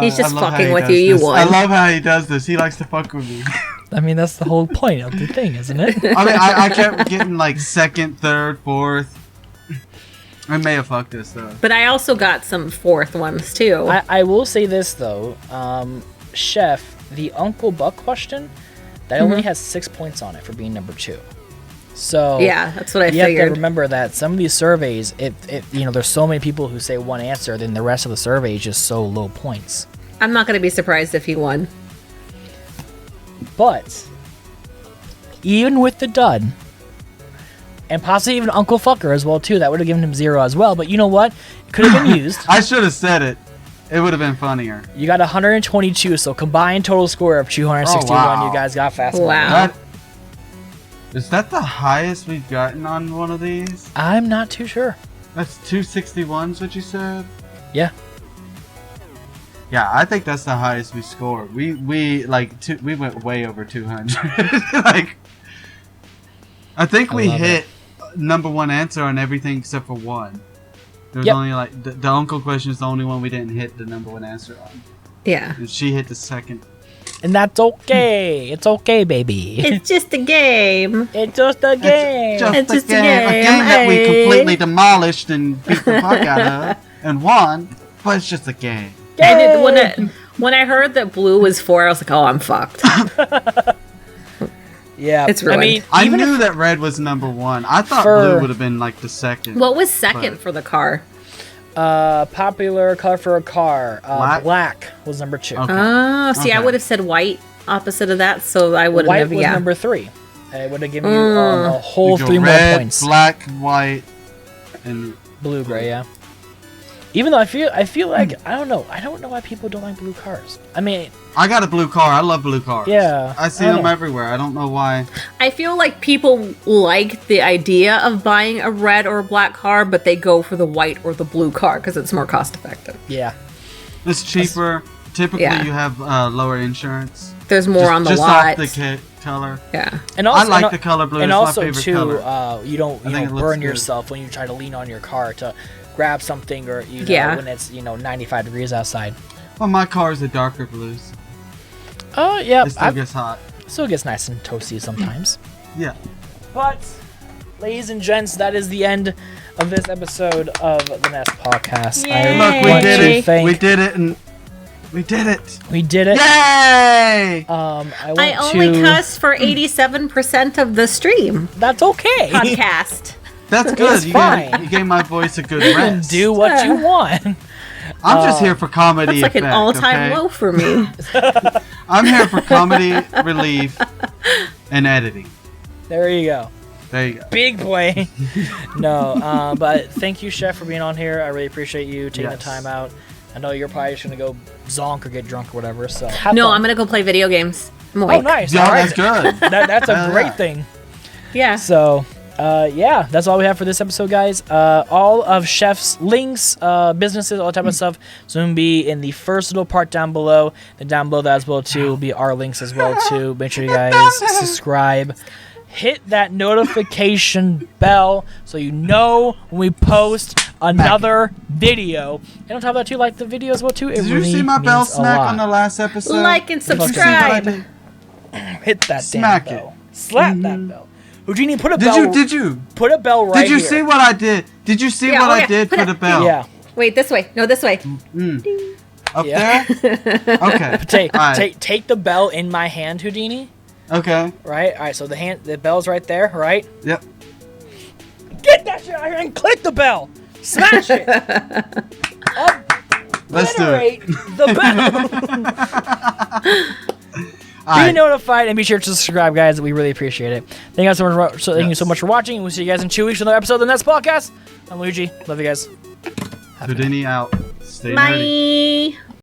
He's just fucking with you. You won. I love how he does this. He likes to fuck with me. I mean, that's the whole point of the thing, isn't it? I mean, I kept getting like 2nd, 3rd, 4th. I may have fucked this though. But I also got some 4th ones too. I will say this though, Chef, the Uncle Buck question, that only has 6 points on it for being number 2. So yeah, that's what I you figured. have to remember that some of these surveys, there's so many people who say one answer, then the rest of the survey is just so low points. I'm not going to be surprised if he won. But even with the dud, and possibly even Uncle Fucker as well too, that would have given him 0 as well. But you know what? It could have been used. I should have said it. It would have been funnier. You got 122, so combined total score of 261. Oh, wow. You guys got fast. Wow. Is that the highest we've gotten on one of these? I'm not too sure. That's 261's what you said? Yeah. Yeah, I think that's the highest we scored. We went way over 200. Like, I think we hit number 1 answer on everything except for one. There's only like the uncle question is the only one we didn't hit the number 1 answer on. Yeah. And she hit the 2nd. And that's okay. It's okay, baby. It's just a game. It's just a game. It's just a game. A game that we completely demolished and beat the fuck out of and won, but it's just a game. When I heard that blue was 4, I was like, oh, I'm fucked. Yeah. It's ruined. I mean, I knew that red was number 1. I thought blue would have been like the 2nd. What was 2nd for the car? Popular color for a car. Black was number 2. Okay. Oh, see, I would have said white opposite of that, so I wouldn't have. White was number 3. It would have given you a whole 3 more points. Black, white, and blue, gray. Yeah. Even though I feel like I don't know why people don't like blue cars. I mean, I got a blue car. I love blue cars. Yeah, I see them everywhere. I don't know why. I feel like people like the idea of buying a red or a black car, but they go for the white or the blue car because it's more cost effective. Yeah, it's cheaper. Typically, you have lower insurance. There's more on the just lot. Off the color. Yeah, and also, I like the color blue. And it's also my favorite too, color. you don't burn yourself when you try to lean on your car to grab something or when it's 95 degrees outside. Well, my car is a darker blue. So oh yeah, it still gets hot. Still gets nice and toasty sometimes. Yeah. But, ladies and gents, that is the end of this episode of the Nest Podcast. Look, we did it. We did it, and we did it. We did it. Yay! I only cuss for 87% of the stream. That's okay. Podcast. That's good. It's fine. You gave my voice a good You can rest. do what you want. I'm just here for comedy. That's like effect, an all-time okay? low for me. I'm here for comedy relief and editing. There you go. There you go. Big boy. No, but thank you, Chef, for being on here. I really appreciate you taking the time out. I know you're probably just going to go zonk or get drunk or whatever. So No, I'm going to go play video games. I'm awake. Oh, nice. Yeah, All right. that's good. That's a great thing. Yeah. So, that's all we have for this episode, guys. All of Chef's links, businesses, all that type of stuff is going to be in the first little part down below. Then down below that as well, too, will be our links as well, too. Make sure you guys subscribe. Hit that notification bell so you know when we post another video. And on top of that, too, like the video as well, too. Did you see my bell smack on the last episode? Like and subscribe. Hit that Smack damn bell. Slap that bell. Houdini, put a Did bell. Did you? Put a bell right Did you here. see what I did? Did you see what I did for the bell? Yeah. Wait, this way. No, this way. Up there? Okay. Take the bell in my hand, Houdini. Okay. Right? Alright, so the bell's right there, right? Yep. Get that shit out here and click the bell! Smash it! Let's do it. The bell! Be notified and be sure to subscribe, guys. We really appreciate it. Thank you guys so much for watching. We'll see you guys in 2 weeks for another episode of the Next Podcast. I'm Luigi. Love you guys. Houdini out. Stay nerdy. Bye.